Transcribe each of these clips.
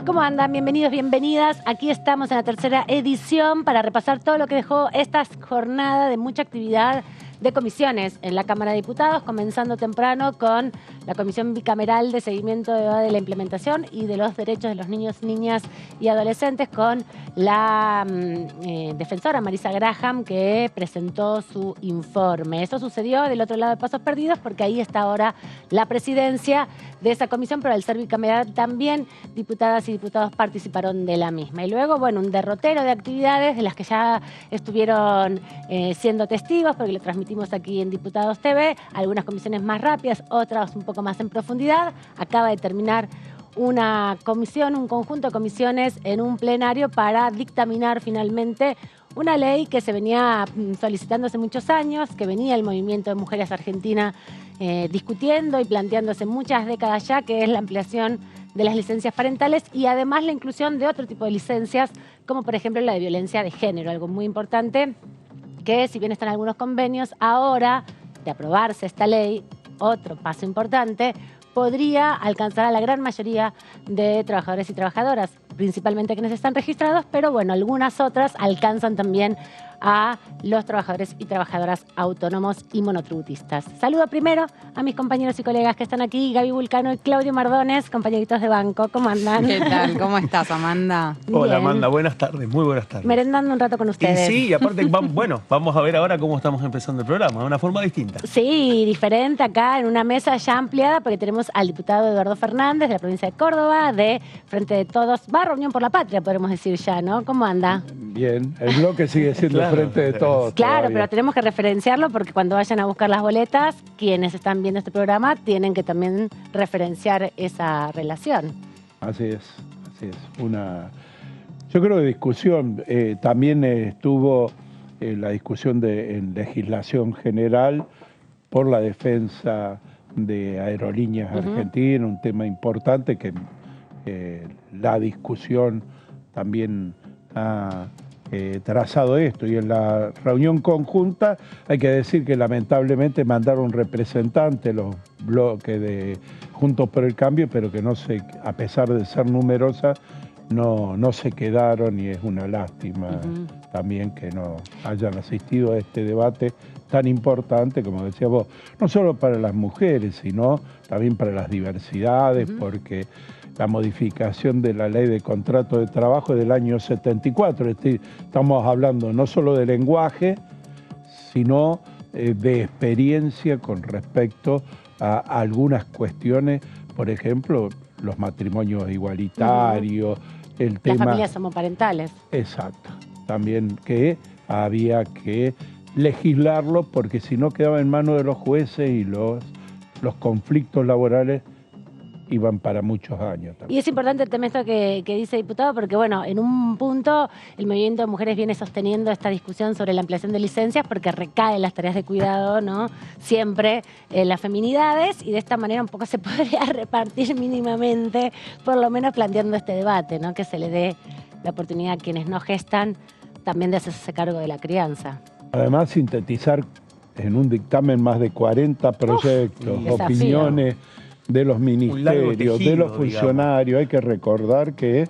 ¿Cómo andan? Bienvenidos, bienvenidas. Aquí estamos en la tercera edición para repasar todo lo que dejó esta jornada de mucha actividad de comisiones en la Cámara de Diputados, comenzando temprano con la Comisión Bicameral de Seguimiento de la Implementación y de los Derechos de los Niños, Niñas y Adolescentes, con la defensora Marisa Graham, que presentó su informe. Eso sucedió del otro lado de Pasos Perdidos, porque ahí está ahora la presidencia de esa comisión, pero al ser bicameral también diputadas y diputados participaron de la misma. Y luego, bueno, un derrotero de actividades de las que ya estuvieron siendo testigos, porque lo transmitimos aquí en Diputados TV, algunas comisiones más rápidas, otras un poco más en profundidad. Acaba de terminar una comisión, un conjunto de comisiones en un plenario para dictaminar finalmente una ley que se venía solicitando hace muchos años, que venía el Movimiento de Mujeres Argentina discutiendo y planteando hace muchas décadas ya, que es la ampliación de las licencias parentales y además la inclusión de otro tipo de licencias, como por ejemplo la de violencia de género, algo muy importante que, si bien están algunos convenios, ahora, de aprobarse esta ley, otro paso importante, podría alcanzar a la gran mayoría de trabajadores y trabajadoras, principalmente quienes están registrados, pero bueno, algunas otras alcanzan también a los trabajadores y trabajadoras autónomos y monotributistas. Saludo primero a mis compañeros y colegas que están aquí, Gaby Vulcano y Claudio Mardones, compañeritos de banco. ¿Cómo andan? ¿Qué tal? ¿Cómo estás, Amanda? Hola, Amanda. Buenas tardes, muy buenas tardes. Merendando un rato con ustedes. Y sí, y aparte, bueno, vamos a ver ahora cómo estamos empezando el programa, de una forma distinta. Sí, diferente acá en una mesa ya ampliada, porque tenemos al diputado Eduardo Fernández de la provincia de Córdoba, de Frente de Todos, Reunión por la Patria, podemos decir ya, ¿no? ¿Cómo anda? Bien, el bloque sigue siendo claro, Frente de Todos. Claro, todavía. pero tenemos que referenciarlo porque cuando vayan a buscar las boletas, quienes están viendo este programa tienen que también referenciar esa relación. Así es. Yo creo que discusión, también estuvo la discusión en legislación general por la defensa de Aerolíneas Argentinas, un tema importante que la discusión también ha trazado esto, y en la reunión conjunta hay que decir que lamentablemente mandaron representantes los bloques de Juntos por el Cambio, pero que a pesar de ser numerosas, no se quedaron, y es una lástima también que no hayan asistido a este debate tan importante, como decía vos, no solo para las mujeres, sino también para las diversidades, porque la modificación de la ley de contrato de trabajo es del año 74. Estamos hablando no solo de lenguaje, sino de experiencia con respecto a algunas cuestiones, por ejemplo, los matrimonios igualitarios, el tema... Las familias homoparentales. Exacto. También que había que legislarlo, porque si no quedaba en manos de los jueces y los conflictos laborales iban para muchos años también. Y es importante el tema esto que dice el diputado, porque bueno, en un punto el movimiento de mujeres viene sosteniendo esta discusión sobre la ampliación de licencias, porque recaen las tareas de cuidado, ¿no? Siempre en las feminidades, y de esta manera un poco se podría repartir mínimamente, por lo menos planteando este debate, ¿no? Que se le dé la oportunidad a quienes no gestan también de hacerse cargo de la crianza. Además, sintetizar en un dictamen más de 40 proyectos, opiniones de los ministerios, de los funcionarios. Digamos. Hay que recordar que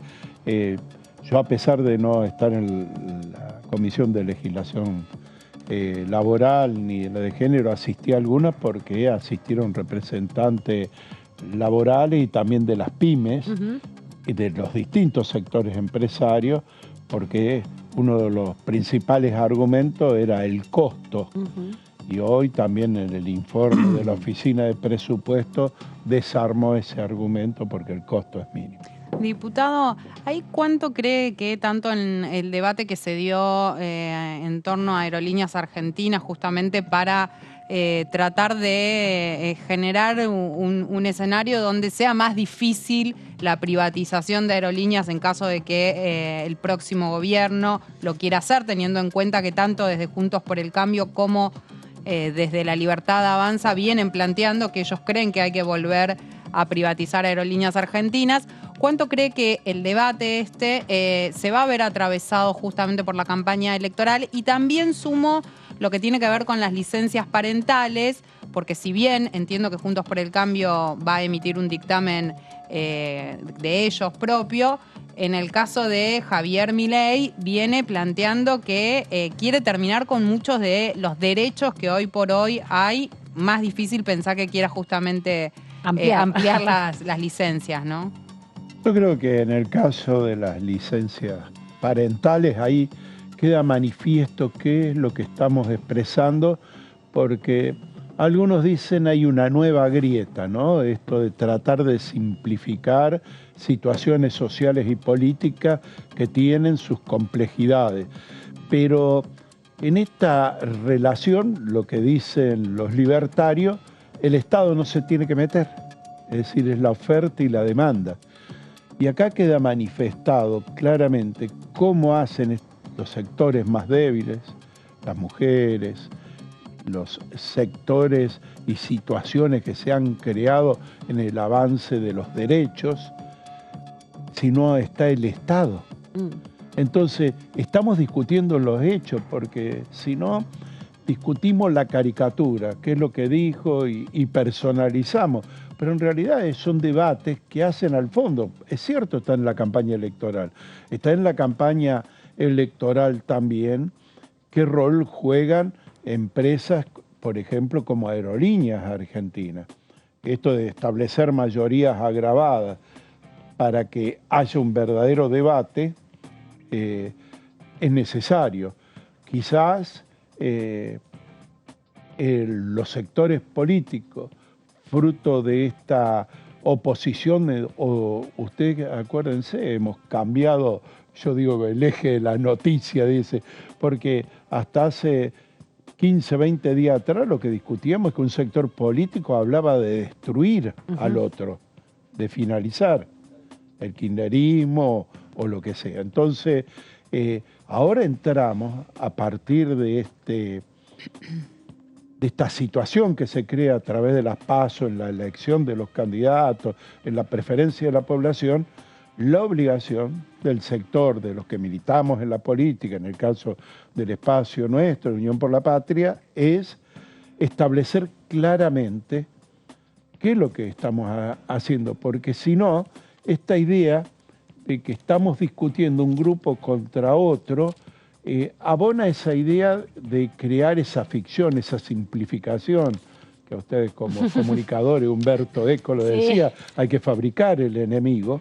yo, a pesar de no estar en la Comisión de Legislación Laboral ni en la de Género, asistí a algunas porque asistieron representantes laborales y también de las pymes y de los distintos sectores empresarios, porque uno de los principales argumentos era el costo. Y hoy también en el informe de la Oficina de Presupuesto desarmó ese argumento porque el costo es mínimo. Diputado, ¿ahí cuánto cree que tanto en el debate que se dio en torno a Aerolíneas Argentinas, justamente para tratar de generar un escenario donde sea más difícil la privatización de aerolíneas en caso de que el próximo gobierno lo quiera hacer, teniendo en cuenta que tanto desde Juntos por el Cambio como desde La Libertad Avanza vienen planteando que ellos creen que hay que volver a privatizar Aerolíneas Argentinas? ¿Cuánto cree que el debate se va a ver atravesado justamente por la campaña electoral? Y también sumo lo que tiene que ver con las licencias parentales, porque si bien entiendo que Juntos por el Cambio va a emitir un dictamen de ellos propio, en el caso de Javier Milei viene planteando que quiere terminar con muchos de los derechos que hoy por hoy hay. Más difícil pensar que quiera justamente ampliar las licencias, ¿no? Yo creo que en el caso de las licencias parentales, ahí queda manifiesto qué es lo que estamos expresando, porque algunos dicen hay una nueva grieta, ¿no? Esto de tratar de simplificar situaciones sociales y políticas que tienen sus complejidades. Pero en esta relación, lo que dicen los libertarios, el Estado no se tiene que meter, es decir, es la oferta y la demanda. Y acá queda manifestado claramente cómo hacen los sectores más débiles, las mujeres, los sectores y situaciones que se han creado en el avance de los derechos, si no está el Estado. Entonces, estamos discutiendo los hechos, porque si no, discutimos la caricatura, qué es lo que dijo y personalizamos. Pero en realidad son debates que hacen al fondo. Es cierto, está en la campaña electoral. Está en la campaña electoral también qué rol juegan empresas, por ejemplo, como Aerolíneas Argentinas. Esto de establecer mayorías agravadas para que haya un verdadero debate es necesario. Quizás los sectores políticos, fruto de esta oposición, o ustedes acuérdense, hemos cambiado, yo digo, el eje de la noticia, dice, porque hasta hace 15, 20 días atrás lo que discutíamos es que un sector político hablaba de destruir al otro, de finalizar el kirchnerismo o lo que sea. Entonces, ahora entramos a partir de esta situación que se crea a través de las PASO, en la elección de los candidatos, en la preferencia de la población, la obligación del sector, de los que militamos en la política, en el caso del espacio nuestro, Unión por la Patria, es establecer claramente qué es lo que estamos haciendo, porque si no, esta idea de que estamos discutiendo un grupo contra otro, abona esa idea de crear esa ficción, esa simplificación, que a ustedes como comunicadores, Humberto Eco lo decía, hay que fabricar el enemigo,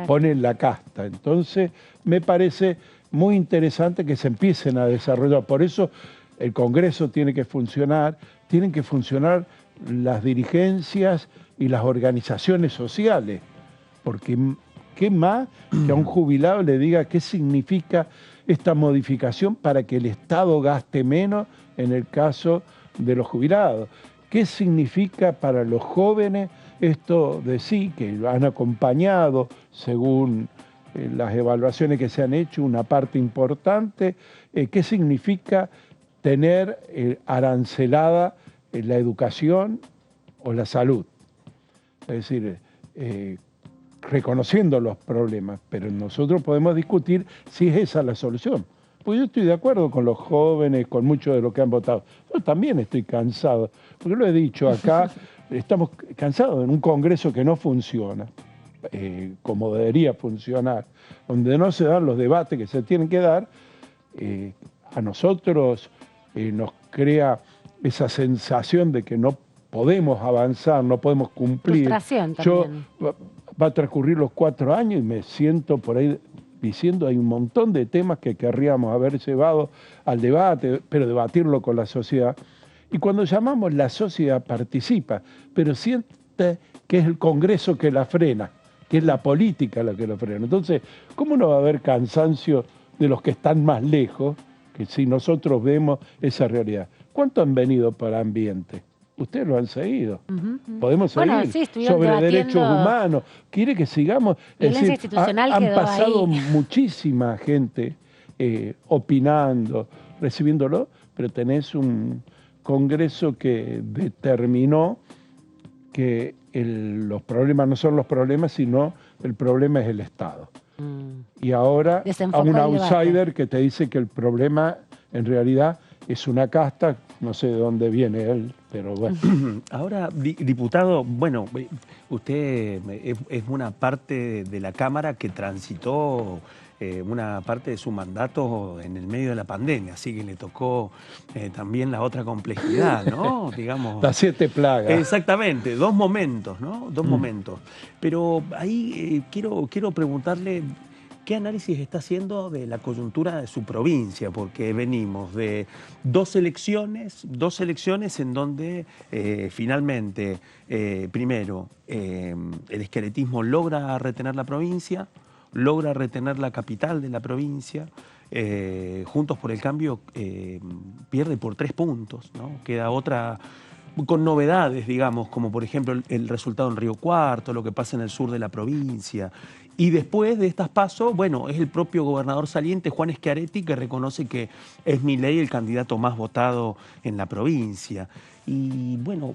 ponen la casta. Entonces, me parece muy interesante que se empiecen a desarrollar. Por eso el Congreso tiene que funcionar, tienen que funcionar las dirigencias y las organizaciones sociales, porque ¿qué más que a un jubilado le diga qué significa esta modificación para que el Estado gaste menos en el caso de los jubilados? ¿Qué significa para los jóvenes esto de sí, que han acompañado, según las evaluaciones que se han hecho, una parte importante? ¿Qué significa tener arancelada la educación o la salud? Es decir, reconociendo los problemas, pero nosotros podemos discutir si es esa la solución. Pues yo estoy de acuerdo con los jóvenes, con muchos de los que han votado. Yo también estoy cansado, porque lo he dicho acá, estamos cansados en un Congreso que no funciona, como debería funcionar, donde no se dan los debates que se tienen que dar. A nosotros nos crea esa sensación de que no podemos avanzar, no podemos cumplir. Frustración también. Va a transcurrir los 4 años y me siento por ahí diciendo hay un montón de temas que querríamos haber llevado al debate, pero debatirlo con la sociedad. Y cuando llamamos la sociedad participa, pero siente que es el Congreso que la frena, que es la política la que lo frena. Entonces, ¿cómo no va a haber cansancio de los que están más lejos, que si nosotros vemos esa realidad? ¿Cuánto han venido para ambiente? Ustedes lo han seguido. Podemos seguir. Bueno, sí, sobre derechos humanos. ¿Quiere que sigamos? Es decir, institucional han quedó pasado ahí. muchísima gente opinando, recibiéndolo, pero tenés un Congreso que determinó que los problemas no son los problemas, sino el problema es el Estado. Y ahora Desenfocó a un el debate. outsider que te dice que el problema en realidad es una casta, no sé de dónde viene él, pero bueno. Ahora, diputado, bueno, usted es una parte de la Cámara que transitó una parte de su mandato en el medio de la pandemia, así que le tocó también la otra complejidad, ¿no? Digamos. Las 7 plagas. Exactamente, 2 momentos, ¿no? 2 momentos. Pero ahí quiero preguntarle qué análisis está haciendo de la coyuntura de su provincia, porque venimos de 2 elecciones en donde finalmente, primero, el esqueletismo logra retener la provincia, logra retener la capital de la provincia. Juntos por el Cambio pierde por 3 puntos, ¿no? Queda otra con novedades, digamos, como por ejemplo el resultado en Río Cuarto, lo que pasa en el sur de la provincia. Y después de estas pasos, bueno, es el propio gobernador saliente, Juan Schiaretti, que reconoce que es Milei el candidato más votado en la provincia. Y bueno,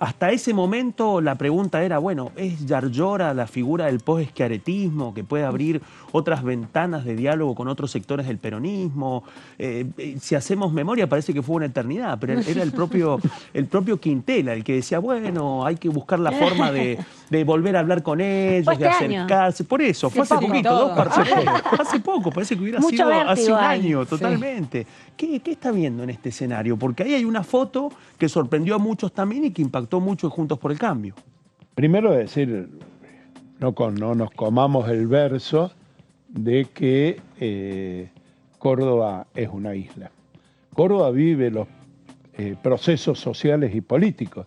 hasta ese momento la pregunta era, bueno, ¿es Yarlora la figura del post-schiarettismo que puede abrir otras ventanas de diálogo con otros sectores del peronismo? Si hacemos memoria parece que fue una eternidad, pero era el propio Quintela el que decía, bueno, hay que buscar la forma de volver a hablar con ellos, de acercarse. Por eso, fue hace poquito, hace poco, parece que hubiera sido hace un año, totalmente. ¿Qué está viendo en este escenario? Porque ahí hay una foto que sorprendió a muchos también y que impactó mucho en Juntos por el Cambio. Primero decir, no nos comamos el verso de que Córdoba es una isla. Córdoba vive los procesos sociales y políticos,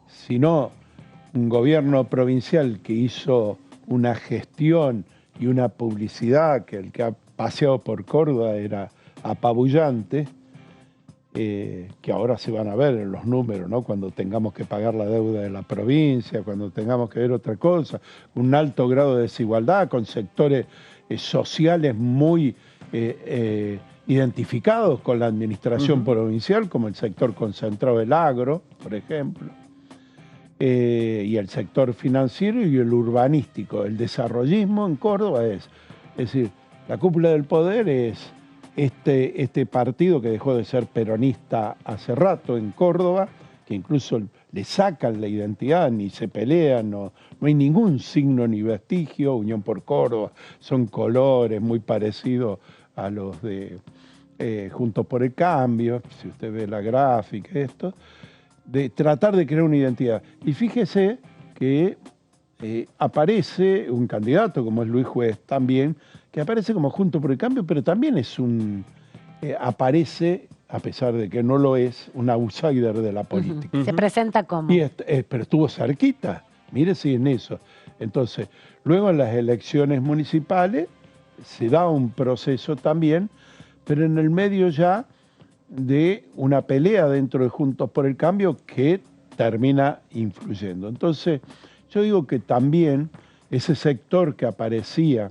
sino un gobierno provincial que hizo una gestión y una publicidad que el que ha paseado por Córdoba era apabullante, que ahora se van a ver en los números, ¿no? Cuando tengamos que pagar la deuda de la provincia, cuando tengamos que ver otra cosa, un alto grado de desigualdad con sectores sociales muy identificados con la administración provincial, como el sector concentrado del agro, por ejemplo, y el sector financiero y el urbanístico. El desarrollismo en Córdoba es decir, la cúpula del poder es este partido que dejó de ser peronista hace rato en Córdoba, que incluso le sacan la identidad, ni se pelean, no hay ningún signo ni vestigio. Unión por Córdoba, son colores muy parecidos a los de Juntos por el Cambio, si usted ve la gráfica, de tratar de crear una identidad. Y fíjese que aparece un candidato como es Luis Juez también, que aparece como Juntos por el Cambio, pero también es aparece, a pesar de que no lo es, un outsider de la política. Se presenta como. Pero estuvo cerquita, mire si en eso. Entonces, luego en las elecciones municipales se da un proceso también, pero en el medio ya de una pelea dentro de Juntos por el Cambio que termina influyendo. Entonces, yo digo que también ese sector que aparecía,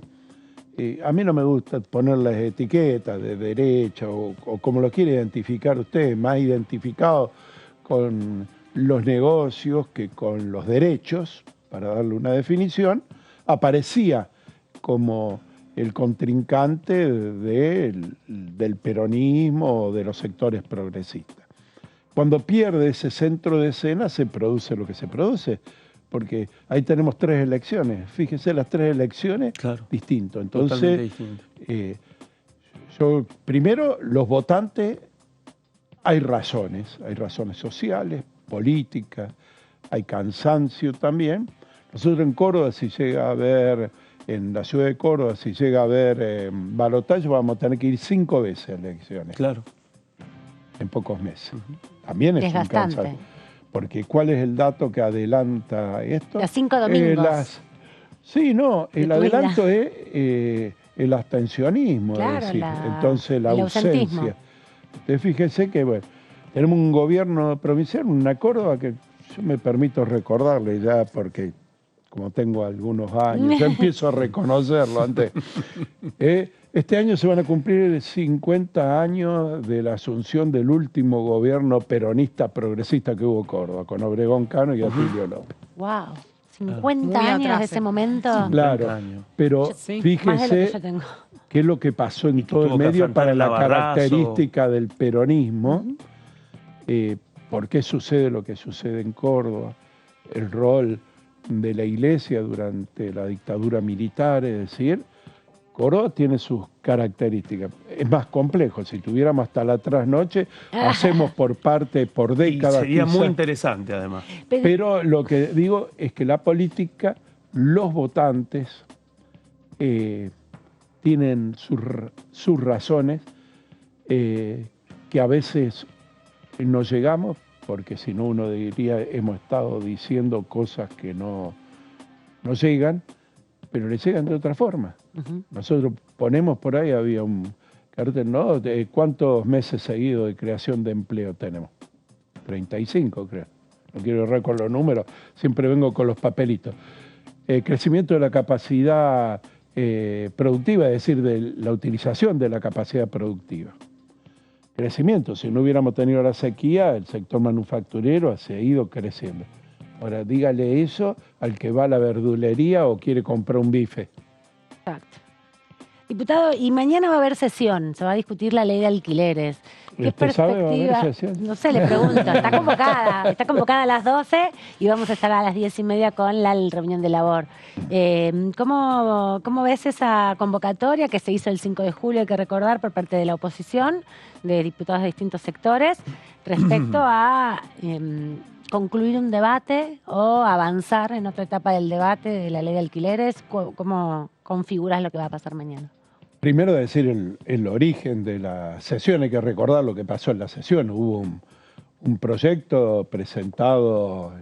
a mí no me gusta poner las etiquetas de derecha o como lo quiere identificar usted, más identificado con los negocios que con los derechos, para darle una definición, aparecía como el contrincante del peronismo o de los sectores progresistas. Cuando pierde ese centro de escena se produce lo que se produce, porque ahí tenemos 3 elecciones, fíjese las 3 elecciones, claro, distinto. Entonces, yo primero, los votantes, hay razones sociales, políticas, hay cansancio también. Nosotros en Córdoba, si llega a haber, en la ciudad de Córdoba, si llega a haber balotaje, vamos a tener que ir 5 veces a elecciones. Claro. En pocos meses. También es un cansancio. Porque ¿cuál es el dato que adelanta esto? Los 5 domingos. El adelanto es el abstencionismo, claro, es decir, entonces la ausencia. Entonces fíjense que, bueno, tenemos un gobierno provincial, una Córdoba que yo me permito recordarle ya porque como tengo algunos años, ya empiezo a reconocerlo antes. Este año se van a cumplir 50 años de la asunción del último gobierno peronista progresista que hubo en Córdoba, con Obregón Cano y Atilio López. ¡Wow! 50 Muy años atrás, de ese momento. Claro, años. pero Sí. Más de lo que fíjese yo tengo. qué es lo que pasó en todo el Tuvo que medio afrontar para el la Lavarrazo. característica del peronismo. ¿Por qué sucede lo que sucede en Córdoba? El rol de la iglesia durante la dictadura militar, es decir, Córdoba tiene sus características. Es más complejo. Si tuviéramos hasta la trasnoche, hacemos por décadas. Y sería muy quizás. interesante, además. Pero lo que digo es que la política, los votantes, tienen sus razones que a veces no llegamos, porque si no uno diría hemos estado diciendo cosas que no llegan, pero le llegan de otra forma. Nosotros ponemos por ahí, había un cartel, ¿no? De ¿cuántos meses seguidos de creación de empleo tenemos? 35, creo. No quiero errar con los números, siempre vengo con los papelitos. Crecimiento de la capacidad productiva, es decir, de la utilización de la capacidad productiva. Crecimiento, si no hubiéramos tenido la sequía, el sector manufacturero se ha ido creciendo. Ahora, dígale eso al que va a la verdulería o quiere comprar un bife. Exacto. Diputado, y mañana va a haber sesión, se va a discutir la ley de alquileres. ¿Qué ¿Usted sabe, va a haber perspectiva? sesión? No sé, le pregunto. Está convocada a las 12 y vamos a estar a las 10:30 con la reunión de labor. ¿Cómo ves esa convocatoria que se hizo el 5 de julio, hay que recordar, por parte de la oposición, de diputados de distintos sectores, respecto a concluir un debate o avanzar en otra etapa del debate de la ley de alquileres? ¿Cómo configuras lo que va a pasar mañana? Primero decir el origen de la sesión, hay que recordar lo que pasó en la sesión. Hubo un proyecto presentado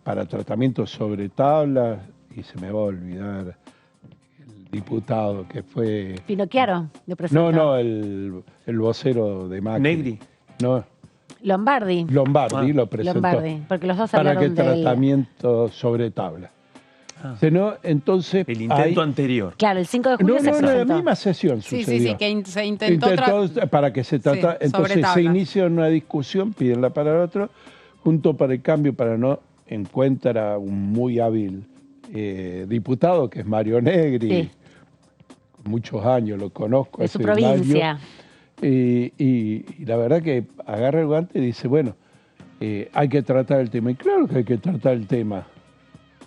para tratamiento sobre tablas, y se me va a olvidar el diputado que fue... ¿Pinocchiaro? ¿Lo presentó? No, el vocero de Macri. Negri. No, Lombardi. Lombardi lo presentó. Lombardi, porque los dos ¿Para qué hablaron del... tratamiento sobre tabla? Sino, entonces... El intento ahí- anterior. Claro, el 5 de julio se en la presentó. misma sesión Sí, sucedió. que se intentó Para que se trata, Sí, sobre entonces se tabla. inicia una discusión, pídenla para el otro, junto para el cambio, para no encuentra un muy hábil diputado, que es Mario Negri, Sí. muchos años lo conozco. De su ese provincia. Mario, y la verdad que agarra el guante y dice, bueno, hay que tratar el tema. Y claro que hay que tratar el tema.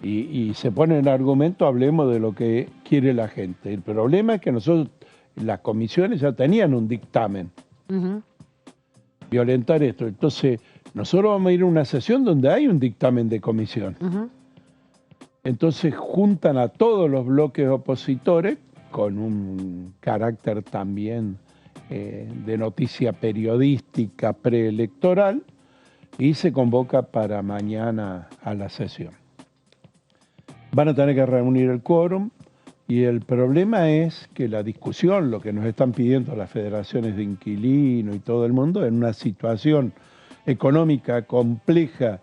Y se pone en argumento, hablemos de lo que quiere la gente. El problema es que nosotros, las comisiones ya tenían un dictamen. Ujú. Violentar esto. Entonces, nosotros vamos a ir a una sesión donde hay un dictamen de comisión. Ujú. Entonces, juntan a todos los bloques opositores con un carácter también de noticia periodística preelectoral y se convoca para mañana a la sesión. Van a tener que reunir el quórum y el problema es que la discusión, lo que nos están pidiendo las federaciones de inquilinos y todo el mundo, en una situación económica compleja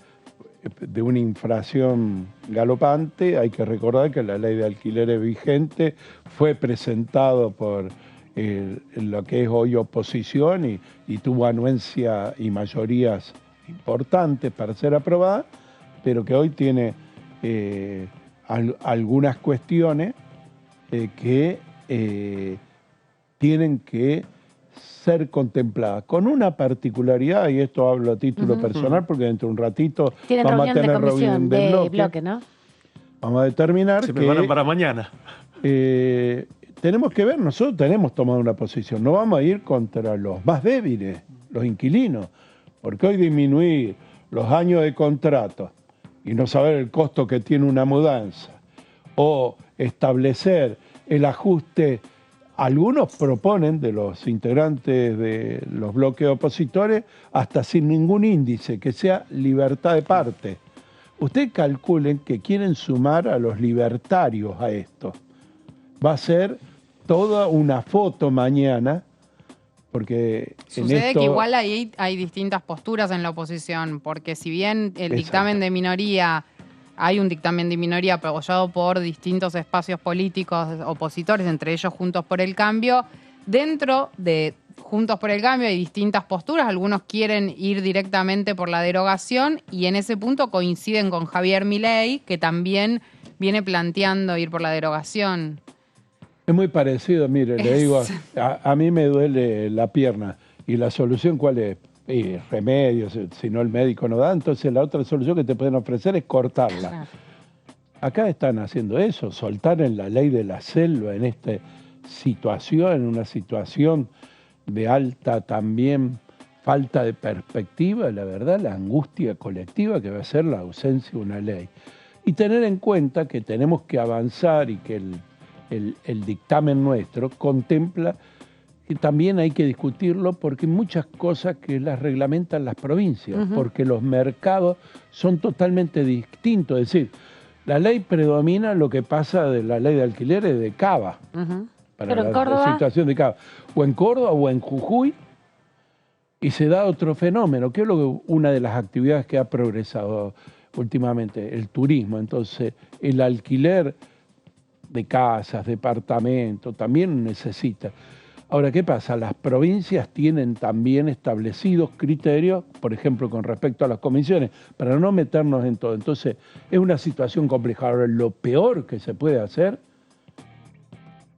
de una inflación galopante, hay que recordar que la ley de alquileres vigente fue presentado por lo que es hoy oposición y tuvo anuencia y mayorías importantes para ser aprobada, pero que hoy tiene algunas cuestiones que tienen que ser contempladas, con una particularidad, y esto hablo a título personal, porque dentro de un ratito Tienen vamos a reunión de tener comisión, reunión de de bloque. bloque, ¿no? Vamos a determinar Se que preparan para mañana. tenemos que ver, nosotros tenemos tomado una posición, no vamos a ir contra los más débiles, los inquilinos, porque hoy disminuir los años de contrato y no saber el costo que tiene una mudanza, o establecer el ajuste, algunos proponen de los integrantes de los bloques opositores, hasta sin ningún índice, que sea libertad de parte. Ustedes calculen que quieren sumar a los libertarios a esto. Va a ser toda una foto mañana, porque Sucede que igual ahí hay distintas posturas en la oposición, porque si bien el dictamen de minoría, hay un dictamen de minoría apoyado por distintos espacios políticos opositores, entre ellos Juntos por el Cambio, dentro de Juntos por el Cambio hay distintas posturas, algunos quieren ir directamente por la derogación y en ese punto coinciden con Javier Milei, que también viene planteando ir por la derogación. Es muy parecido, mire, le digo, a mí me duele la pierna y la solución ¿cuál es? Remedios, si no el médico no da, entonces la otra solución que te pueden ofrecer es cortarla. Acá están haciendo eso, soltar en la ley de la selva en esta situación, en una situación de alta también falta de perspectiva, la verdad, la angustia colectiva que va a ser la ausencia de una ley. Y tener en cuenta que tenemos que avanzar y que el dictamen nuestro contempla que también hay que discutirlo porque hay muchas cosas que las reglamentan las provincias, porque los mercados son totalmente distintos. Es decir, la ley predomina lo que pasa de la ley de alquileres de Cava, para la situación de Cava, o en Córdoba o en Jujuy, y se da otro fenómeno, que es una de las actividades que ha progresado últimamente, el turismo. Entonces, el alquiler de casas, departamentos, también necesita. Ahora, ¿qué pasa? Las provincias tienen también establecidos criterios, por ejemplo, con respecto a las comisiones, para no meternos en todo. Entonces, es una situación compleja. Ahora, lo peor que se puede hacer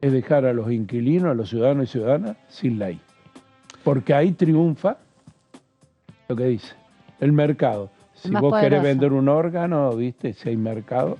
es dejar a los inquilinos, a los ciudadanos y ciudadanas, sin ley. Porque ahí triunfa lo que dice el mercado. Si vos querés vender un órgano, ¿viste? Si hay mercado.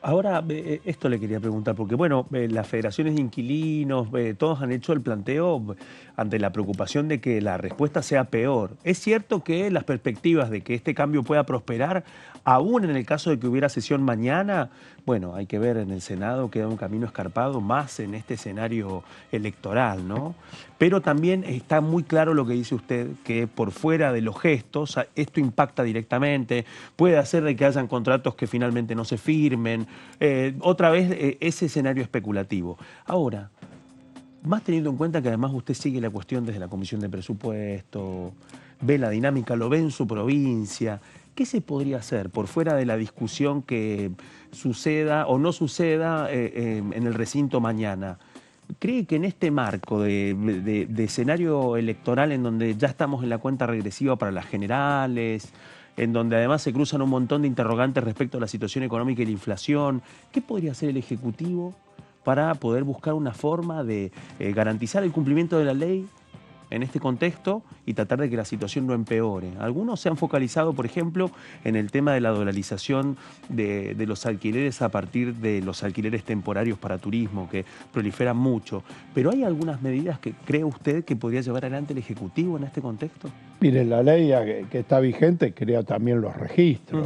Ahora, esto le quería preguntar, porque bueno, las federaciones de inquilinos, todos han hecho el planteo ante la preocupación de que la respuesta sea peor. ¿Es cierto que las perspectivas de que este cambio pueda prosperar, aún en el caso de que hubiera sesión mañana? Bueno, hay que ver en el Senado, queda un camino escarpado, más en este escenario electoral, ¿no? Pero también está muy claro lo que dice usted, que por fuera de los gestos, esto impacta directamente, puede hacer de que hayan contratos que finalmente no se firmen, otra vez ese escenario especulativo. Ahora, más teniendo en cuenta que además usted sigue la cuestión desde la Comisión de Presupuesto, ve la dinámica, lo ve en su provincia, ¿qué se podría hacer por fuera de la discusión que suceda o no suceda en el recinto mañana? ¿Cree que en este marco de escenario electoral en donde ya estamos en la cuenta regresiva para las generales, en donde además se cruzan un montón de interrogantes respecto a la situación económica y la inflación, qué podría hacer el Ejecutivo para poder buscar una forma de garantizar el cumplimiento de la ley en este contexto y tratar de que la situación no empeore? Algunos se han focalizado, por ejemplo, en el tema de la dolarización de los alquileres a partir de los alquileres temporarios para turismo, que proliferan mucho. ¿Pero hay algunas medidas que cree usted que podría llevar adelante el Ejecutivo en este contexto? Mire, la ley que está vigente crea también los registros.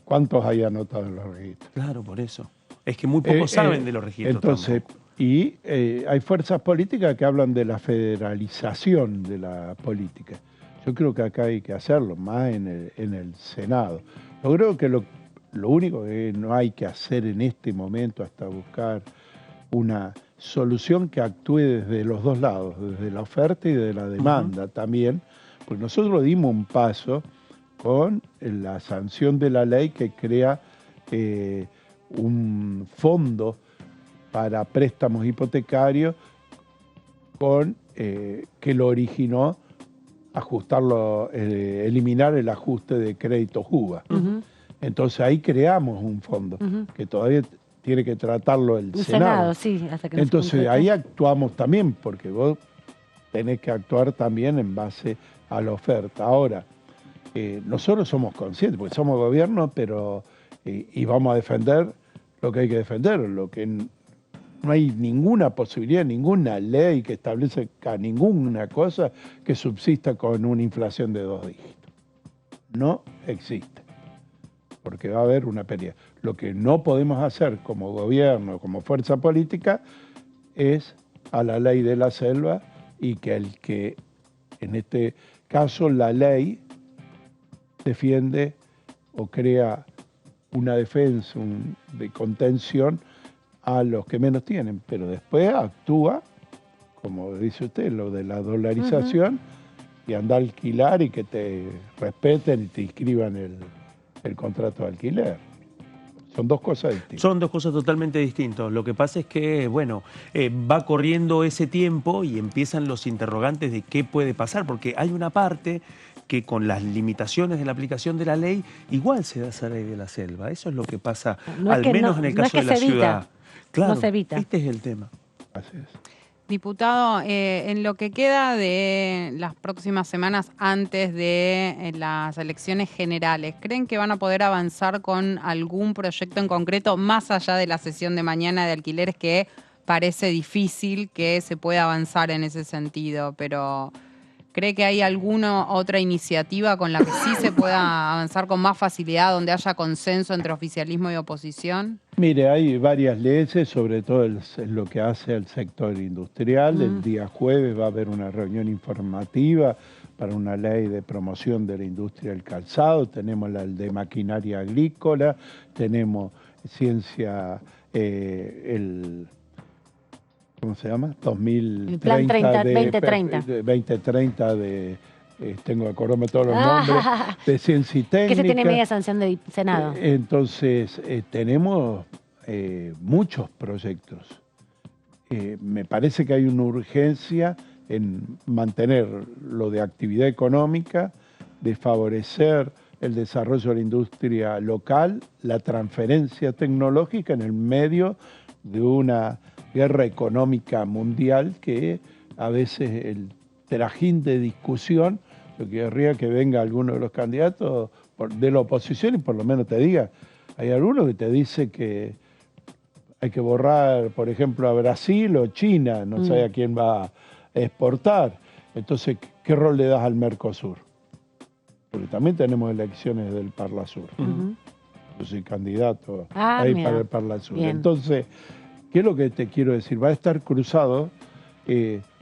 ¿Cuántos hay anotados en los registros? Claro, por eso. Es que muy pocos saben de los registros. Entonces, y hay fuerzas políticas que hablan de la federalización de la política. Yo creo que acá hay que hacerlo, más en el Senado. Yo creo que lo único que no hay que hacer en este momento hasta buscar una solución que actúe desde los dos lados, desde la oferta y de la demanda también, porque nosotros dimos un paso con la sanción de la ley que crea un fondo para préstamos hipotecarios con que lo originó ajustarlo, eliminar el ajuste de crédito UVA. Entonces ahí creamos un fondo que todavía tiene que tratarlo el Senado. Sí, hasta que entonces ahí actuamos también, porque vos tenés que actuar también en base a la oferta. Ahora, nosotros somos conscientes, porque somos gobierno, pero y vamos a defender lo que hay que defender, lo que no hay ninguna posibilidad, ninguna ley que establezca ninguna cosa que subsista con una inflación de 2 dígitos. No existe, porque va a haber una pelea. Lo que no podemos hacer como gobierno, como fuerza política, es a la ley de la selva y que en este caso la ley defiende o crea una defensa de contención a los que menos tienen, pero después actúa, como dice usted, lo de la dolarización y anda a alquilar y que te respeten y te inscriban el contrato de alquiler. Son dos cosas distintas. Son dos cosas totalmente distintas. Lo que pasa es que, bueno, va corriendo ese tiempo y empiezan los interrogantes de qué puede pasar, porque hay una parte que con las limitaciones de la aplicación de la ley, igual se da esa ley de la selva. Eso es lo que pasa, al menos en el caso de la ciudad. Claro, no se evita. Este es el tema. Así es. Diputado, en lo que queda de las próximas semanas antes de las elecciones generales, ¿creen que van a poder avanzar con algún proyecto en concreto, más allá de la sesión de mañana de alquileres, que parece difícil que se pueda avanzar en ese sentido? Pero ¿cree que hay alguna otra iniciativa con la que sí se pueda avanzar con más facilidad, donde haya consenso entre oficialismo y oposición? Mire, hay varias leyes, sobre todo en lo que hace al sector industrial. El día jueves va a haber una reunión informativa para una ley de promoción de la industria del calzado. Tenemos la de maquinaria agrícola, tenemos ciencia, ¿cómo se llama? 2030. El plan 2030. 2030 tengo que acordarme todos los nombres, de ciencia y técnica. Que se tiene media sanción del Senado. Entonces, tenemos muchos proyectos. Me parece que hay una urgencia en mantener lo de actividad económica, de favorecer el desarrollo de la industria local, la transferencia tecnológica en el medio de una guerra económica mundial que a veces el trajín de discusión. Yo querría que venga alguno de los candidatos de la oposición y por lo menos te diga, hay alguno que te dice que hay que borrar, por ejemplo, a Brasil o China, no sé a quién va a exportar. Entonces, ¿qué rol le das al Mercosur? Porque también tenemos elecciones del Parlasur. Yo soy candidato ahí para el Parlasur. Bien. Entonces, ¿qué es lo que te quiero decir? Va a estar cruzado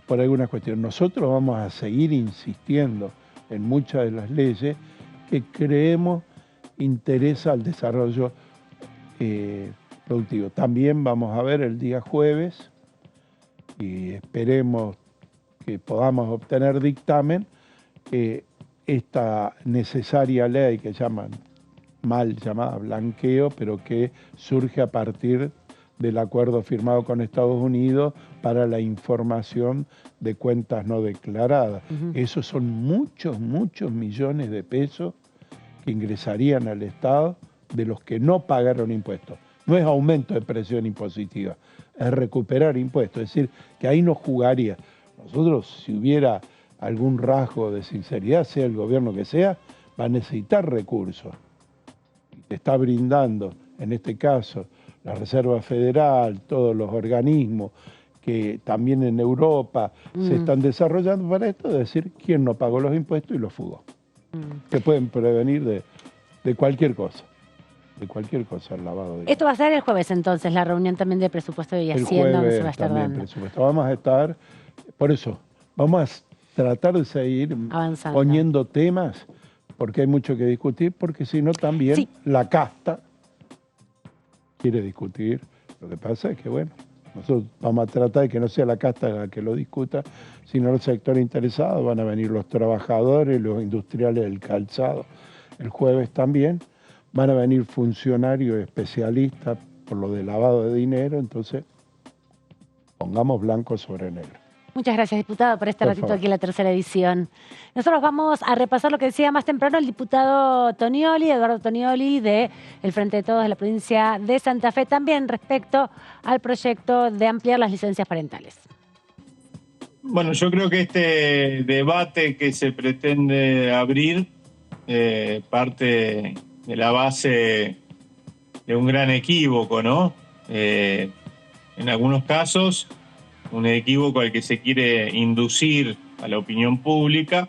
por algunas cuestiones. Nosotros vamos a seguir insistiendo en muchas de las leyes que creemos interesa al desarrollo productivo. También vamos a ver el día jueves, y esperemos que podamos obtener dictamen, esta necesaria ley que llaman, mal llamada blanqueo, pero que surge a partir del acuerdo firmado con Estados Unidos para la información de cuentas no declaradas. Esos son muchos millones de pesos que ingresarían al Estado de los que no pagaron impuestos. No es aumento de presión impositiva, es recuperar impuestos. Es decir, que ahí no jugaría. Nosotros, si hubiera algún rasgo de sinceridad, sea el gobierno que sea, va a necesitar recursos. Y te está brindando, en este caso, la Reserva Federal, todos los organismos que también en Europa se están desarrollando para esto, es decir, quién no pagó los impuestos y los fugó. Que pueden prevenir de cualquier cosa. De cualquier cosa, el lavado de... Esto va a ser el jueves entonces, la reunión también de presupuesto y Hacienda, donde se va a estar dando. Presupuesto. Vamos a estar, por eso, vamos a tratar de seguir avanzando, poniendo temas, porque hay mucho que discutir, porque si no también la casta quiere discutir. Lo que pasa es que, bueno, nosotros vamos a tratar de que no sea la casta la que lo discuta, sino el sector interesado. Van a venir los trabajadores, los industriales del calzado. El jueves también van a venir funcionarios especialistas por lo de lavado de dinero. Entonces, pongamos blanco sobre negro. Muchas gracias, diputado, por este ratito aquí en la tercera edición. Nosotros vamos a repasar lo que decía más temprano el diputado Tonioli, Eduardo Tonioli, del Frente de Todos de la provincia de Santa Fe, también respecto al proyecto de ampliar las licencias parentales. Bueno, yo creo que este debate que se pretende abrir parte de la base de un gran equívoco, ¿no? En algunos casos, un equívoco al que se quiere inducir a la opinión pública,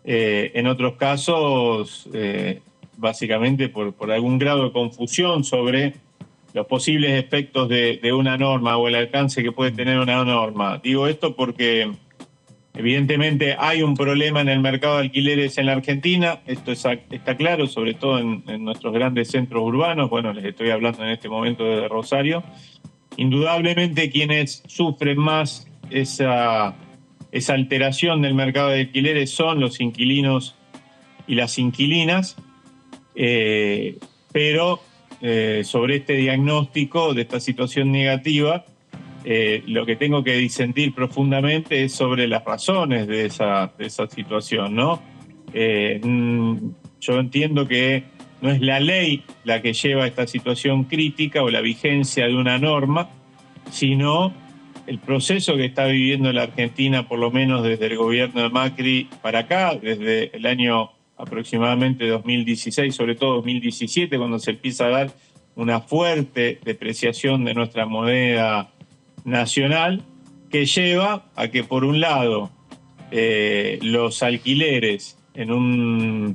en otros casos, básicamente por algún grado de confusión sobre los posibles efectos de una norma o el alcance que puede tener una norma. Digo esto porque evidentemente hay un problema en el mercado de alquileres en la Argentina, esto está claro, sobre todo en nuestros grandes centros urbanos. Bueno, les estoy hablando en este momento de Rosario. Indudablemente quienes sufren más esa alteración del mercado de alquileres son los inquilinos y las inquilinas, pero sobre este diagnóstico de esta situación negativa, lo que tengo que disentir profundamente es sobre las razones de esa situación, ¿no? Yo entiendo que no es la ley la que lleva a esta situación crítica o la vigencia de una norma, sino el proceso que está viviendo la Argentina, por lo menos desde el gobierno de Macri para acá, desde el año aproximadamente 2016, sobre todo 2017, cuando se empieza a dar una fuerte depreciación de nuestra moneda nacional, que lleva a que, por un lado, los alquileres en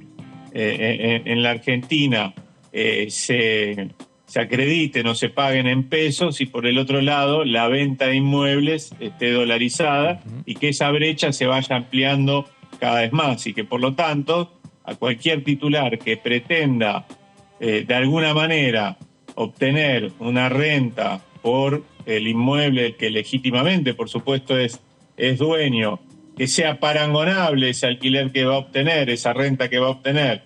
la Argentina se acrediten o se paguen en pesos, y por el otro lado la venta de inmuebles esté dolarizada, y que esa brecha se vaya ampliando cada vez más, y que por lo tanto a cualquier titular que pretenda de alguna manera obtener una renta por el inmueble del que legítimamente, por supuesto, es dueño, que sea parangonable ese alquiler que va a obtener, esa renta que va a obtener,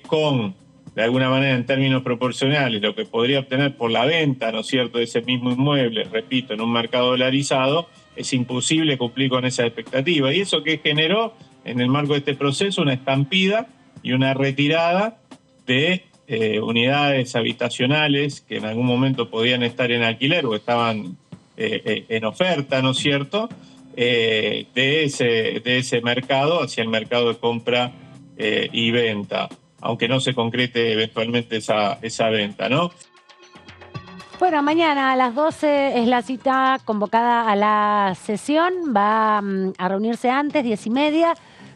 con, de alguna manera, en términos proporcionales, lo que podría obtener por la venta, ¿no es cierto?, de ese mismo inmueble, repito, en un mercado dolarizado, es imposible cumplir con esa expectativa. Y eso que generó, en el marco de este proceso, una estampida y una retirada de unidades habitacionales que en algún momento podían estar en alquiler o estaban en oferta, ¿no es cierto?, de ese mercado hacia el mercado de compra y venta, aunque no se concrete eventualmente esa venta, ¿no? Bueno, mañana a las 12 es la cita convocada a la sesión. Va a reunirse antes, 10:30,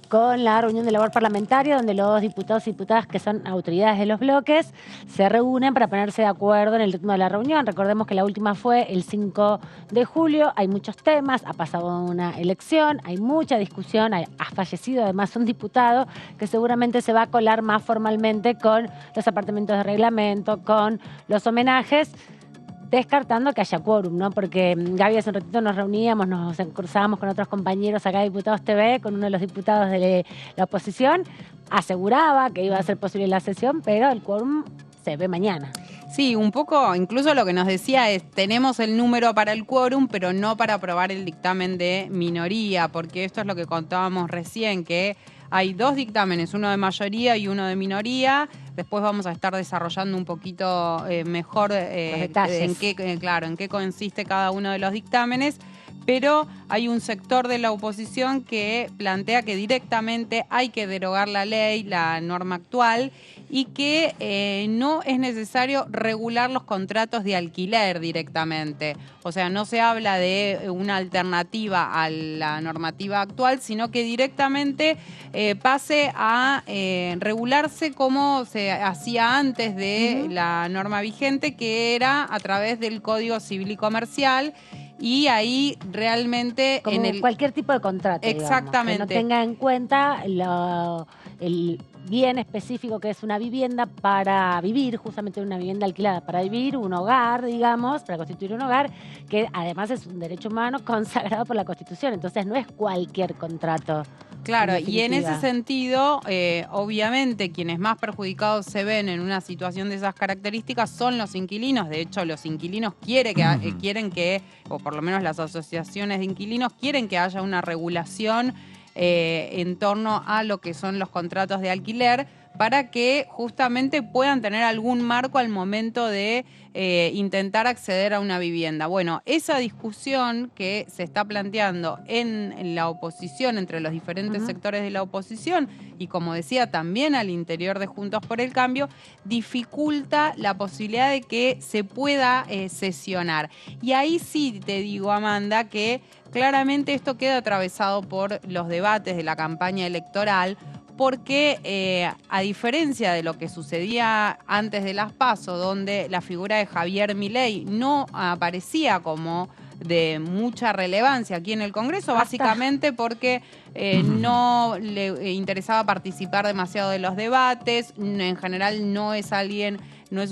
con la reunión de labor parlamentaria, donde los diputados y diputadas que son autoridades de los bloques se reúnen para ponerse de acuerdo en el ritmo de la reunión. Recordemos que la última fue el 5 de julio. Hay muchos temas, ha pasado una elección, hay mucha discusión, ha fallecido además un diputado que seguramente se va a colar más formalmente con los apartamentos de reglamento, con los homenajes, descartando que haya quórum, ¿no? Porque Gaby, hace un ratito nos reuníamos, nos cruzábamos con otros compañeros acá de Diputados TV, con uno de los diputados de la oposición, aseguraba que iba a ser posible la sesión, pero el quórum se ve mañana. Sí, un poco, incluso lo que nos decía es, tenemos el número para el quórum, pero no para aprobar el dictamen de minoría, porque esto es lo que contábamos recién, que hay dos dictámenes, uno de mayoría y uno de minoría. Después vamos a estar desarrollando un poquito mejor en qué consiste cada uno de los dictámenes. Pero hay un sector de la oposición que plantea que directamente hay que derogar la ley, la norma actual, y que no es necesario regular los contratos de alquiler directamente. O sea, no se habla de una alternativa a la normativa actual, sino que directamente pase a regularse como se hacía antes de la norma vigente, que era a través del Código Civil y Comercial. Y ahí realmente como cualquier tipo de contrato, exactamente, digamos, que no tenga en cuenta el bien específico que es una vivienda para vivir, justamente una vivienda alquilada para vivir, un hogar, digamos, para constituir un hogar, que además es un derecho humano consagrado por la Constitución. Entonces no es cualquier contrato. Claro, y en ese sentido, obviamente, quienes más perjudicados se ven en una situación de esas características son los inquilinos. De hecho, los inquilinos quieren que, o por lo menos las asociaciones de inquilinos, quieren que haya una regulación en torno a lo que son los contratos de alquiler, para que justamente puedan tener algún marco al momento de intentar acceder a una vivienda. Bueno, esa discusión que se está planteando en la oposición, entre los diferentes sectores de la oposición, y como decía, también al interior de Juntos por el Cambio, dificulta la posibilidad de que se pueda sesionar. Y ahí sí te digo, Amanda, que claramente esto queda atravesado por los debates de la campaña electoral, porque a diferencia de lo que sucedía antes de las PASO, donde la figura de Javier Milei no aparecía como de mucha relevancia aquí en el Congreso, básicamente porque no le interesaba participar demasiado de los debates, en general no es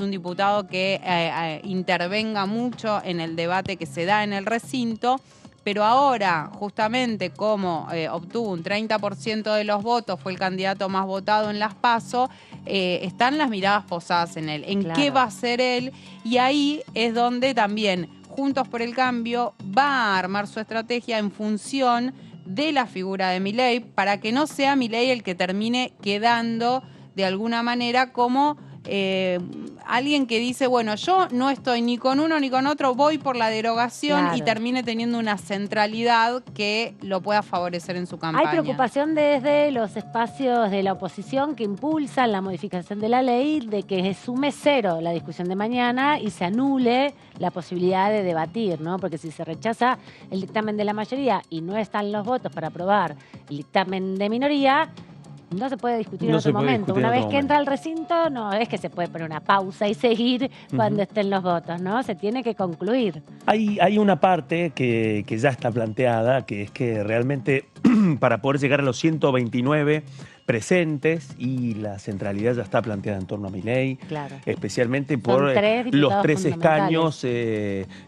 un diputado que intervenga mucho en el debate que se da en el recinto. pero ahora, justamente como obtuvo un 30% de los votos, fue el candidato más votado en las PASO, están las miradas posadas en él, en Claro. qué va a hacer él, y ahí es donde también Juntos por el Cambio va a armar su estrategia en función de la figura de Milei, para que no sea Milei el que termine quedando de alguna manera como alguien que dice, bueno, yo no estoy ni con uno ni con otro, voy por la derogación, Claro. y termine teniendo una centralidad que lo pueda favorecer en su campaña. Hay preocupación desde los espacios de la oposición que impulsan la modificación de la ley de que sume cero la discusión de mañana y se anule la posibilidad de debatir, ¿no? Porque si se rechaza el dictamen de la mayoría y no están los votos para aprobar el dictamen de minoría, no se puede discutir en No otro se puede momento. discutir en Una otro vez que momento. entra al recinto, no es que se puede poner una pausa y seguir cuando estén los votos, ¿no? Se tiene que concluir. Hay una parte que ya está planteada, que es que realmente para poder llegar a los 129 presentes, y la centralidad ya está planteada en torno a Milei, Claro. especialmente por tres los diputados 3 escaños,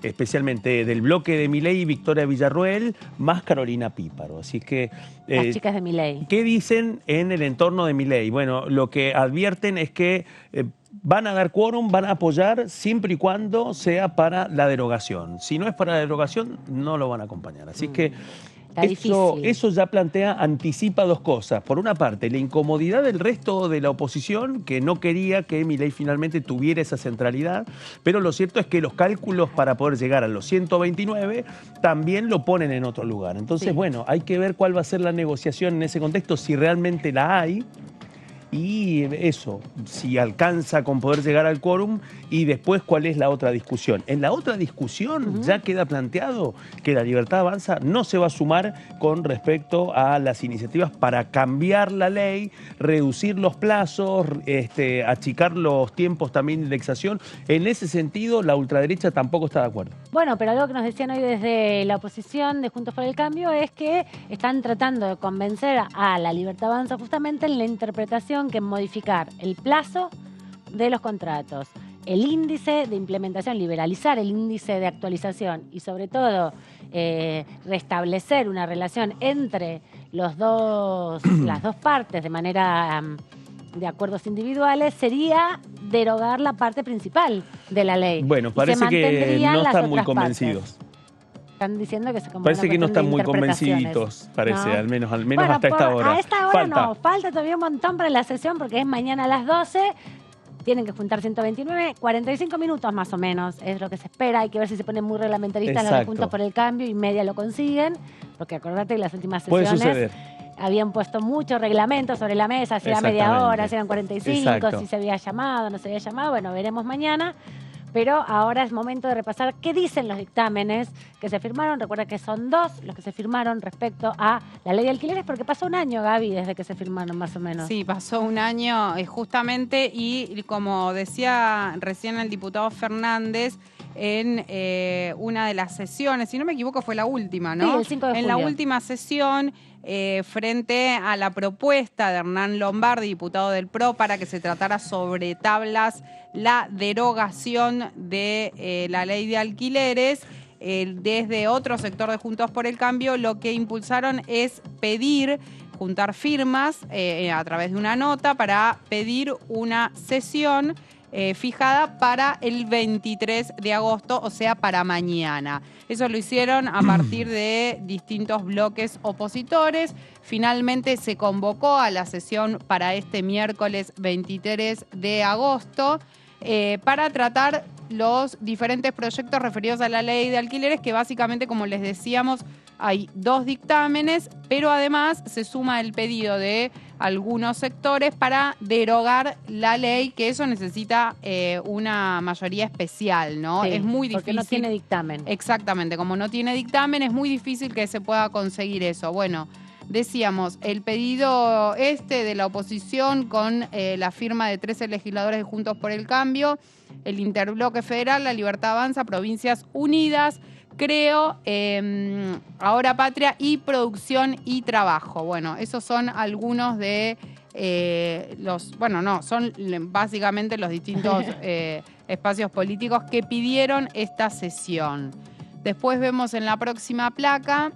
especialmente del bloque de Milei, Victoria Villarroel, más Carolina Píparo. Así que Las chicas de Milei. ¿qué dicen en el entorno de Milei? Bueno, lo que advierten es que van a dar quórum, van a apoyar siempre y cuando sea para la derogación. Si no es para la derogación, no lo van a acompañar. Así que Está difícil. eso ya anticipa dos cosas. Por una parte, la incomodidad del resto de la oposición, que no quería que Milei finalmente tuviera esa centralidad, pero lo cierto es que los cálculos para poder llegar a los 129 también lo ponen en otro lugar. Entonces, Sí. bueno, hay que ver cuál va a ser la negociación en ese contexto, si realmente la hay. Y eso, si alcanza con poder llegar al quórum, y después cuál es la otra discusión. En la otra discusión ya queda planteado que la Libertad Avanza no se va a sumar con respecto a las iniciativas para cambiar la ley, reducir los plazos, achicar los tiempos también de indexación. En ese sentido, la ultraderecha tampoco está de acuerdo. Bueno, pero algo que nos decían hoy desde la oposición de Juntos por el Cambio es que están tratando de convencer a la Libertad Avanza justamente en la interpretación que modificar el plazo de los contratos, el índice de implementación, liberalizar el índice de actualización y sobre todo restablecer una relación entre las dos partes de manera de acuerdos individuales, sería derogar la parte principal de la ley. Bueno, Y se parece que mantendrían no las están muy otras convencidos. partes. Están diciendo que se como Parece una que no cuestión están de muy interpretaciones, convencidos, parece, ¿no? al menos Bueno, hasta esta hora. A esta hora no, falta todavía un montón para la sesión porque es mañana a las 12. Tienen que juntar 129, 45 minutos más o menos, es lo que se espera. Hay que ver si se ponen muy reglamentaristas los de Exacto. Juntos por el Cambio y media lo consiguen, porque acordate que las últimas Puede sesiones suceder. habían puesto muchos reglamentos sobre la mesa, si era media Exactamente. hora, si eran 45, Exacto. si se había llamado, no se había llamado. Bueno, veremos mañana. Pero ahora es momento de repasar qué dicen los dictámenes que se firmaron. Recuerda que son 2 los que se firmaron respecto a la ley de alquileres, porque pasó un año, Gaby, desde que se firmaron más o menos. Sí, pasó un año justamente, y como decía recién el diputado Fernández, en una de las sesiones, si no me equivoco fue la última, ¿no? Sí, el 5 de En la julio. última sesión, frente a la propuesta de Hernán Lombardi, diputado del PRO, para que se tratara sobre tablas la derogación de la ley de alquileres, desde otro sector de Juntos por el Cambio lo que impulsaron es juntar firmas a través de una nota para pedir una sesión fijada para el 23 de agosto, o sea, para mañana. Eso lo hicieron a partir de distintos bloques opositores. Finalmente se convocó a la sesión para este miércoles 23 de agosto para tratar los diferentes proyectos referidos a la ley de alquileres, que básicamente, como les decíamos, hay 2 dictámenes, pero además se suma el pedido de algunos sectores para derogar la ley, que eso necesita una mayoría especial, ¿no? Sí, es muy difícil. porque no tiene dictamen. Exactamente, como no tiene dictamen, es muy difícil que se pueda conseguir eso. Bueno, decíamos, el pedido de la oposición con la firma de 13 legisladores de Juntos por el Cambio, el Interbloque Federal, la Libertad Avanza, Provincias Unidas, Creo, Ahora Patria y Producción y Trabajo. Bueno, esos son algunos de son básicamente los distintos espacios políticos que pidieron esta sesión. Después vemos en la próxima placa,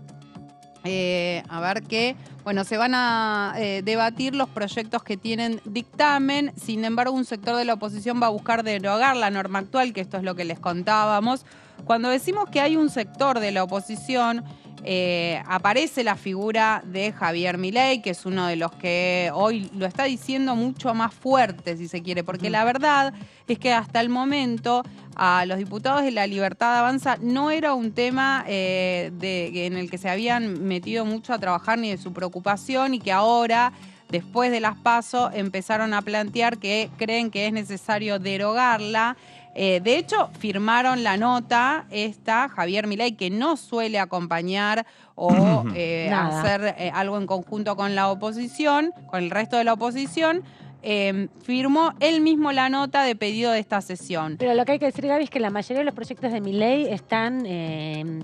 a ver qué, bueno, se van a debatir los proyectos que tienen dictamen. Sin embargo, un sector de la oposición va a buscar derogar la norma actual, que esto es lo que les contábamos. Cuando decimos que hay un sector de la oposición, aparece la figura de Javier Milei, que es uno de los que hoy lo está diciendo mucho más fuerte, si se quiere, porque la verdad es que hasta el momento a los diputados de la Libertad Avanza no era un tema en el que se habían metido mucho a trabajar ni de su preocupación, y que ahora, después de las PASO, empezaron a plantear que creen que es necesario derogarla. De hecho, firmaron la nota Javier Milei, que no suele acompañar o hacer algo en conjunto con la oposición, con el resto de la oposición. Firmó él mismo la nota de pedido de esta sesión. Pero lo que hay que decir, Gaby, es que la mayoría de los proyectos de Milei están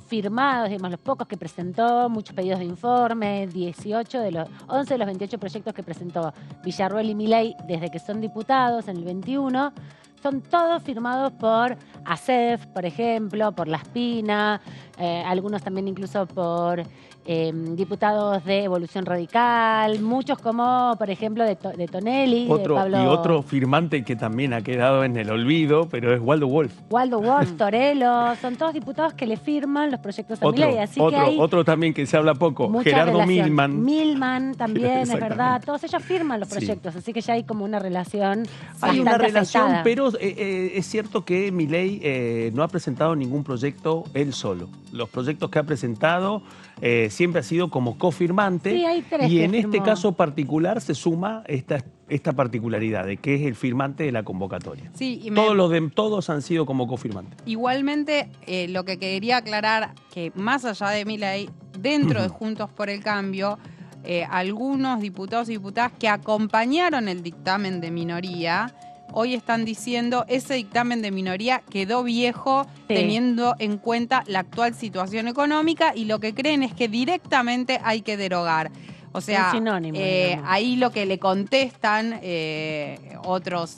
firmados, digamos, los pocos que presentó, muchos pedidos de informe, 11 de los 28 proyectos que presentó Villarruel y Milei desde que son diputados en el 21, son todos firmados por ASEF, por ejemplo, por La Espina, algunos también incluso por diputados de Evolución Radical, muchos como, por ejemplo, de Tonelli, de Pablo... Y otro firmante que también ha quedado en el olvido, pero es Waldo Wolf. Waldo Wolf, Torello, son todos diputados que le firman los proyectos a Milei, así que hay otro también que se habla poco, Gerardo relación. Milman. Milman también, es verdad, todos ellos firman los proyectos, así que ya hay como una relación Hay una relación, afectada. pero es cierto que Milei no ha presentado ningún proyecto él solo. Los proyectos que ha presentado siempre ha sido como cofirmante, sí, hay tres y que en firmó. este caso particular se suma esta particularidad de que es el firmante de la convocatoria. Sí, y todos han sido como cofirmantes. Igualmente, lo que quería aclarar, que más allá de Milei, dentro de Juntos por el Cambio, algunos diputados y diputadas que acompañaron el dictamen de minoría, hoy están diciendo ese dictamen de minoría quedó viejo, teniendo en cuenta la actual situación económica, y lo que creen es que directamente hay que derogar. O sea, sinónimo, ahí lo que le contestan otros,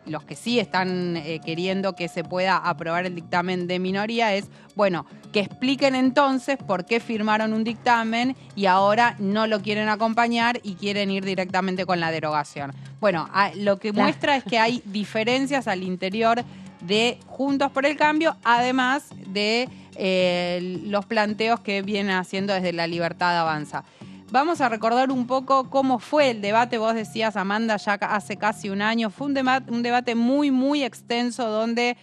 los que sí están queriendo que se pueda aprobar el dictamen de minoría, es, bueno, que expliquen entonces por qué firmaron un dictamen y ahora no lo quieren acompañar y quieren ir directamente con la derogación. Bueno, lo que muestra es que hay diferencias al interior de Juntos por el Cambio, además de los planteos que vienen haciendo desde la Libertad Avanza. Vamos a recordar un poco cómo fue el debate. Vos decías, Amanda, ya hace casi un año. Fue un debate muy, muy extenso donde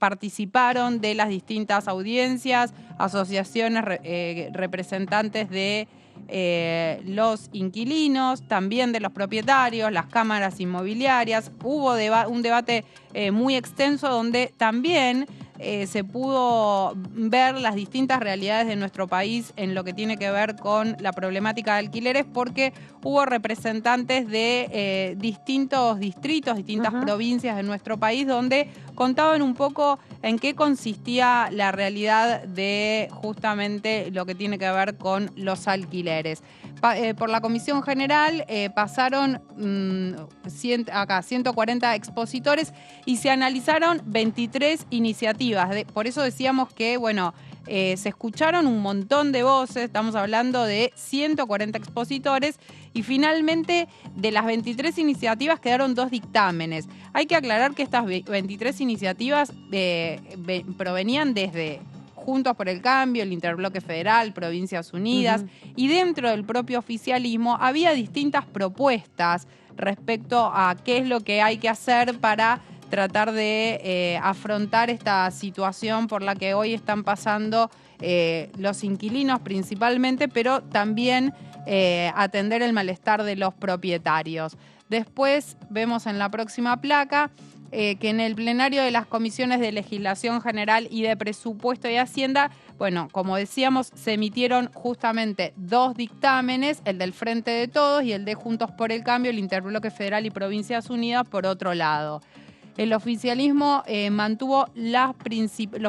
participaron de las distintas audiencias, asociaciones, representantes de los inquilinos, también de los propietarios, las cámaras inmobiliarias. Hubo un debate muy extenso donde también se pudo ver las distintas realidades de nuestro país en lo que tiene que ver con la problemática de alquileres, porque hubo representantes de distintos distritos, distintas provincias de nuestro país, donde contaban un poco en qué consistía la realidad de justamente lo que tiene que ver con los alquileres. Por la Comisión General pasaron 140 expositores y se analizaron 23 iniciativas. Por eso decíamos que, bueno, se escucharon un montón de voces, estamos hablando de 140 expositores, y finalmente de las 23 iniciativas quedaron 2 dictámenes. Hay que aclarar que estas 23 iniciativas provenían desde Juntos por el Cambio, el Interbloque Federal, Provincias Unidas, y dentro del propio oficialismo había distintas propuestas respecto a qué es lo que hay que hacer para tratar de afrontar esta situación por la que hoy están pasando los inquilinos principalmente, pero también atender el malestar de los propietarios. Después vemos en la próxima placa que en el plenario de las comisiones de Legislación General y de Presupuesto y Hacienda, bueno, como decíamos, se emitieron justamente 2 dictámenes, el del Frente de Todos y el de Juntos por el Cambio, el Interbloque Federal y Provincias Unidas, por otro lado. El oficialismo mantuvo los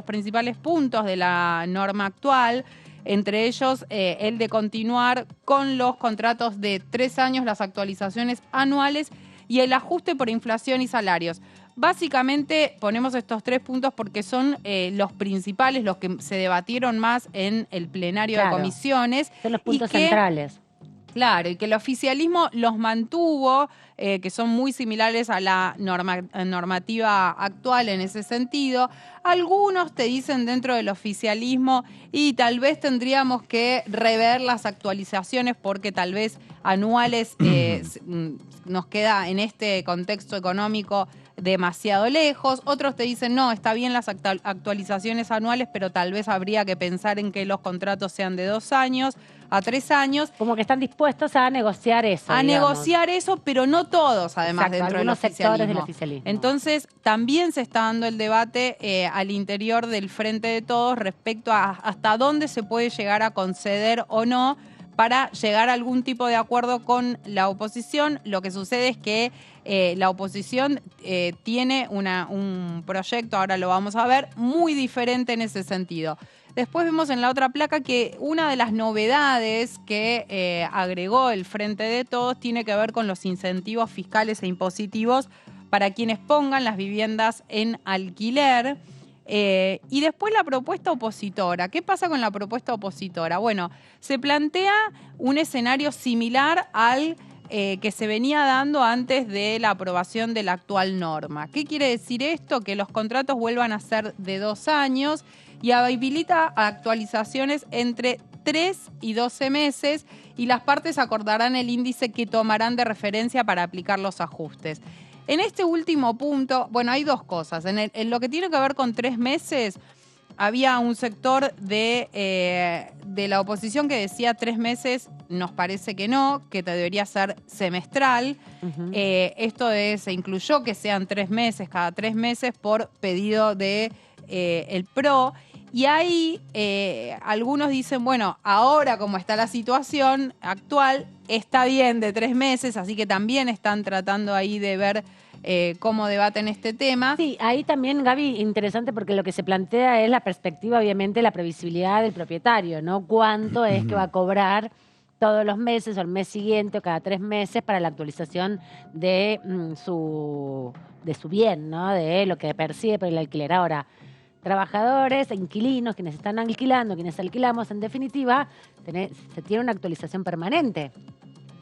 principales puntos de la norma actual, entre ellos el de continuar con los contratos de 3 años, las actualizaciones anuales y el ajuste por inflación y salarios. Básicamente ponemos estos 3 puntos porque son los principales, los que se debatieron más en el plenario de comisiones. Son los puntos y que, centrales. Claro, y que el oficialismo los mantuvo, que son muy similares a la normativa actual en ese sentido. Algunos te dicen dentro del oficialismo y tal vez tendríamos que rever las actualizaciones porque tal vez anuales nos queda en este contexto económico demasiado lejos. Otros te dicen, no, está bien las actualizaciones anuales, pero tal vez habría que pensar en que los contratos sean de 2 años a 3 años. Como que están dispuestos a negociar eso. A negociar eso, pero no todos, además, Exacto, dentro del algunos sectores del oficialismo. Entonces, también se está dando el debate al interior del Frente de Todos respecto a hasta dónde se puede llegar a conceder o no para llegar a algún tipo de acuerdo con la oposición. Lo que sucede es que la oposición tiene un proyecto, ahora lo vamos a ver, muy diferente en ese sentido. Después vemos en la otra placa que una de las novedades que agregó el Frente de Todos tiene que ver con los incentivos fiscales e impositivos para quienes pongan las viviendas en alquiler. Y después la propuesta opositora. ¿Qué pasa con la propuesta opositora? Bueno, se plantea un escenario similar al que se venía dando antes de la aprobación de la actual norma. ¿Qué quiere decir esto? Que los contratos vuelvan a ser de 2 años y habilita actualizaciones entre 3 y 12 meses y las partes acordarán el índice que tomarán de referencia para aplicar los ajustes. En este último punto, bueno, hay 2 cosas. En lo que tiene que ver con 3 meses, había un sector de la oposición que decía 3 meses, nos parece que no, que debería ser semestral. Esto se incluyó que sean 3 meses, cada 3 meses por pedido de el PRO. Y ahí algunos dicen, bueno, ahora como está la situación actual, está bien de 3 meses, así que también están tratando ahí de ver cómo debaten este tema. Sí, ahí también, Gaby, interesante porque lo que se plantea es la perspectiva, obviamente, la previsibilidad del propietario, ¿no? Cuánto es que va a cobrar todos los meses o el mes siguiente o cada 3 meses para la actualización de su bien, ¿no? De lo que percibe por el alquiler. Ahora, trabajadores, inquilinos, quienes están alquilando, quienes alquilamos, en definitiva, se tiene una actualización permanente.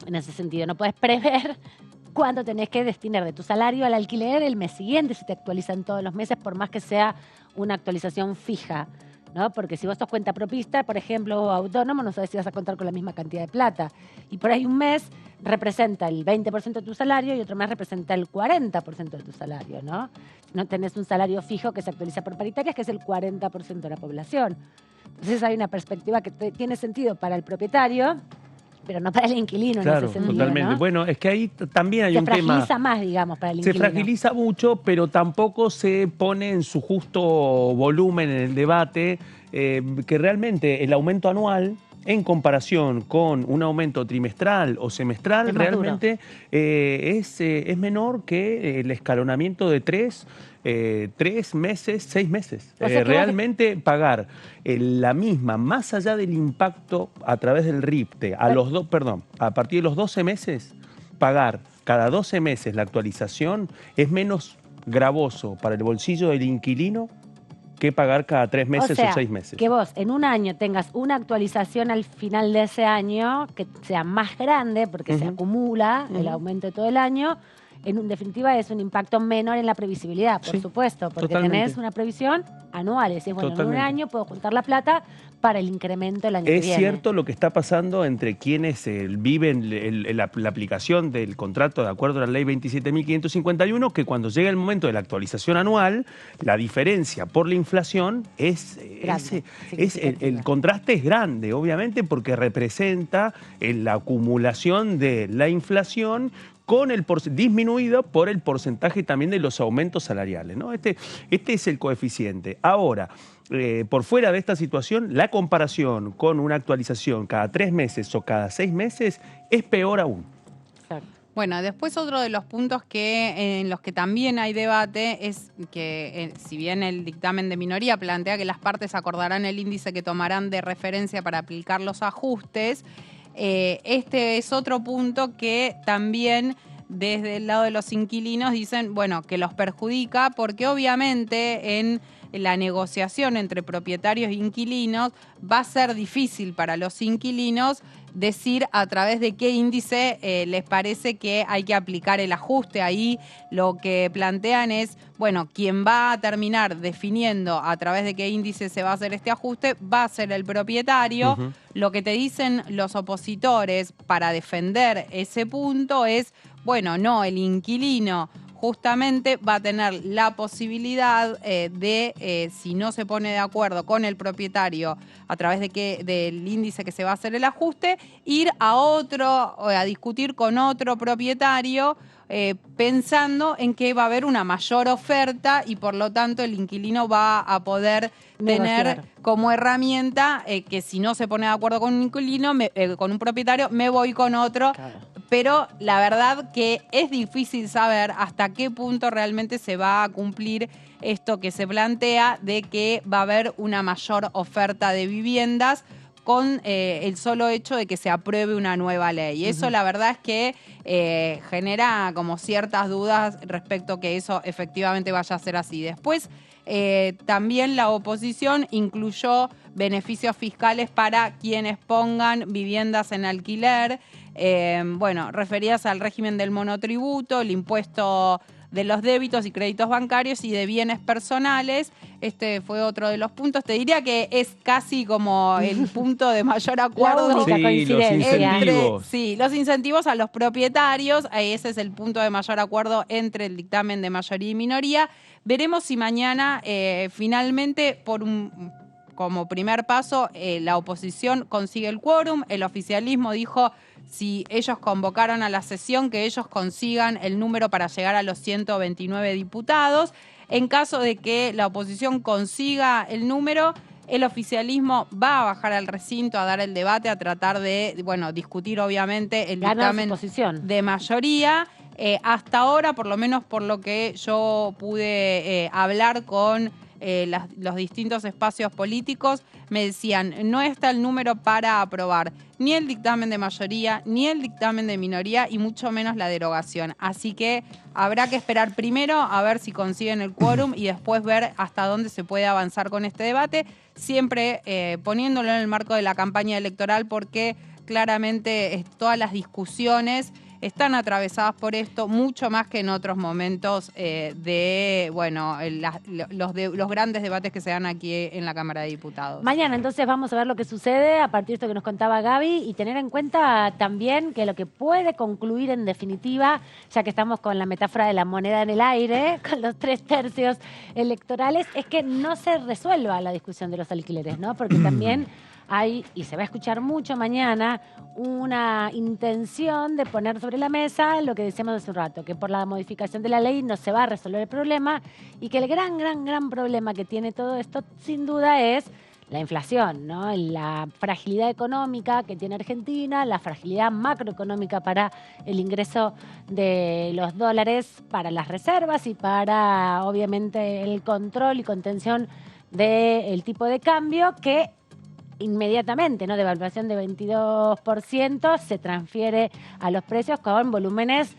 En ese sentido, no puedes prever cuánto tenés que destinar de tu salario al alquiler el mes siguiente, si te actualizan todos los meses, por más que sea una actualización fija, ¿no? Porque si vos sos cuentapropista, por ejemplo, o autónomo, no sabes si vas a contar con la misma cantidad de plata. Y por ahí un mes representa el 20% de tu salario y otro mes representa el 40% de tu salario, ¿no? No tenés un salario fijo que se actualiza por paritarias, que es el 40% de la población. Entonces hay una perspectiva que tiene sentido para el propietario, pero no para el inquilino, claro, en ese sentido, totalmente. ¿no? Bueno, es que ahí también hay un tema. Se fragiliza más, digamos, para el inquilino. Se fragiliza mucho, pero tampoco se pone en su justo volumen en el debate que realmente el aumento anual, en comparación con un aumento trimestral o semestral, realmente es menor que el escalonamiento de 3 meses, 6 meses. O sea realmente pagar la misma, más allá del impacto a través del RIPTE, a partir de los 12 meses, pagar cada 12 meses la actualización es menos gravoso para el bolsillo del inquilino que pagar cada 3 meses o 6 meses. Que vos en un año tengas una actualización al final de ese año que sea más grande porque se acumula el aumento de todo el año, en definitiva es un impacto menor en la previsibilidad, por supuesto, porque tenés una previsión anual. Es decir, bueno, en un año puedo juntar la plata para el incremento el año que viene. Es cierto lo que está pasando entre quienes viven la aplicación del contrato de acuerdo a la ley 27.551, que cuando llega el momento de la actualización anual, la diferencia por la inflación el contraste es grande, obviamente, porque representa la acumulación de la inflación con disminuido por el porcentaje también de los aumentos salariales, ¿no? Este es el coeficiente. Ahora, por fuera de esta situación, la comparación con una actualización cada 3 meses o cada 6 meses es peor aún. Exacto. Bueno, después otro de los puntos en los que también hay debate es que, si bien el dictamen de minoría plantea que las partes acordarán el índice que tomarán de referencia para aplicar los ajustes, este es otro punto que también desde el lado de los inquilinos dicen, bueno, que los perjudica porque obviamente en la negociación entre propietarios e inquilinos va a ser difícil para los inquilinos decir a través de qué índice les parece que hay que aplicar el ajuste. Ahí lo que plantean es, bueno, quien va a terminar definiendo a través de qué índice se va a hacer este ajuste va a ser el propietario. Lo que te dicen los opositores para defender ese punto es, bueno, no, el inquilino justamente va a tener la posibilidad si no se pone de acuerdo con el propietario a través del índice que se va a hacer el ajuste, ir a discutir con otro propietario pensando en que va a haber una mayor oferta y por lo tanto el inquilino va a poder tener como herramienta que si no se pone de acuerdo con un inquilino, con un propietario, me voy con otro. Claro. Pero la verdad que es difícil saber hasta qué punto realmente se va a cumplir esto que se plantea de que va a haber una mayor oferta de viviendas con el solo hecho de que se apruebe una nueva ley. Y eso la verdad es que genera como ciertas dudas respecto a que eso efectivamente vaya a ser así. Después también la oposición incluyó beneficios fiscales para quienes pongan viviendas en alquiler, referidas al régimen del monotributo, el impuesto de los débitos y créditos bancarios y de bienes personales. Este fue otro de los puntos. Te diría que es casi como el punto de mayor acuerdo. La única coincidencia. Los incentivos a los propietarios. Ese es el punto de mayor acuerdo entre el dictamen de mayoría y minoría. Veremos si mañana finalmente como primer paso la oposición consigue el quórum. El oficialismo dijo si ellos convocaron a la sesión que ellos consigan el número para llegar a los 129 diputados. En caso de que la oposición consiga el número, el oficialismo va a bajar al recinto a dar el debate, a tratar de, discutir obviamente el dictamen de mayoría. Hasta ahora, por lo menos por lo que yo pude hablar con los distintos espacios políticos, me decían, no está el número para aprobar ni el dictamen de mayoría, ni el dictamen de minoría, y mucho menos la derogación. Así que habrá que esperar primero a ver si consiguen el quórum y después ver hasta dónde se puede avanzar con este debate, siempre poniéndolo en el marco de la campaña electoral, porque claramente todas las discusiones están atravesadas por esto, mucho más que en otros momentos los grandes debates que se dan aquí en la Cámara de Diputados. Mañana entonces vamos a ver lo que sucede a partir de esto que nos contaba Gaby y tener en cuenta también que lo que puede concluir en definitiva, ya que estamos con la metáfora de la moneda en el aire, con los 3/3 electorales, es que no se resuelva la discusión de los alquileres, ¿no? Porque también hay, y se va a escuchar mucho mañana, una intención de poner sobre la mesa lo que decíamos hace un rato, que por la modificación de la ley no se va a resolver el problema y que el gran problema que tiene todo esto, sin duda, es la inflación, ¿no? La fragilidad económica que tiene Argentina, la fragilidad macroeconómica para el ingreso de los dólares para las reservas y para, obviamente, el control y contención del tipo de cambio que inmediatamente, ¿no? Devaluación de 22%, se transfiere a los precios con volúmenes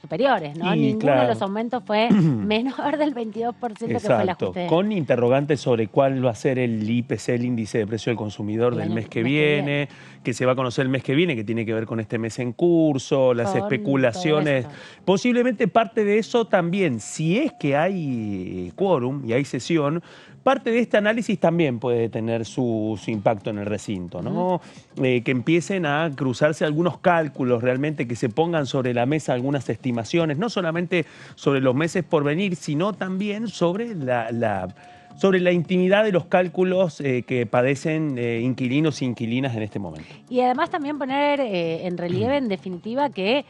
superiores, ¿no? Ninguno de los aumentos fue menor del 22% que fue el ajuste. Con interrogantes sobre cuál va a ser el IPC, el índice de precio del consumidor del mes que viene, que se va a conocer el mes que viene, que tiene que ver con este mes en curso, las especulaciones. Posiblemente parte de eso también, si es que hay quórum y hay sesión, parte de este análisis también puede tener su impacto en el recinto, ¿no? Que empiecen a cruzarse algunos cálculos realmente, que se pongan sobre la mesa algunas estimaciones, no solamente sobre los meses por venir, sino también sobre la intimidad de los cálculos que padecen inquilinos e inquilinas en este momento. Y además también poner en relieve, en definitiva, que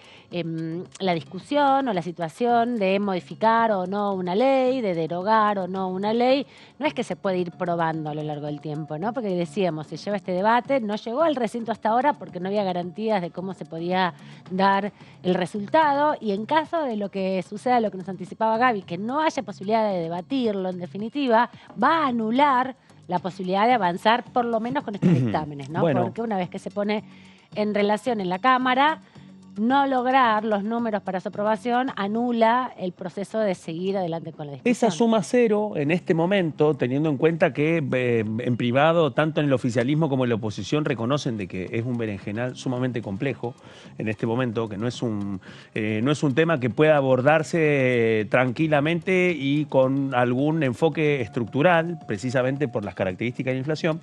la discusión o la situación de modificar o no una ley, de derogar o no una ley, no es que se puede ir probando a lo largo del tiempo, ¿no? Porque decíamos, se lleva este debate, no llegó al recinto hasta ahora porque no había garantías de cómo se podía dar el resultado, y en caso de lo que suceda, lo que nos anticipaba Gaby, que no haya posibilidad de debatirlo, en definitiva, va a anular la posibilidad de avanzar por lo menos con estos dictámenes, ¿no? Porque una vez que se pone en relación en la Cámara, no lograr los números para su aprobación anula el proceso de seguir adelante con la discusión. Esa suma cero, en este momento, teniendo en cuenta que en privado, tanto en el oficialismo como en la oposición, reconocen de que es un berenjenal sumamente complejo en este momento, que no es un tema que pueda abordarse tranquilamente y con algún enfoque estructural, precisamente por las características de la inflación.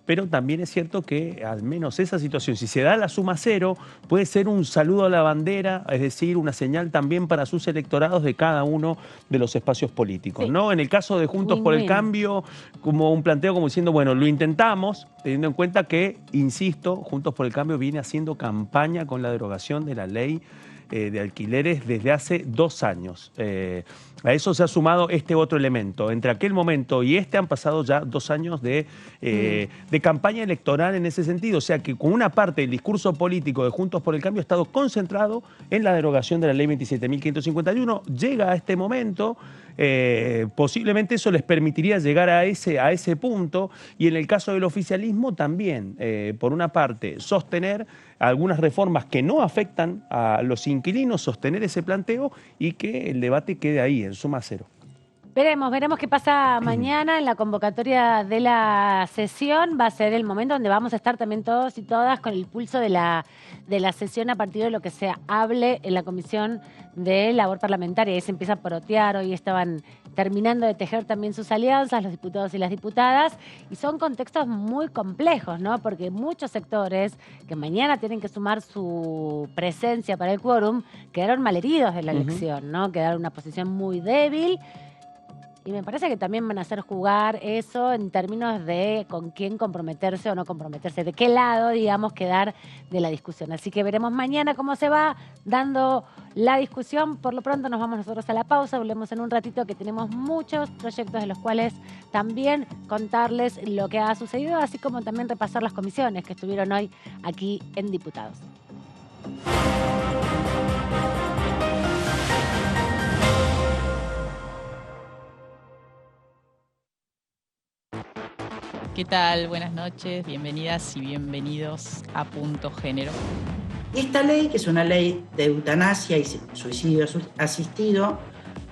Pero también es cierto que al menos esa situación, si se da la suma cero, puede ser un saludo a la bandera, es decir, una señal también para sus electorados de cada uno de los espacios políticos, sí, ¿no? En el caso de Juntos por el Cambio, como un planteo como diciendo, bueno, lo intentamos, teniendo en cuenta que, insisto, Juntos por el Cambio viene haciendo campaña con la derogación de la ley de alquileres desde hace 2 años. A eso se ha sumado este otro elemento. Entre aquel momento y este han pasado ya 2 años de campaña electoral en ese sentido. O sea que con una parte del discurso político de Juntos por el Cambio ha estado concentrado en la derogación de la ley 27.551. Llega a este momento, posiblemente eso les permitiría llegar a ese punto, y en el caso del oficialismo también, por una parte, sostener algunas reformas que no afectan a los inquilinos, sostener ese planteo y que el debate quede ahí, en suma cero. Veremos qué pasa mañana en la convocatoria de la sesión. Va a ser el momento donde vamos a estar también todos y todas con el pulso de la sesión a partir de lo que se hable en la Comisión de Labor Parlamentaria. Ahí se empieza a porotear, hoy estaban terminando de tejer también sus alianzas, los diputados y las diputadas, y son contextos muy complejos, ¿no? Porque muchos sectores que mañana tienen que sumar su presencia para el quórum quedaron malheridos de la elección, ¿no? Quedaron en una posición muy débil. Y me parece que también van a hacer jugar eso en términos de con quién comprometerse o no comprometerse, de qué lado, digamos, quedar de la discusión. Así que veremos mañana cómo se va dando la discusión. Por lo pronto nos vamos nosotros a la pausa, volvemos en un ratito, que tenemos muchos proyectos de los cuales también contarles lo que ha sucedido, así como también repasar las comisiones que estuvieron hoy aquí en Diputados. ¿Qué tal? Buenas noches, bienvenidas y bienvenidos a Punto Género. Esta ley, que es una ley de eutanasia y suicidio asistido,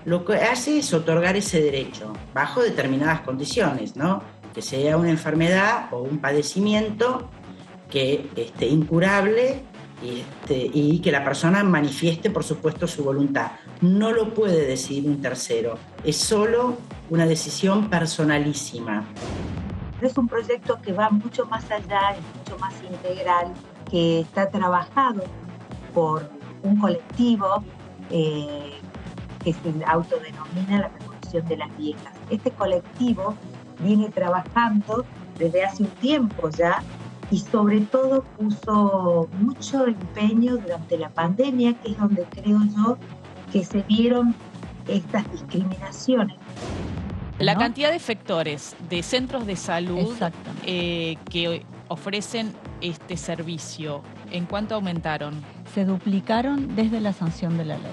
lo que hace es otorgar ese derecho bajo determinadas condiciones, ¿no? Que sea una enfermedad o un padecimiento que incurable y que la persona manifieste, por supuesto, su voluntad. No lo puede decidir un tercero, es solo una decisión personalísima. Es un proyecto que va mucho más allá, es mucho más integral, que está trabajado por un colectivo que se autodenomina la Revolución de las Viejas. Este colectivo viene trabajando desde hace un tiempo ya y sobre todo puso mucho empeño durante la pandemia, que es donde creo yo que se vieron estas discriminaciones. La cantidad de efectores de centros de salud que ofrecen este servicio, ¿en cuánto aumentaron? Se duplicaron desde la sanción de la ley.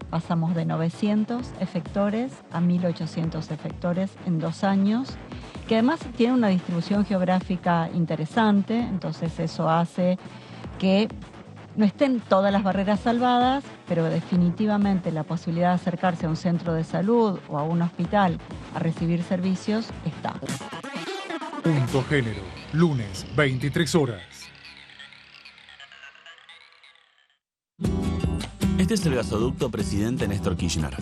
Pasamos de 900 efectores a 1.800 efectores en 2 años, que además tiene una distribución geográfica interesante, entonces eso hace que no estén todas las barreras salvadas, pero definitivamente la posibilidad de acercarse a un centro de salud o a un hospital a recibir servicios está. Punto Género, lunes, 23 horas. Este es el gasoducto Presidente Néstor Kirchner,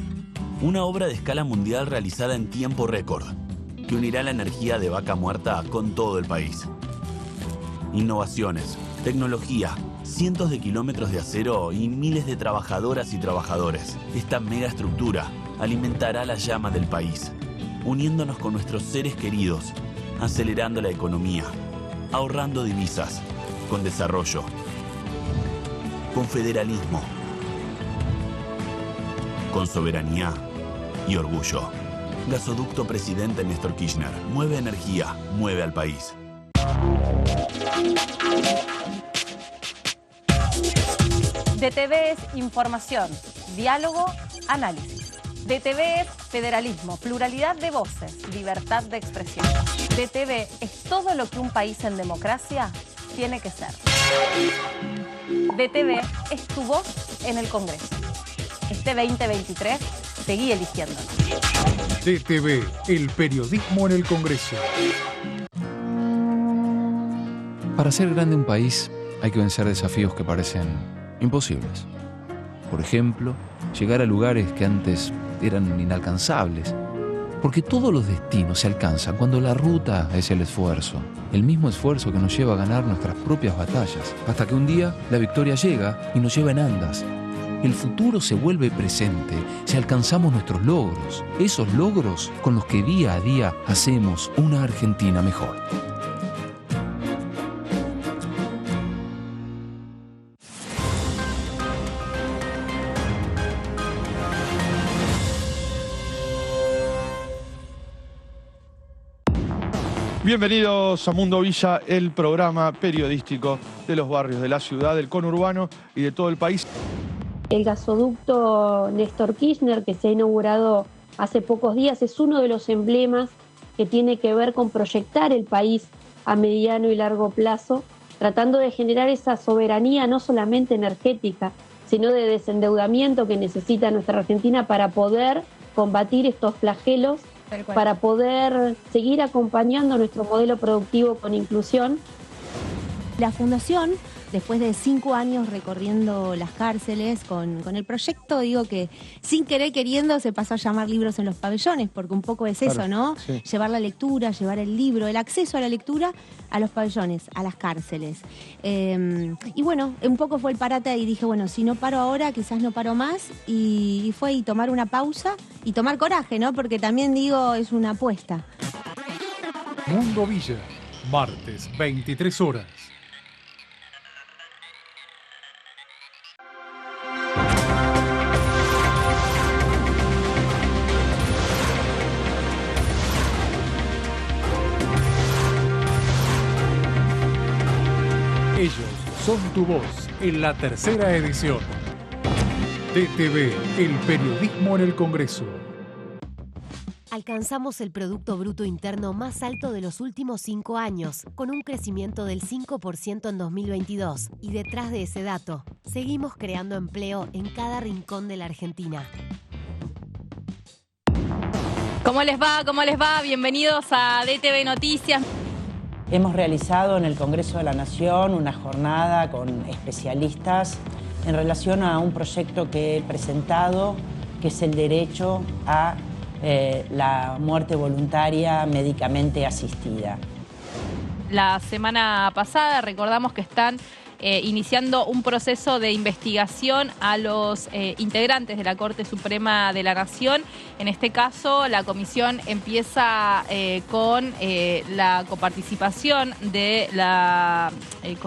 una obra de escala mundial realizada en tiempo récord, que unirá la energía de Vaca Muerta con todo el país. Innovaciones, tecnología, cientos de kilómetros de acero y miles de trabajadoras y trabajadores. Esta megaestructura alimentará la llama del país, uniéndonos con nuestros seres queridos, acelerando la economía, ahorrando divisas, con desarrollo, con federalismo, con soberanía y orgullo. Gasoducto Presidente Néstor Kirchner. Mueve energía, mueve al país. DTV es información, diálogo, análisis. DTV es federalismo, pluralidad de voces, libertad de expresión. DTV es todo lo que un país en democracia tiene que ser. DTV es tu voz en el Congreso. Este 2023 seguí eligiéndonos. DTV, el periodismo en el Congreso. Para ser grande un país hay que vencer desafíos que parecen imposibles. Por ejemplo, llegar a lugares que antes eran inalcanzables. Porque todos los destinos se alcanzan cuando la ruta es el esfuerzo. El mismo esfuerzo que nos lleva a ganar nuestras propias batallas. Hasta que un día la victoria llega y nos lleva en andas. El futuro se vuelve presente si alcanzamos nuestros logros. Esos logros con los que día a día hacemos una Argentina mejor. Bienvenidos a Mundo Villa, el programa periodístico de los barrios de la ciudad, del conurbano y de todo el país. El gasoducto Néstor Kirchner, que se ha inaugurado hace pocos días, es uno de los emblemas que tiene que ver con proyectar el país a mediano y largo plazo, tratando de generar esa soberanía no solamente energética, sino de desendeudamiento que necesita nuestra Argentina para poder combatir estos flagelos, para poder seguir acompañando nuestro modelo productivo con inclusión. La Fundación, después de 5 años recorriendo las cárceles con el proyecto, digo que sin querer queriendo se pasó a llamar Libros en los Pabellones, porque un poco es eso, ¿no? Sí. Llevar la lectura, llevar el libro, el acceso a la lectura a los pabellones, a las cárceles. Y bueno, un poco fue el parate y dije, bueno, si no paro ahora, quizás no paro más. Y fue y tomar una pausa y tomar coraje, ¿no? Porque también digo, es una apuesta. Mundo Villa, martes, 23 horas. Ellos son tu voz en la tercera edición. DTV, el periodismo en el Congreso. Alcanzamos el Producto Bruto Interno más alto de los últimos 5 años, con un crecimiento del 5% en 2022. Y detrás de ese dato, seguimos creando empleo en cada rincón de la Argentina. ¿Cómo les va? ¿Cómo les va? Bienvenidos a DTV Noticias. Hemos realizado en el Congreso de la Nación una jornada con especialistas en relación a un proyecto que he presentado, que es el derecho a la muerte voluntaria médicamente asistida. La semana pasada recordamos que están iniciando un proceso de investigación a los integrantes de la Corte Suprema de la Nación. En este caso, la comisión empieza con la coparticipación de la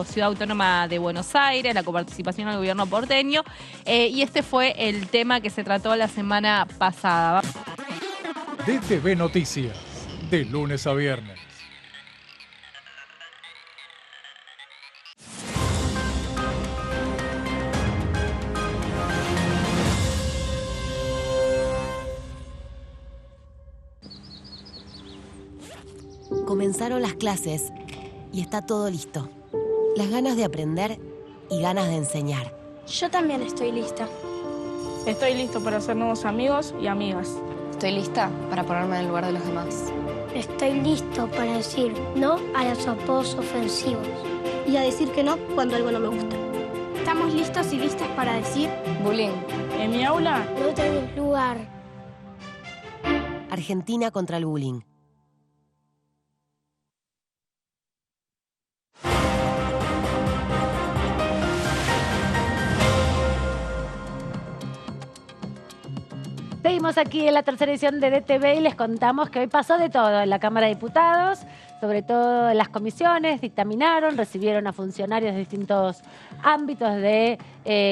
Ciudad Autónoma de Buenos Aires, la coparticipación al gobierno porteño, y este fue el tema que se trató la semana pasada. DTV Noticias, de lunes a viernes. Comenzaron las clases y está todo listo. Las ganas de aprender y ganas de enseñar. Yo también estoy lista. Estoy listo para hacer nuevos amigos y amigas. Estoy lista para ponerme en el lugar de los demás. Estoy listo para decir no a los apodos ofensivos y a decir que no cuando algo no me gusta. Estamos listos y listas para decir bullying. En mi aula no tenés lugar. Argentina contra el bullying. Seguimos aquí en la tercera edición de DTV y les contamos que hoy pasó de todo en la Cámara de Diputados, sobre todo en las comisiones, dictaminaron, recibieron a funcionarios de distintos ámbitos del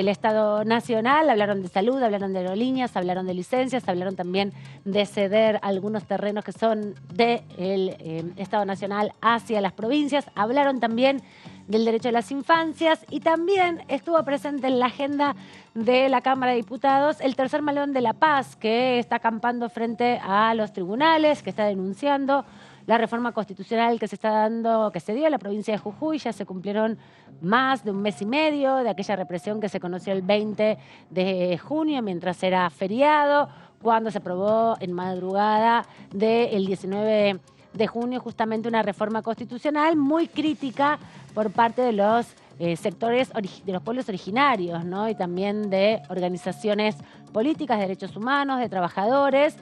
Estado Nacional, hablaron de salud, hablaron de aerolíneas, hablaron de licencias, hablaron también de ceder algunos terrenos que son del Estado Nacional hacia las provincias, hablaron también del derecho a las infancias y también estuvo presente en la agenda de la Cámara de Diputados el tercer malón de la paz que está acampando frente a los tribunales, que está denunciando la reforma constitucional que se está dando, que se dio en la provincia de Jujuy. Ya se cumplieron más de un mes y medio de aquella represión que se conoció el 20 de junio, mientras era feriado, cuando se aprobó en madrugada del 19 de junio justamente una reforma constitucional muy crítica por parte de los sectores de los pueblos originarios, ¿no? Y también de organizaciones políticas, de derechos humanos, de trabajadores,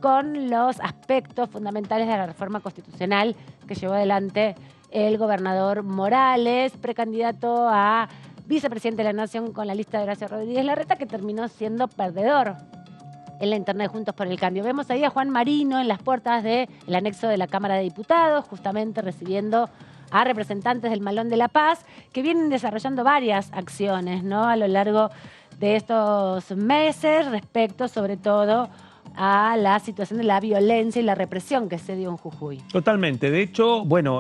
con los aspectos fundamentales de la reforma constitucional que llevó adelante el gobernador Morales, precandidato a vicepresidente de la Nación con la lista de Horacio Rodríguez Larreta, que terminó siendo perdedor en la internet Juntos por el Cambio. Vemos ahí a Juan Marino en las puertas del anexo de la Cámara de Diputados, justamente recibiendo a representantes del Malón de la Paz, que vienen desarrollando varias acciones, ¿no?, a lo largo de estos meses, respecto sobre todo a la situación de la violencia y la represión que se dio en Jujuy. Totalmente. De hecho, bueno,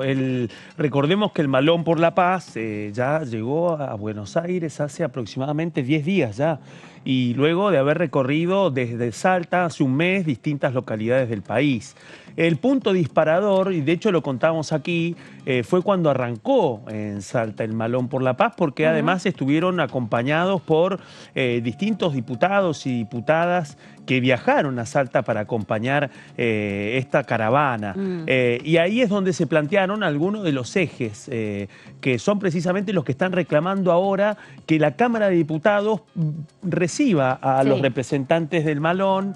recordemos que el Malón por la Paz ya llegó a Buenos Aires hace aproximadamente 10 días ya, y luego de haber recorrido desde Salta hace un mes distintas localidades del país. El punto disparador, y de hecho lo contamos aquí, fue cuando arrancó en Salta el Malón por la Paz, porque además estuvieron acompañados por distintos diputados y diputadas que viajaron a Salta para acompañar esta caravana. Y ahí es donde se plantearon algunos de los ejes, que son precisamente los que están reclamando ahora que la Cámara de Diputados reciba a los representantes del Malón,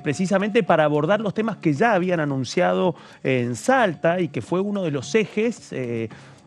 precisamente para abordar los temas que ya habían anunciado en Salta y que fue uno de los ejes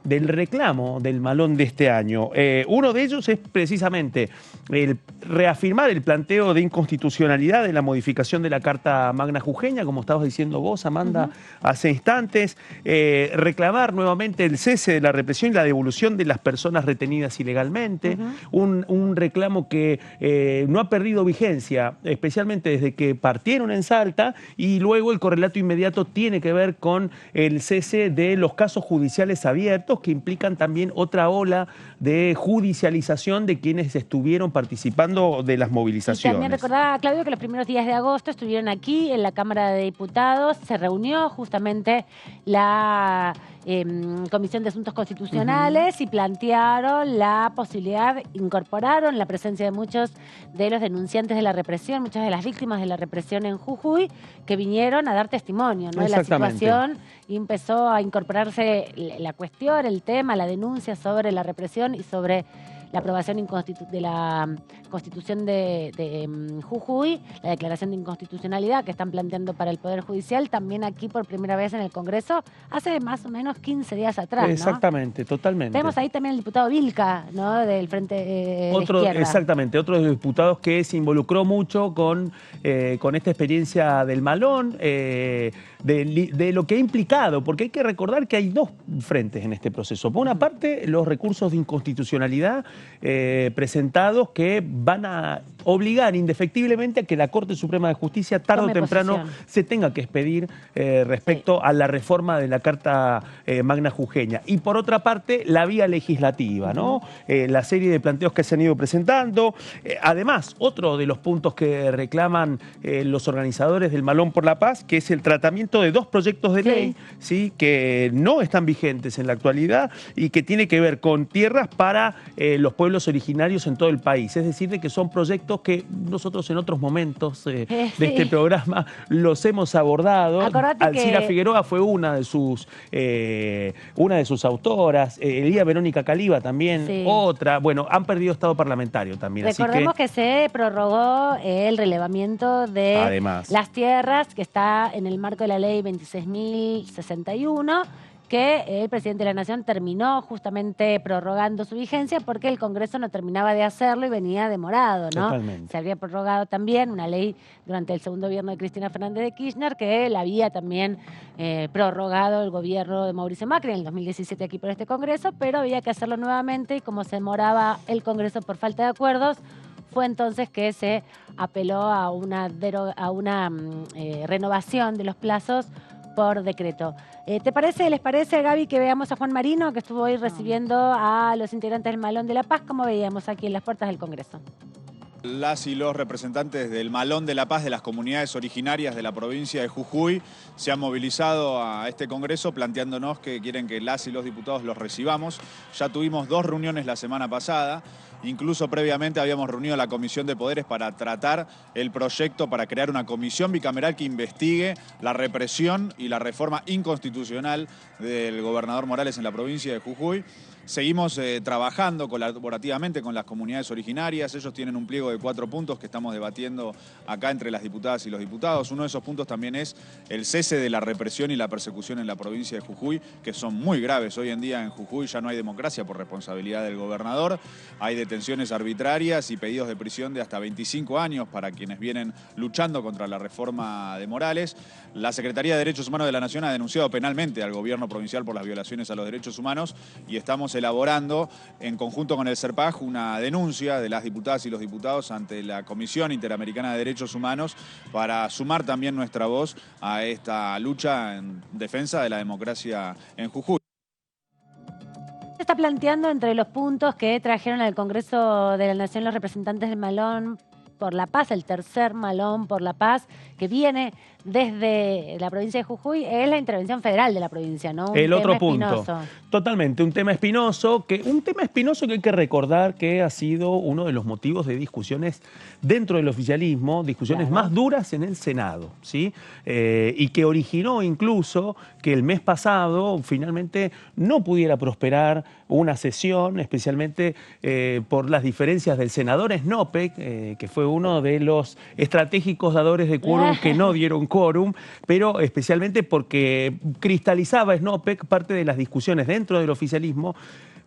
del reclamo del Malón de este año. Uno de ellos es precisamente el reafirmar el planteo de inconstitucionalidad de la modificación de la Carta Magna Jujeña, como estabas diciendo vos, Amanda, hace instantes, reclamar nuevamente el cese de la represión y la devolución de las personas retenidas ilegalmente, un reclamo que no ha perdido vigencia, especialmente desde que partieron en Salta, y luego el correlato inmediato tiene que ver con el cese de los casos judiciales abiertos, que implican también otra ola de judicialización de quienes estuvieron participando de las movilizaciones. Y también recordaba, Claudio, que los primeros días de agosto estuvieron aquí en la Cámara de Diputados, se reunió justamente la Comisión de Asuntos Constitucionales y plantearon la posibilidad, incorporaron la presencia de muchos de los denunciantes de la represión, muchas de las víctimas de la represión en Jujuy, que vinieron a dar testimonio, ¿no?, de la situación, y empezó a incorporarse la cuestión, el tema, la denuncia sobre la represión y sobre la aprobación de la Constitución de Jujuy, la declaración de inconstitucionalidad que están planteando para el Poder Judicial, también aquí por primera vez en el Congreso, hace más o menos 15 días atrás, ¿no? Exactamente, totalmente. Tenemos ahí también el diputado Vilca, ¿no?, del Frente de Izquierda. Exactamente, otro de los diputados que se involucró mucho con esta experiencia del Malón, de lo que ha implicado, porque hay que recordar que hay dos frentes en este proceso. Por una parte, los recursos de inconstitucionalidad presentados que van a obligar indefectiblemente a que la Corte Suprema de Justicia tarde o temprano se tenga que expedir respecto a la reforma de la Carta Magna Jujeña. Y por otra parte, la vía legislativa, ¿no? La serie de planteos que se han ido presentando. Además, otro de los puntos que reclaman los organizadores del Malón por la Paz, que es el tratamiento de dos proyectos de ley, ¿sí?, que no están vigentes en la actualidad y que tiene que ver con tierras para los pueblos originarios en todo el país. Es decir, de que son proyectos que nosotros en otros momentos de este programa los hemos abordado. Alcira Figueroa fue una de sus autoras, Elía Verónica Caliba también, otra. Bueno, han perdido estado parlamentario también. Recordemos que se prorrogó el relevamiento de las tierras, que está en el marco de la ley 26.061, que el presidente de la Nación terminó justamente prorrogando su vigencia porque el Congreso no terminaba de hacerlo y venía demorado, ¿no? Totalmente. Se había prorrogado también una ley durante el segundo gobierno de Cristina Fernández de Kirchner, que la había también prorrogado el gobierno de Mauricio Macri en el 2017 aquí por este Congreso, pero había que hacerlo nuevamente, y como se demoraba el Congreso por falta de acuerdos, fue entonces que se apeló a una renovación de los plazos por decreto. ¿Les parece, Gaby, que veamos a Juan Marino, que estuvo hoy recibiendo a los integrantes del Malón de la Paz, como veíamos aquí en las puertas del Congreso? Las y los representantes del Malón de la Paz de las comunidades originarias de la provincia de Jujuy se han movilizado a este congreso planteándonos que quieren que las y los diputados los recibamos. Ya tuvimos 2 reuniones la semana pasada. Incluso previamente habíamos reunido a la Comisión de Poderes para tratar el proyecto para crear una comisión bicameral que investigue la represión y la reforma inconstitucional del gobernador Morales en la provincia de Jujuy. Seguimos trabajando colaborativamente con las comunidades originarias. Ellos tienen un pliego de 4 puntos que estamos debatiendo acá entre las diputadas y los diputados. Uno de esos puntos también es el cese de la represión y la persecución en la provincia de Jujuy, que son muy graves. Hoy en día en Jujuy ya no hay democracia por responsabilidad del gobernador. Hay detenciones arbitrarias y pedidos de prisión de hasta 25 años para quienes vienen luchando contra la reforma de Morales. La Secretaría de Derechos Humanos de la Nación ha denunciado penalmente al gobierno provincial por las violaciones a los derechos humanos y estamos elaborando en conjunto con el CERPAJ una denuncia de las diputadas y los diputados ante la Comisión Interamericana de Derechos Humanos para sumar también nuestra voz a esta lucha en defensa de la democracia en Jujuy. Se está planteando entre los puntos que trajeron al Congreso de la Nación los representantes del Malón por la Paz, el tercer Malón por la Paz, que viene desde la provincia de Jujuy, es la intervención federal de la provincia, ¿no? El otro punto. Totalmente, un tema espinoso que hay que recordar que ha sido uno de los motivos de discusiones dentro del oficialismo, discusiones más duras en el Senado, ¿sí? Y que originó incluso que el mes pasado finalmente no pudiera prosperar una sesión, especialmente por las diferencias del senador Snope, que fue uno de los estratégicos dadores de quórum que no dieron quórum, pero especialmente porque cristalizaba Snopek parte de las discusiones dentro del oficialismo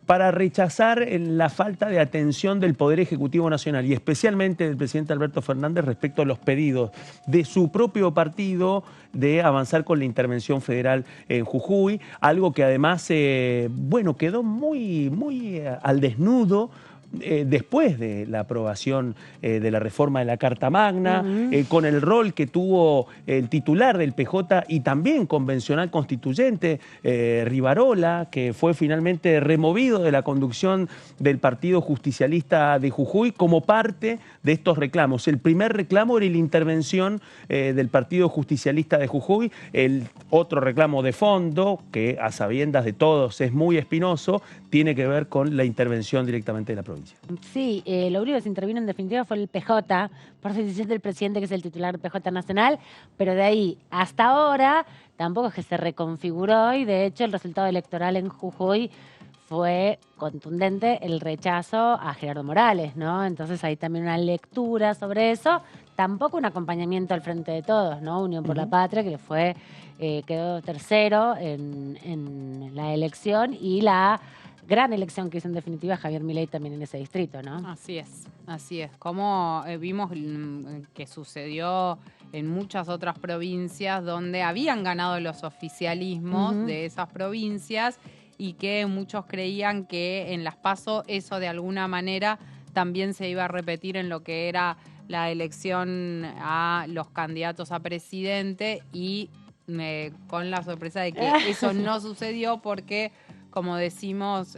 para rechazar la falta de atención del Poder Ejecutivo Nacional y especialmente del presidente Alberto Fernández respecto a los pedidos de su propio partido de avanzar con la intervención federal en Jujuy, algo que además, quedó muy al desnudo después de la aprobación de la reforma de la Carta Magna, con el rol que tuvo el titular del PJ y también convencional constituyente, Rivarola, que fue finalmente removido de la conducción del Partido Justicialista de Jujuy como parte de estos reclamos. El primer reclamo era la intervención del Partido Justicialista de Jujuy, el otro reclamo de fondo, que a sabiendas de todos es muy espinoso, tiene que ver con la intervención directamente de la provincia. Sí, lo único que se intervino en definitiva fue el PJ, por decisión del presidente, que es el titular del PJ Nacional, pero de ahí hasta ahora tampoco es que se reconfiguró y de hecho el resultado electoral en Jujuy fue contundente el rechazo a Gerardo Morales, ¿no? Entonces hay también una lectura sobre eso, tampoco un acompañamiento al frente de todos, ¿no? Unión por la Patria, que quedó tercero en la elección y la gran elección que hizo en definitiva Javier Milei también en ese distrito, ¿no? Así es. Como vimos que sucedió en muchas otras provincias donde habían ganado los oficialismos de esas provincias y que muchos creían que en las PASO eso de alguna manera también se iba a repetir en lo que era la elección a los candidatos a presidente y con la sorpresa de que eso no sucedió porque, como decimos,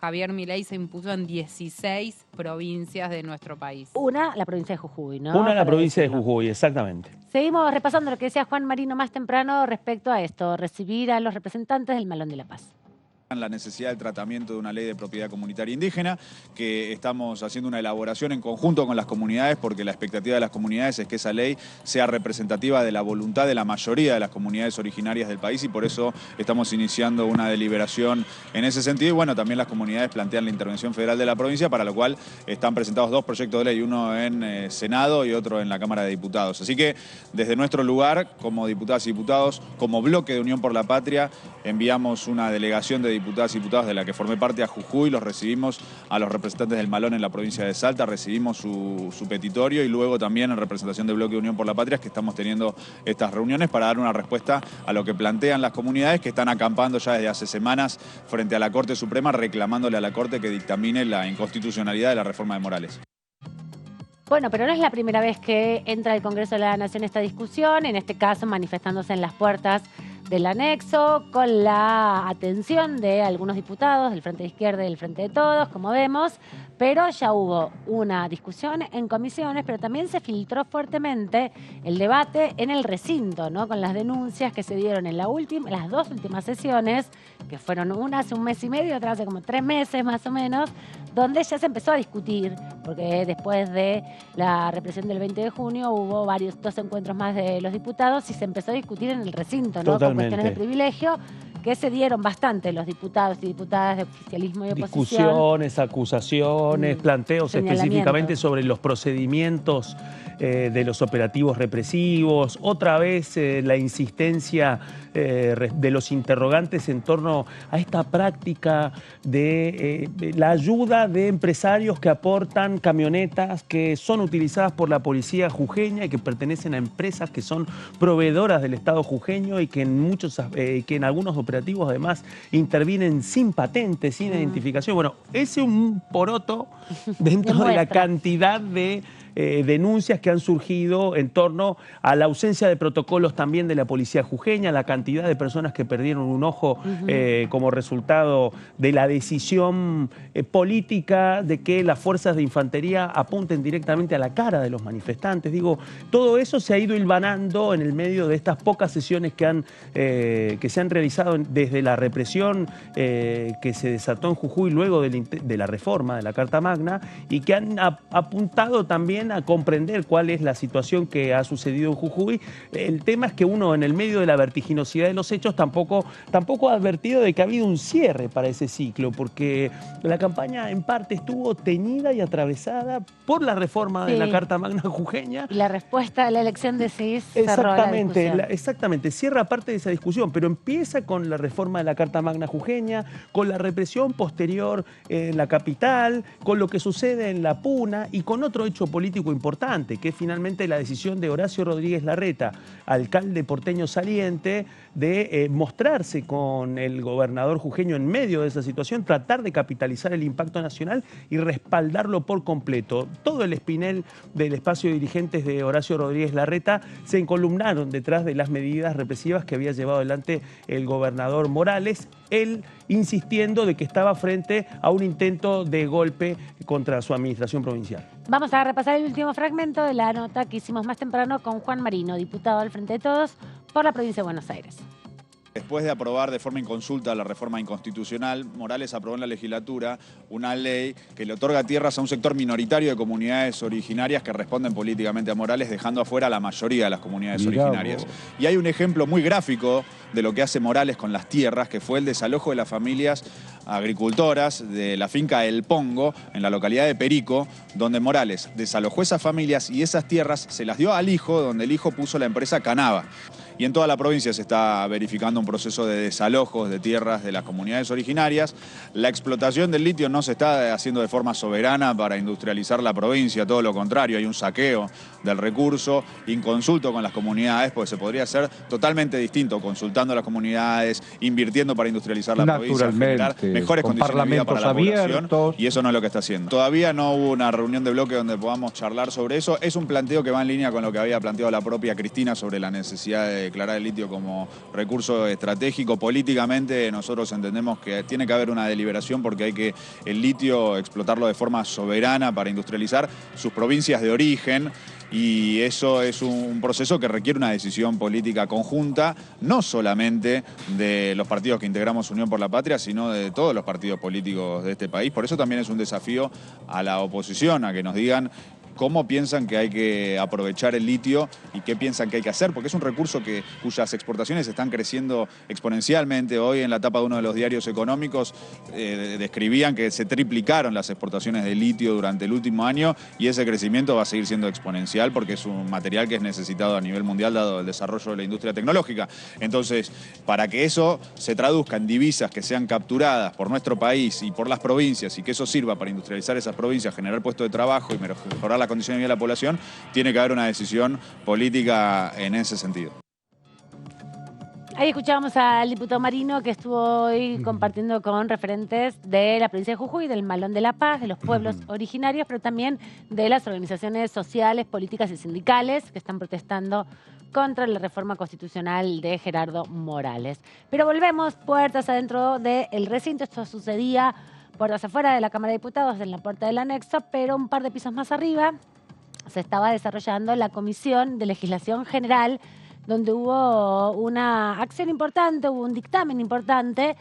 Javier Milei se impuso en 16 provincias de nuestro país. Una, la provincia de Jujuy, ¿no? Una, la provincia de Jujuy, exactamente. Seguimos repasando lo que decía Juan Marino más temprano respecto a esto, recibir a los representantes del Malón de la Paz. La necesidad del tratamiento de una ley de propiedad comunitaria indígena, que estamos haciendo una elaboración en conjunto con las comunidades, porque la expectativa de las comunidades es que esa ley sea representativa de la voluntad de la mayoría de las comunidades originarias del país y por eso estamos iniciando una deliberación en ese sentido. Y bueno, también las comunidades plantean la intervención federal de la provincia, para lo cual están presentados 2 proyectos de ley, uno en Senado y otro en la Cámara de Diputados. Así que desde nuestro lugar, como diputadas y diputados, como bloque de Unión por la Patria, enviamos una delegación de diputadas y diputados de la que formé parte a Jujuy, los recibimos a los representantes del Malón en la provincia de Salta, recibimos su petitorio y luego también en representación del bloque de Unión por la Patria es que estamos teniendo estas reuniones para dar una respuesta a lo que plantean las comunidades que están acampando ya desde hace semanas frente a la Corte Suprema reclamándole a la Corte que dictamine la inconstitucionalidad de la reforma de Morales. Bueno, pero no es la primera vez que entra el Congreso de la Nación esta discusión, en este caso manifestándose en las puertas del anexo, con la atención de algunos diputados del Frente de Izquierda y del Frente de Todos, como vemos, pero ya hubo una discusión en comisiones, pero también se filtró fuertemente el debate en el recinto, ¿no? Con las denuncias que se dieron en las dos últimas sesiones, que fueron una hace un mes y medio, otra hace como 3 meses más o menos, donde ya se empezó a discutir, porque después de la represión del 20 de junio hubo 2 encuentros más de los diputados y se empezó a discutir en el recinto, ¿no? Con cuestiones de privilegio, que se dieron bastante los diputados y diputadas de oficialismo y oposición. Discusiones, acusaciones, planteos específicamente sobre los procedimientos de los operativos represivos, otra vez la insistencia de los interrogantes en torno a esta práctica de la ayuda de empresarios que aportan camionetas que son utilizadas por la policía jujeña y que pertenecen a empresas que son proveedoras del Estado jujeño y que en algunos operativos además intervienen sin patente, sin identificación. Bueno, ese es un poroto dentro de la cantidad de denuncias que han surgido en torno a la ausencia de protocolos también de la policía jujeña, la cantidad de personas que perdieron un ojo como resultado de la decisión política de que las fuerzas de infantería apunten directamente a la cara de los manifestantes. Digo, todo eso se ha ido hilvanando en el medio de estas pocas sesiones que se han realizado desde la represión que se desató en Jujuy luego de la reforma de la Carta Magna y que han apuntado también a comprender cuál es la situación que ha sucedido en Jujuy. El tema es que uno, en el medio de la vertiginosidad de los hechos, tampoco ha advertido de que ha habido un cierre para ese ciclo, porque la campaña en parte estuvo teñida y atravesada por la reforma de la Carta Magna jujeña. Y la respuesta a la elección de CIS cerró la discusión. Exactamente, cierra parte de esa discusión, pero empieza con la reforma de la Carta Magna jujeña, con la represión posterior en la capital, con lo que sucede en La Puna y con otro hecho político importante, que es finalmente la decisión de Horacio Rodríguez Larreta, alcalde porteño saliente, de mostrarse con el gobernador jujeño en medio de esa situación, tratar de capitalizar el impacto nacional y respaldarlo por completo. Todo el espinel del espacio de dirigentes de Horacio Rodríguez Larreta se encolumnaron detrás de las medidas represivas que había llevado adelante el gobernador Morales, él insistiendo de que estaba frente a un intento de golpe contra su administración provincial. Vamos a repasar el último fragmento de la nota que hicimos más temprano con Juan Marino, diputado del Frente de Todos por la provincia de Buenos Aires. Después de aprobar de forma inconsulta la reforma inconstitucional, Morales aprobó en la legislatura una ley que le otorga tierras a un sector minoritario de comunidades originarias que responden políticamente a Morales, dejando afuera a la mayoría de las comunidades originarias. Y hay un ejemplo muy gráfico de lo que hace Morales con las tierras, que fue el desalojo de las familias agricultoras de la finca El Pongo, en la localidad de Perico, donde Morales desalojó esas familias y esas tierras se las dio al hijo, donde el hijo puso la empresa Canava. Y en toda la provincia se está verificando un proceso de desalojos de tierras de las comunidades originarias. La explotación del litio no se está haciendo de forma soberana para industrializar la provincia, todo lo contrario, hay un saqueo del recurso, inconsulto con las comunidades, porque se podría hacer totalmente distinto, consultando a las comunidades, invirtiendo para industrializar la provincia, generar mejores condiciones de vida para la población, y eso no es lo que está haciendo. Todavía no hubo una reunión de bloque donde podamos charlar sobre eso. Es un planteo que va en línea con lo que había planteado la propia Cristina sobre la necesidad de declarar el litio como recurso estratégico. Políticamente nosotros entendemos que tiene que haber una deliberación porque hay que el litio explotarlo de forma soberana para industrializar sus provincias de origen. Y eso es un proceso que requiere una decisión política conjunta, no solamente de los partidos que integramos Unión por la Patria, sino de todos los partidos políticos de este país. Por eso también es un desafío a la oposición, a que nos digan cómo piensan que hay que aprovechar el litio y qué piensan que hay que hacer, porque es un recurso cuyas exportaciones están creciendo exponencialmente. Hoy en la tapa de uno de los diarios económicos describían que se triplicaron las exportaciones de litio durante el último año y ese crecimiento va a seguir siendo exponencial porque es un material que es necesitado a nivel mundial dado el desarrollo de la industria tecnológica. Entonces, para que eso se traduzca en divisas que sean capturadas por nuestro país y por las provincias y que eso sirva para industrializar esas provincias, generar puestos de trabajo y mejorar la condición de vida de la población, tiene que haber una decisión política en ese sentido. Ahí escuchábamos al diputado Marino que estuvo hoy compartiendo con referentes de la provincia de Jujuy, del Malón de la Paz, de los pueblos originarios, pero también de las organizaciones sociales, políticas y sindicales que están protestando contra la reforma constitucional de Gerardo Morales. Pero volvemos puertas adentro del recinto. Esto sucedía puertas afuera de la Cámara de Diputados, en la puerta del anexo, pero un par de pisos más arriba se estaba desarrollando la Comisión de Legislación General, donde hubo una acción importante, hubo un dictamen importante,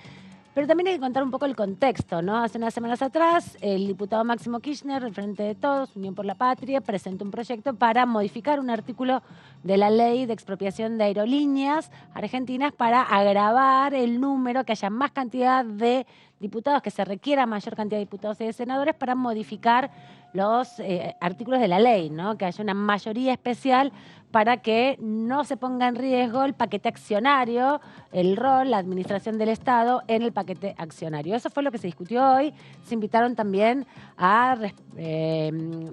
pero también hay que contar un poco el contexto, ¿no? Hace unas semanas atrás, el diputado Máximo Kirchner, del Frente de Todos, Unión por la Patria, presentó un proyecto para modificar un artículo de la ley de expropiación de aerolíneas argentinas para agravar el número, que haya más cantidad de diputados, que se requiera mayor cantidad de diputados y de senadores para modificar los artículos de la ley, ¿no? Que haya una mayoría especial para que no se ponga en riesgo el paquete accionario, el rol, la administración del Estado en el paquete accionario. Eso fue lo que se discutió hoy. Se invitaron también a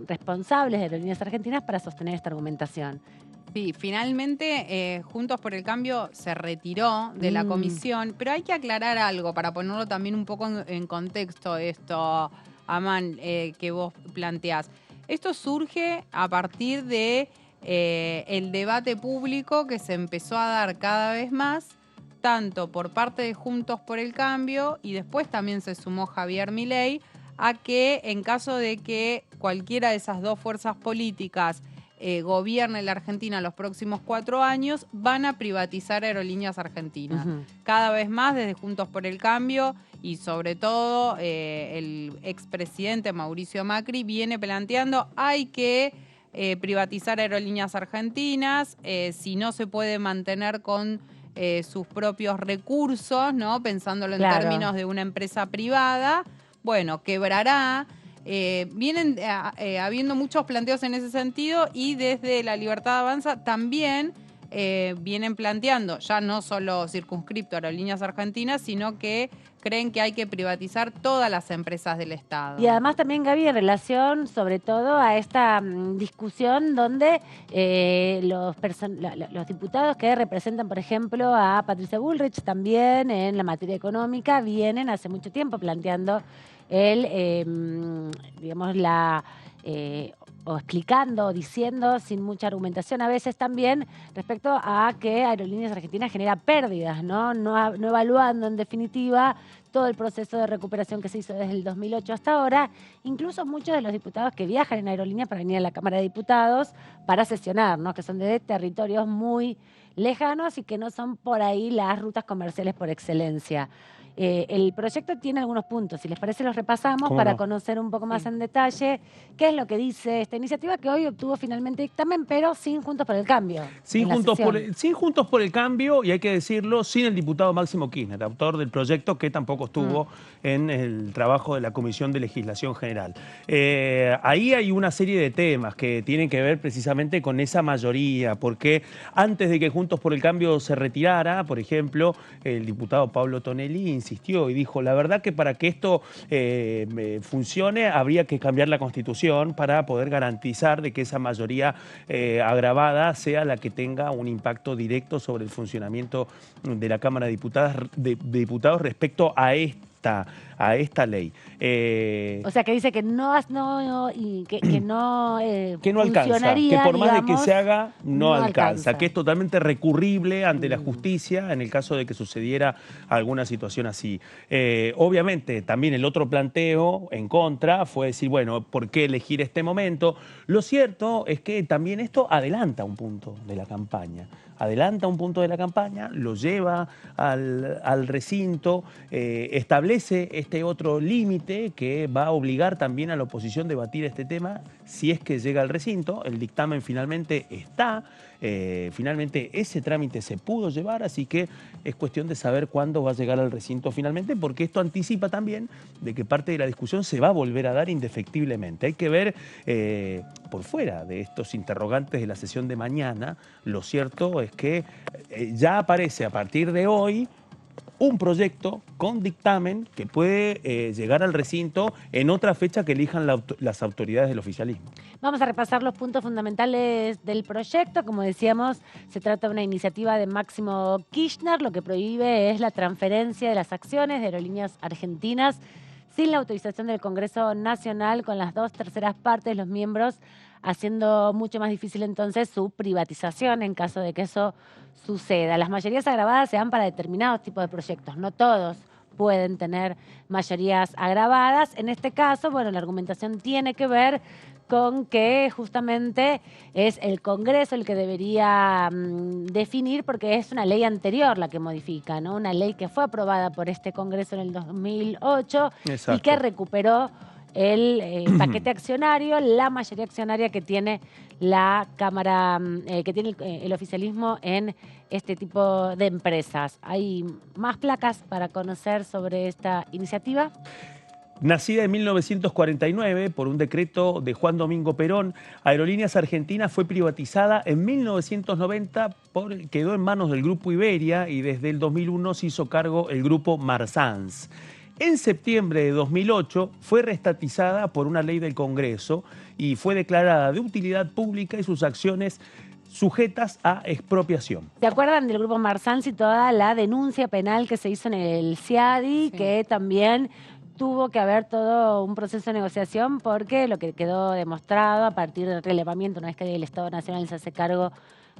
responsables de Aerolíneas Argentinas para sostener esta argumentación. Sí, finalmente Juntos por el Cambio se retiró de la comisión, pero hay que aclarar algo para ponerlo también un poco en contexto esto, Aman, que vos planteás. Esto surge a partir de el debate público que se empezó a dar cada vez más, tanto por parte de Juntos por el Cambio y después también se sumó Javier Milei, a que en caso de que cualquiera de esas dos fuerzas políticas gobierne la Argentina los próximos 4 años, van a privatizar Aerolíneas Argentinas. Cada vez más desde Juntos por el Cambio y sobre todo el expresidente Mauricio Macri viene planteando hay que privatizar Aerolíneas Argentinas, si no se puede mantener con sus propios recursos, ¿no? Pensándolo en términos de una empresa privada, bueno, quebrará. Vienen habiendo muchos planteos en ese sentido y desde La Libertad Avanza también vienen planteando, ya no solo circunscripto a Aerolíneas Argentinas, sino que creen que hay que privatizar todas las empresas del Estado. Y además también, Gaby, en relación sobre todo a esta discusión donde los diputados que representan, por ejemplo, a Patricia Bullrich también en la materia económica, vienen hace mucho tiempo planteando o explicando, o diciendo sin mucha argumentación a veces también respecto a que Aerolíneas Argentinas genera pérdidas, ¿no? No evaluando en definitiva todo el proceso de recuperación que se hizo desde el 2008 hasta ahora. Incluso muchos de los diputados que viajan en aerolíneas para venir a la Cámara de Diputados para sesionar, ¿no? Que son de territorios muy lejanos y que no son por ahí las rutas comerciales por excelencia. El proyecto tiene algunos puntos, si les parece los repasamos para conocer un poco más en detalle qué es lo que dice esta iniciativa que hoy obtuvo finalmente dictamen, pero sin Juntos por el Cambio. Sin Juntos por el Cambio, y hay que decirlo, sin el diputado Máximo Kirchner, autor del proyecto que tampoco estuvo en el trabajo de la Comisión de Legislación General. Ahí hay una serie de temas que tienen que ver precisamente con esa mayoría, porque antes de que Juntos por el Cambio se retirara, por ejemplo, el diputado Pablo Tonelli insistió y dijo, la verdad que para que esto funcione habría que cambiar la Constitución para poder garantizar de que esa mayoría agravada sea la que tenga un impacto directo sobre el funcionamiento de la Cámara de Diputados respecto a esta ley. O sea, que dice que no alcanza, que por más de que se haga, no alcanza, que es totalmente recurrible ante la justicia en el caso de que sucediera alguna situación así. Obviamente, también el otro planteo en contra fue decir, bueno, ¿por qué elegir este momento? Lo cierto es que también esto adelanta un punto de la campaña. Lo lleva al recinto, establece este otro límite que va a obligar también a la oposición a debatir este tema si es que llega al recinto. El dictamen finalmente está, finalmente ese trámite se pudo llevar, así que es cuestión de saber cuándo va a llegar al recinto finalmente, porque esto anticipa también de que parte de la discusión se va a volver a dar indefectiblemente. Hay que ver por fuera de estos interrogantes de la sesión de mañana, lo cierto es que ya aparece a partir de hoy un proyecto con dictamen que puede llegar al recinto en otra fecha que elijan las autoridades del oficialismo. Vamos a repasar los puntos fundamentales del proyecto. Como decíamos, se trata de una iniciativa de Máximo Kirchner. Lo que prohíbe es la transferencia de las acciones de Aerolíneas Argentinas sin la autorización del Congreso Nacional, con las 2/3 partes de los miembros, haciendo mucho más difícil entonces su privatización en caso de que eso suceda. Las mayorías agravadas se dan para determinados tipos de proyectos, no todos pueden tener mayorías agravadas. En este caso, bueno, la argumentación tiene que ver con que justamente es el Congreso el que debería definir, porque es una ley anterior la que modifica, ¿no? Una ley que fue aprobada por este Congreso en el 2008. Exacto. Y que recuperó el paquete accionario, la mayoría accionaria que tiene la Cámara, que tiene el oficialismo en este tipo de empresas. ¿Hay más placas para conocer sobre esta iniciativa? Nacida en 1949 por un decreto de Juan Domingo Perón, Aerolíneas Argentinas fue privatizada en 1990, quedó en manos del Grupo Iberia y desde el 2001 se hizo cargo el Grupo Marsans. En septiembre de 2008 fue reestatizada por una ley del Congreso y fue declarada de utilidad pública y sus acciones sujetas a expropiación. ¿Se acuerdan del Grupo Marsans y toda la denuncia penal que se hizo en el CIADI, que también tuvo que haber todo un proceso de negociación, porque lo que quedó demostrado a partir del relevamiento, una vez que el Estado Nacional se hace cargo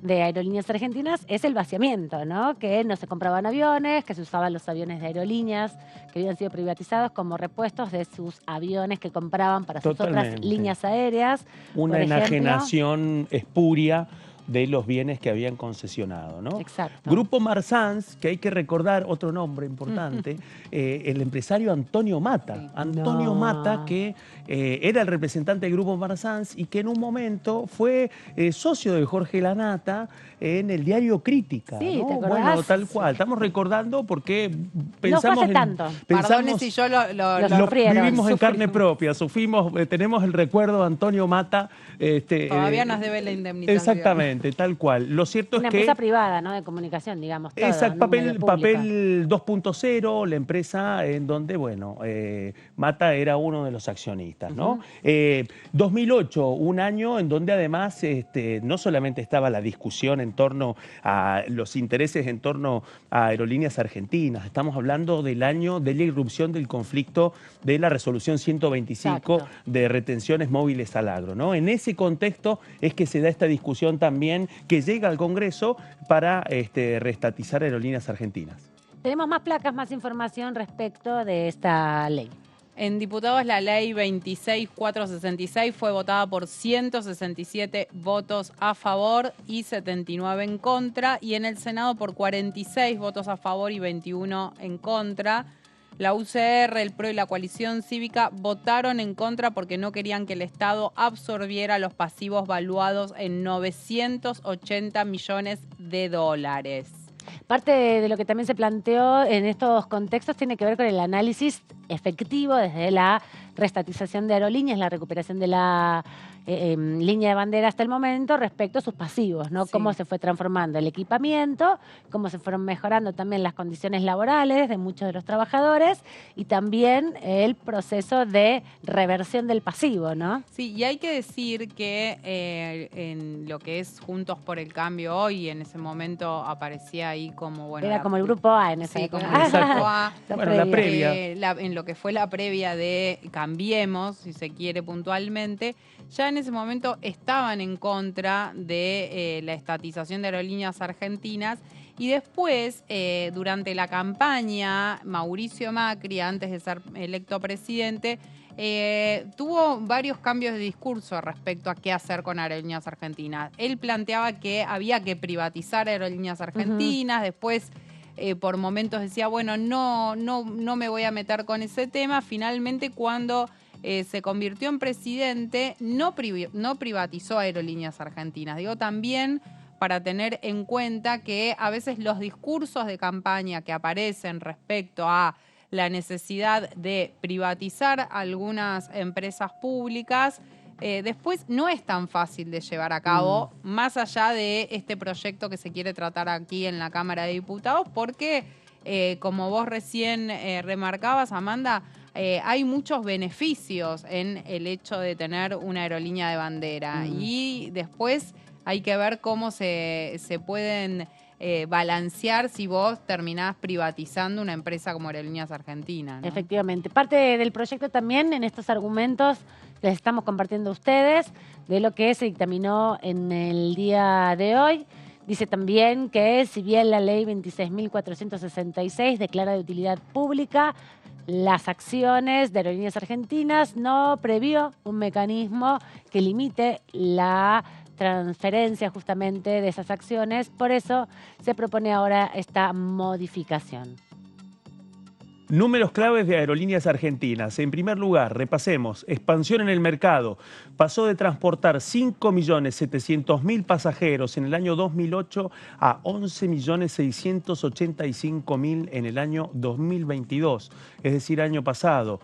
de Aerolíneas Argentinas, es el vaciamiento, ¿no? Que no se compraban aviones, que se usaban los aviones de aerolíneas que habían sido privatizados como repuestos de sus aviones que compraban para sus otras líneas aéreas. Una enajenación espuria de los bienes que habían concesionado, ¿no? Exacto. Grupo Marsans, que hay que recordar otro nombre importante, el empresario Antonio Mata. Antonio Mata, que era el representante del Grupo Marsans y que en un momento fue socio de Jorge Lanata en el diario Crítica. Sí, ¿no? ¿te acordás? Bueno, tal cual. Estamos recordando porque pensamos no fue hace tanto. Perdone si yo lo vivimos en carne propia, sufrimos, tenemos el recuerdo de Antonio Mata. Todavía nos debe la indemnización. Exactamente, tal cual. Lo cierto una es que... empresa privada, ¿no? De comunicación, digamos. Todo, exacto, papel 2.0, la empresa en donde, bueno, Mata era uno de los accionistas, ¿no? 2008, un año en donde además no solamente estaba la discusión en torno a los intereses en torno a Aerolíneas Argentinas, estamos hablando del año de la irrupción del conflicto de la resolución 125 Exacto. de retenciones móviles al agro, ¿no? En ese contexto es que se da esta discusión también que llega al Congreso para reestatizar Aerolíneas Argentinas. Tenemos más placas, más información respecto de esta ley. En diputados, la ley 26466 fue votada por 167 votos a favor y 79 en contra, y en el Senado por 46 votos a favor y 21 en contra. La UCR, el PRO y la coalición cívica votaron en contra porque no querían que el Estado absorbiera los pasivos valuados en 980 millones de dólares. Parte de lo que también se planteó en estos contextos tiene que ver con el análisis efectivo desde la reestatización de aerolíneas, la recuperación de la línea de bandera hasta el momento respecto a sus pasivos, ¿no? Sí. Cómo se fue transformando el equipamiento, cómo se fueron mejorando también las condiciones laborales de muchos de los trabajadores y también el proceso de reversión del pasivo, ¿no? Sí, y hay que decir que en lo que es Juntos por el Cambio hoy, en ese momento aparecía ahí como, bueno... Era como el Grupo A en esa época. Como el Grupo A. Bueno, la previa. En lo que fue la previa de Cambiemos, si se quiere puntualmente, ya en ese momento estaban en contra de la estatización de Aerolíneas Argentinas, y después, durante la campaña, Mauricio Macri, antes de ser electo presidente, tuvo varios cambios de discurso respecto a qué hacer con Aerolíneas Argentinas. Él planteaba que había que privatizar Aerolíneas Argentinas, después por momentos decía, bueno, no me voy a meter con ese tema. Finalmente, cuando se convirtió en presidente, no privatizó Aerolíneas Argentinas. Digo, también para tener en cuenta que a veces los discursos de campaña que aparecen respecto a la necesidad de privatizar algunas empresas públicas, después no es tan fácil de llevar a cabo, más allá de este proyecto que se quiere tratar aquí en la Cámara de Diputados, porque como vos recién remarcabas, Amanda, hay muchos beneficios en el hecho de tener una aerolínea de bandera y después hay que ver cómo se pueden balancear si vos terminás privatizando una empresa como Aerolíneas Argentinas, ¿no? Efectivamente. Parte del proyecto también en estos argumentos les estamos compartiendo a ustedes de lo que se dictaminó en el día de hoy. Dice también que si bien la ley 26.466 declara de utilidad pública las acciones de Aerolíneas Argentinas, no previó un mecanismo que limite la transferencia justamente de esas acciones. Por eso se propone ahora esta modificación. Números claves de Aerolíneas Argentinas. En primer lugar, repasemos, expansión en el mercado. Pasó de transportar 5.700.000 pasajeros en el año 2008 a 11.685.000 en el año 2022, es decir, año pasado.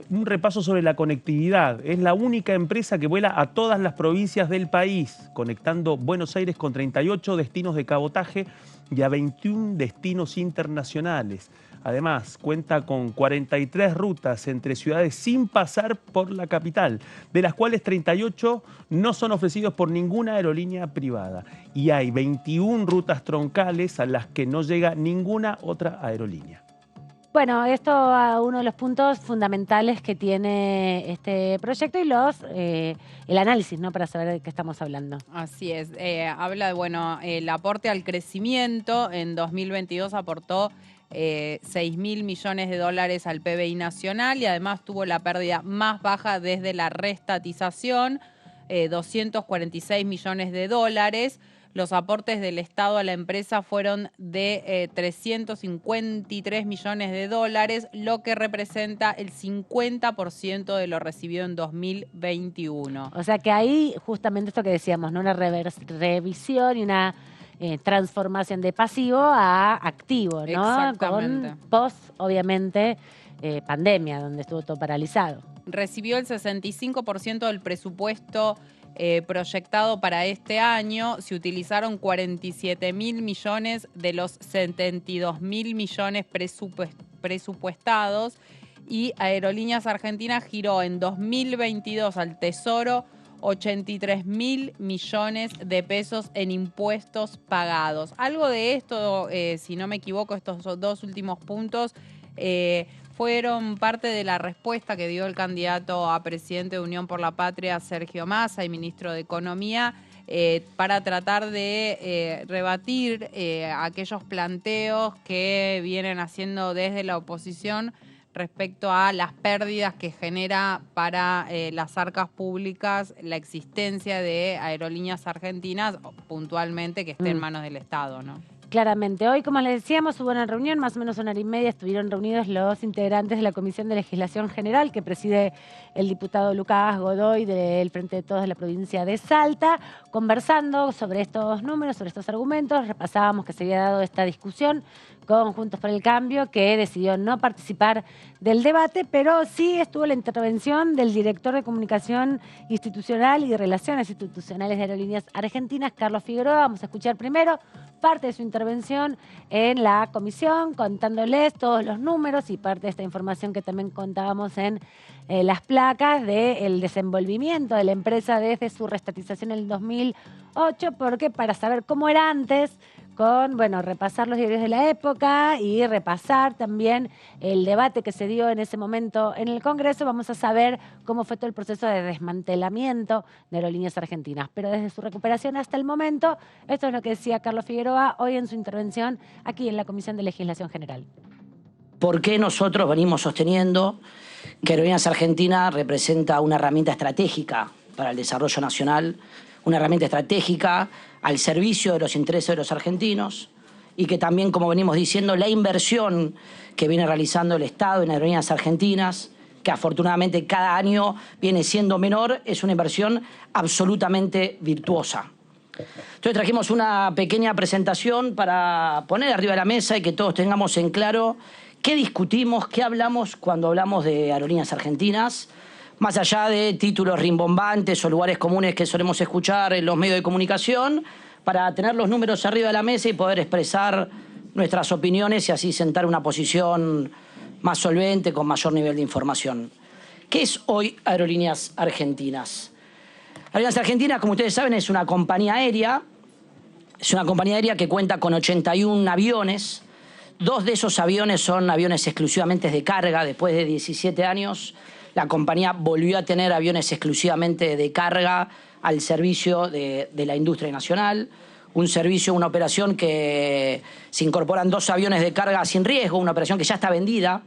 Un repaso sobre la conectividad. Es la única empresa que vuela a todas las provincias del país, conectando Buenos Aires con 38 destinos de cabotaje y a 21 destinos internacionales. Además, cuenta con 43 rutas entre ciudades sin pasar por la capital, de las cuales 38 no son ofrecidos por ninguna aerolínea privada. Y hay 21 rutas troncales a las que no llega ninguna otra aerolínea. Bueno, esto es uno de los puntos fundamentales que tiene este proyecto y el análisis, ¿no? Para saber de qué estamos hablando. Así es. Habla de, el aporte al crecimiento. En 2022 aportó 6.000 millones de dólares al PBI nacional y además tuvo la pérdida más baja desde la reestatización, 246 millones de dólares. Los aportes del Estado a la empresa fueron de 353 millones de dólares, lo que representa el 50% de lo recibido en 2021. O sea que ahí justamente esto que decíamos, ¿no? Una revisión y una transformación de pasivo a activo, ¿no? Exactamente. Con post, obviamente, pandemia, donde estuvo todo paralizado. Recibió el 65% del presupuesto proyectado para este año. Se utilizaron 47.000 millones de los 72.000 millones presupuestados y Aerolíneas Argentinas giró en 2022 al Tesoro 83.000 millones de pesos en impuestos pagados. Algo de esto, si no me equivoco, estos dos últimos puntos fueron parte de la respuesta que dio el candidato a presidente de Unión por la Patria, Sergio Massa, y ministro de Economía, para tratar de rebatir aquellos planteos que vienen haciendo desde la oposición respecto a las pérdidas que genera para las arcas públicas la existencia de Aerolíneas Argentinas, puntualmente que esté en manos del Estado, ¿no? Claramente. Hoy, como les decíamos, hubo una reunión, más o menos una hora y media, estuvieron reunidos los integrantes de la Comisión de Legislación General que preside el diputado Lucas Godoy del Frente de Todos de la provincia de Salta, conversando sobre estos números, sobre estos argumentos. Repasábamos que se había dado esta discusión con Juntos por el Cambio, que decidió no participar del debate, pero sí estuvo la intervención del director de Comunicación Institucional y de Relaciones Institucionales de Aerolíneas Argentinas, Carlos Figueroa. Vamos a escuchar primero parte de su intervención en la comisión, contándoles todos los números y parte de esta información que también contábamos en las placas del desenvolvimiento de la empresa desde su reestatización en el 2008, porque para saber cómo era antes, con, repasar los diarios de la época y repasar también el debate que se dio en ese momento en el Congreso, vamos a saber cómo fue todo el proceso de desmantelamiento de Aerolíneas Argentinas. Pero desde su recuperación hasta el momento, esto es lo que decía Carlos Figueroa hoy en su intervención aquí en la Comisión de Legislación General. ¿Por qué nosotros venimos sosteniendo que Aerolíneas Argentinas representa una herramienta estratégica para el desarrollo nacional, una herramienta estratégica al servicio de los intereses de los argentinos y que también, como venimos diciendo, la inversión que viene realizando el Estado en Aerolíneas Argentinas, que afortunadamente cada año viene siendo menor, es una inversión absolutamente virtuosa? Entonces trajimos una pequeña presentación para poner arriba de la mesa y que todos tengamos en claro qué discutimos, qué hablamos cuando hablamos de Aerolíneas Argentinas, más allá de títulos rimbombantes o lugares comunes que solemos escuchar en los medios de comunicación, para tener los números arriba de la mesa y poder expresar nuestras opiniones y así sentar una posición más solvente, con mayor nivel de información. ¿Qué es hoy Aerolíneas Argentinas? Aerolíneas Argentinas, como ustedes saben, es una compañía aérea. Es una compañía aérea que cuenta con 81 aviones. 2 de esos aviones son aviones exclusivamente de carga. Después de 17 años, la compañía volvió a tener aviones exclusivamente de carga al servicio de la industria nacional. Un servicio, una operación que se incorporan 2 aviones de carga sin riesgo, una operación que ya está vendida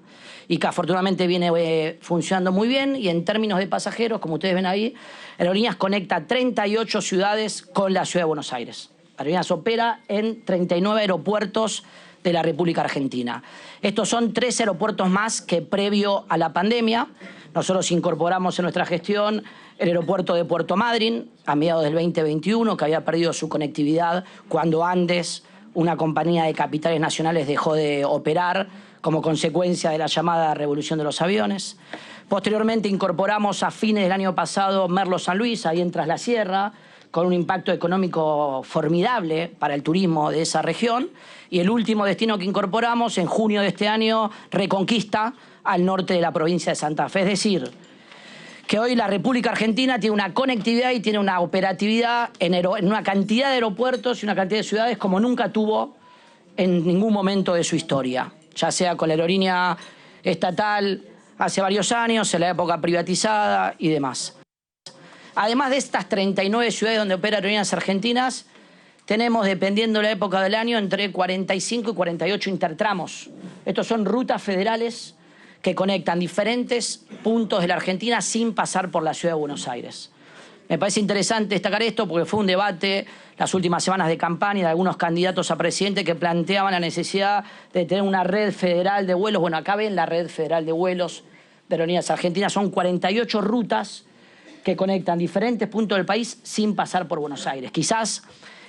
y que afortunadamente viene funcionando muy bien. Y en términos de pasajeros, como ustedes ven ahí, Aerolíneas conecta 38 ciudades con la ciudad de Buenos Aires. Aerolíneas opera en 39 aeropuertos de la República Argentina. Estos son 3 aeropuertos más que previo a la pandemia. Nosotros incorporamos en nuestra gestión el aeropuerto de Puerto Madryn a mediados del 2021, que había perdido su conectividad cuando Andes, una compañía de capitales nacionales, dejó de operar como consecuencia de la llamada revolución de los aviones. Posteriormente incorporamos a fines del año pasado Merlo San Luis, ahí en Tras la Sierra, con un impacto económico formidable para el turismo de esa región. Y el último destino que incorporamos en junio de este año, Reconquista, al norte de la provincia de Santa Fe. Es decir, que hoy la República Argentina tiene una conectividad y tiene una operatividad en una cantidad de aeropuertos y una cantidad de ciudades como nunca tuvo en ningún momento de su historia, ya sea con la aerolínea estatal hace varios años, en la época privatizada y demás. Además de estas 39 ciudades donde opera Aerolíneas Argentinas, tenemos, dependiendo de la época del año, entre 45 y 48 intertramos. Estos son rutas federales que conectan diferentes puntos de la Argentina sin pasar por la ciudad de Buenos Aires. Me parece interesante destacar esto porque fue un debate las últimas semanas de campaña de algunos candidatos a presidente que planteaban la necesidad de tener una red federal de vuelos. Bueno, acá ven la red federal de vuelos de Aerolíneas Argentinas. Son 48 rutas que conectan diferentes puntos del país sin pasar por Buenos Aires. Quizás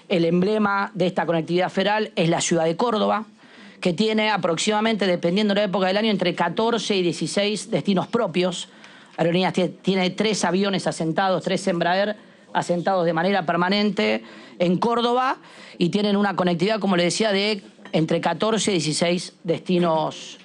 el emblema de esta conectividad federal es la ciudad de Córdoba, que tiene aproximadamente, dependiendo de la época del año, entre 14 y 16 destinos propios. Aerolíneas tiene 3 aviones asentados, 3 Embraer asentados de manera permanente en Córdoba y tienen una conectividad, como les decía, de entre 14 y 16 destinos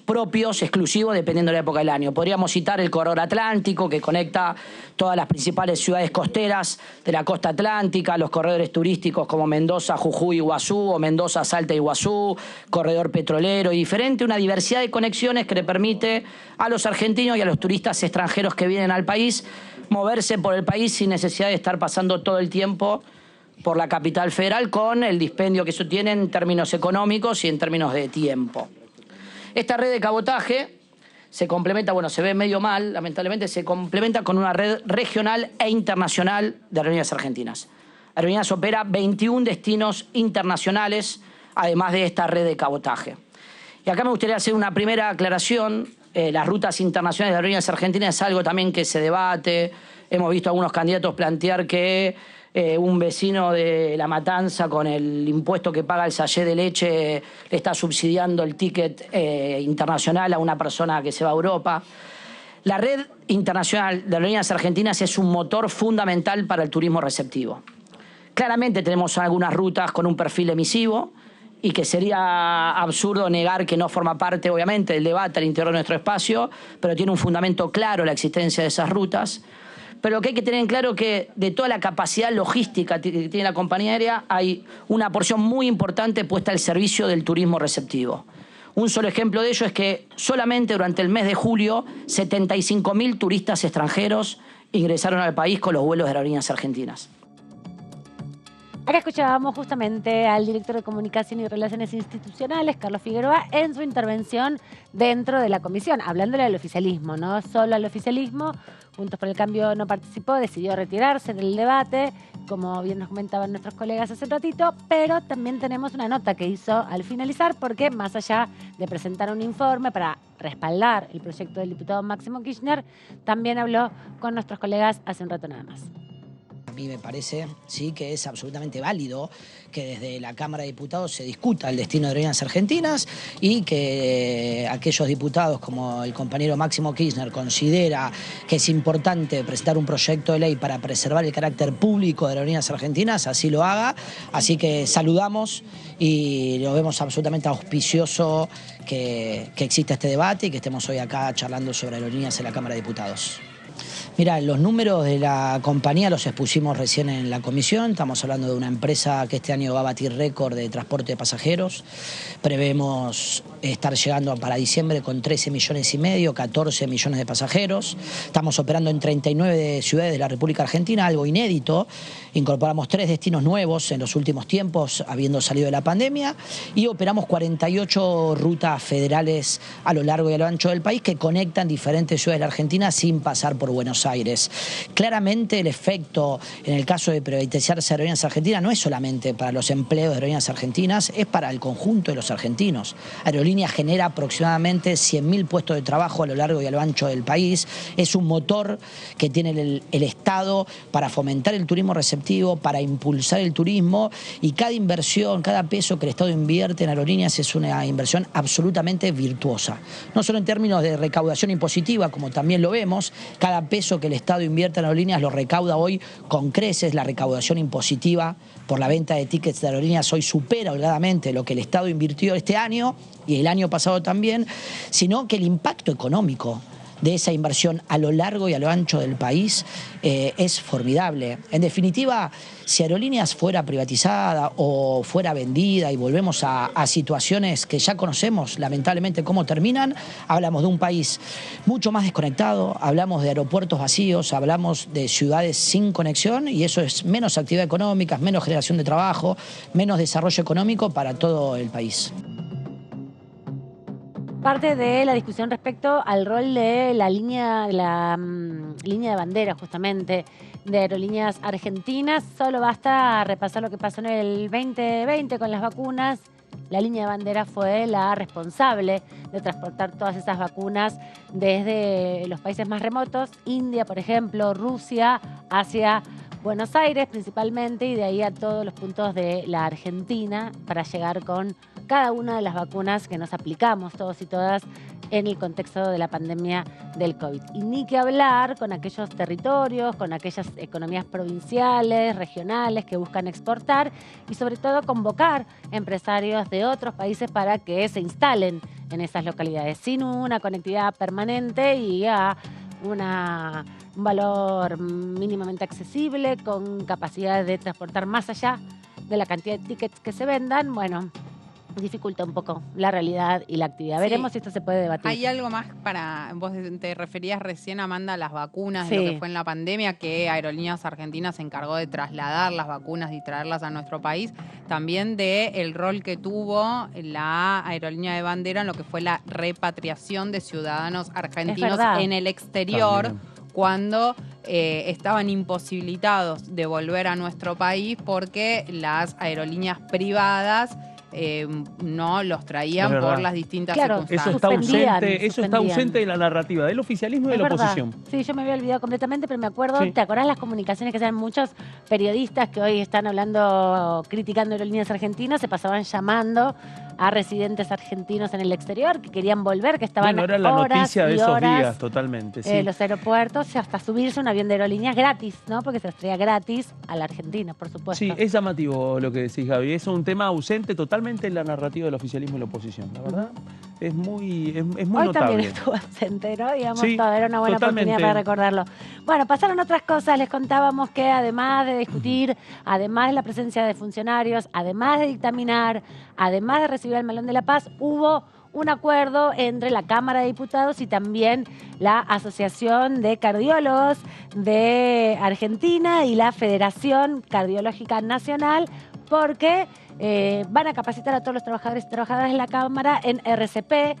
propios, exclusivos, dependiendo de la época del año. Podríamos citar el corredor atlántico, que conecta todas las principales ciudades costeras de la costa atlántica, los corredores turísticos como Mendoza, Jujuy, Iguazú, o Mendoza, Salta, Iguazú, corredor petrolero y diferente, una diversidad de conexiones que le permite a los argentinos y a los turistas extranjeros que vienen al país moverse por el país sin necesidad de estar pasando todo el tiempo por la capital federal, con el dispendio que eso tiene en términos económicos y en términos de tiempo. Esta red de cabotaje se complementa, bueno, se ve medio mal, lamentablemente, se complementa con una red regional e internacional de Aerolíneas Argentinas. Aerolíneas opera 21 destinos internacionales, además de esta red de cabotaje. Y acá me gustaría hacer una primera aclaración. Las rutas internacionales de Aerolíneas Argentinas es algo también que se debate. Hemos visto a algunos candidatos plantear que un vecino de La Matanza, con el impuesto que paga el sachet de leche, le está subsidiando el ticket internacional a una persona que se va a Europa. La red internacional de Aerolíneas Argentinas es un motor fundamental para el turismo receptivo. Claramente tenemos algunas rutas con un perfil emisivo y que sería absurdo negar que no forma parte, obviamente, del debate al interior de nuestro espacio, pero tiene un fundamento claro la existencia de esas rutas. Pero lo que hay que tener en claro es que de toda la capacidad logística que tiene la compañía aérea, hay una porción muy importante puesta al servicio del turismo receptivo. Un solo ejemplo de ello es que solamente durante el mes de julio 75.000 turistas extranjeros ingresaron al país con los vuelos de Aerolíneas Argentinas. Acá escuchábamos justamente al director de Comunicación y Relaciones Institucionales, Carlos Figueroa, en su intervención dentro de la comisión, hablándole al oficialismo, no solo al oficialismo. Juntos por el Cambio no participó, decidió retirarse del debate, como bien nos comentaban nuestros colegas hace un ratito, pero también tenemos una nota que hizo al finalizar, porque más allá de presentar un informe para respaldar el proyecto del diputado Máximo Kirchner, también habló con nuestros colegas hace un rato nada más. mí me parece, sí, que es absolutamente válido que desde la Cámara de Diputados se discuta el destino de Aerolíneas Argentinas y que aquellos diputados como el compañero Máximo Kirchner considera que es importante presentar un proyecto de ley para preservar el carácter público de Aerolíneas Argentinas, así lo haga. Así que saludamos y lo vemos absolutamente auspicioso que exista este debate y que estemos hoy acá charlando sobre aerolíneas en la Cámara de Diputados. Mira, los números de la compañía los expusimos recién en la comisión. Estamos hablando de una empresa que este año va a batir récord de transporte de pasajeros. Prevemos estar llegando para diciembre con 13,5 millones, 14 millones de pasajeros. Estamos operando en 39 ciudades de la República Argentina, algo inédito. Incorporamos 3 destinos nuevos en los últimos tiempos, habiendo salido de la pandemia, y operamos 48 rutas federales a lo largo y a lo ancho del país que conectan diferentes ciudades de la Argentina sin pasar por Buenos Aires. Claramente el efecto en el caso de privatizarse Aerolíneas Argentinas no es solamente para los empleos de Aerolíneas Argentinas, es para el conjunto de los argentinos. Aerolíneas genera aproximadamente 100.000 puestos de trabajo a lo largo y a lo ancho del país. Es un motor que tiene el Estado para fomentar el turismo receptivo, para impulsar el turismo, y cada inversión, cada peso que el Estado invierte en aerolíneas es una inversión absolutamente virtuosa. No solo en términos de recaudación impositiva, como también lo vemos, cada peso que el Estado invierte en aerolíneas lo recauda hoy con creces. La recaudación impositiva por la venta de tickets de aerolíneas hoy supera holgadamente lo que el Estado invirtió este año y el año pasado también, sino que el impacto económico de esa inversión a lo largo y a lo ancho del país es formidable. En definitiva, si Aerolíneas fuera privatizada o fuera vendida, y volvemos a situaciones que ya conocemos lamentablemente cómo terminan, hablamos de un país mucho más desconectado, hablamos de aeropuertos vacíos, hablamos de ciudades sin conexión, y eso es menos actividad económica, menos generación de trabajo, menos desarrollo económico para todo el país. Parte de la discusión respecto al rol de la línea de bandera, justamente, de Aerolíneas Argentinas. Solo basta repasar lo que pasó en el 2020 con las vacunas. La línea de bandera fue la responsable de transportar todas esas vacunas desde los países más remotos, India, por ejemplo, Rusia, hacia Buenos Aires principalmente, y de ahí a todos los puntos de la Argentina para llegar con cada una de las vacunas que nos aplicamos todos y todas en el contexto de la pandemia del COVID. Y ni que hablar con aquellos territorios, con aquellas economías provinciales, regionales que buscan exportar, y sobre todo convocar empresarios de otros países para que se instalen en esas localidades sin una conectividad permanente y a un valor mínimamente accesible, con capacidad de transportar más allá de la cantidad de tickets que se vendan. Bueno, dificulta un poco la realidad y la actividad. Veremos si esto se puede debatir. Hay algo más para... Vos te referías recién, Amanda, a las vacunas, de lo que fue en la pandemia, que Aerolíneas Argentinas se encargó de trasladar las vacunas y traerlas a nuestro país. También el rol que tuvo la aerolínea de bandera en lo que fue la repatriación de ciudadanos argentinos en el exterior. También. Cuando estaban imposibilitados de volver a nuestro país porque las aerolíneas privadas no los traían por las distintas circunstancias. Eso está ausente de la narrativa del oficialismo y de la oposición. Sí, yo me había olvidado completamente, pero me acuerdo, ¿te acordás las comunicaciones que hacían muchos periodistas que hoy están hablando, criticando Aerolíneas Argentinas, se pasaban llamando a residentes argentinos en el exterior que querían volver, que estaban era la noticia de esos días, totalmente. Sí. Los aeropuertos, hasta subirse un avión de aerolíneas gratis, ¿no? Porque se los traía gratis a la Argentina, por supuesto. Sí, es llamativo lo que decís, Gaby. Es un tema ausente totalmente en la narrativa del oficialismo y la oposición, la verdad. Es muy Hoy notable. También estuvo ausente, ¿no? Digamos, era una buena oportunidad para recordarlo. Bueno, pasaron otras cosas. Les contábamos que además de discutir, además de la presencia de funcionarios, además de dictaminar, además de recibir el Melón de la Paz, hubo un acuerdo entre la Cámara de Diputados y también la Asociación de Cardiólogos de Argentina y la Federación Cardiológica Nacional, porque van a capacitar a todos los trabajadores y trabajadoras de la Cámara en RCP,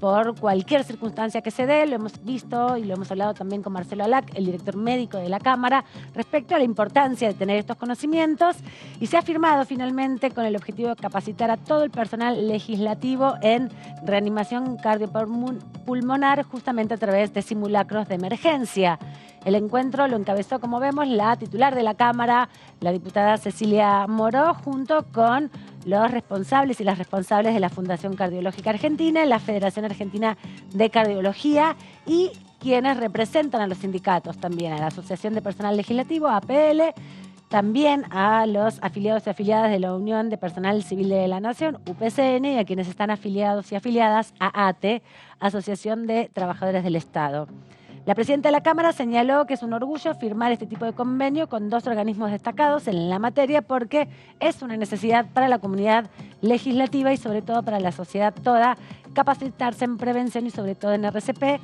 por cualquier circunstancia que se dé. Lo hemos visto y lo hemos hablado también con Marcelo Alac, el director médico de la Cámara, respecto a la importancia de tener estos conocimientos, y se ha firmado finalmente con el objetivo de capacitar a todo el personal legislativo en reanimación cardiopulmonar, justamente a través de simulacros de emergencia. El encuentro lo encabezó, como vemos, la titular de la Cámara, la diputada Cecilia Moró, junto con los responsables y las responsables de la Fundación Cardiológica Argentina, la Federación Argentina de Cardiología y quienes representan a los sindicatos también, a la Asociación de Personal Legislativo, APL, también a los afiliados y afiliadas de la Unión de Personal Civil de la Nación, UPCN, y a quienes están afiliados y afiliadas a ATE, Asociación de Trabajadores del Estado. La presidenta de la Cámara señaló que es un orgullo firmar este tipo de convenio con dos organismos destacados en la materia porque es una necesidad para la comunidad legislativa y sobre todo para la sociedad toda capacitarse en prevención y sobre todo en RCP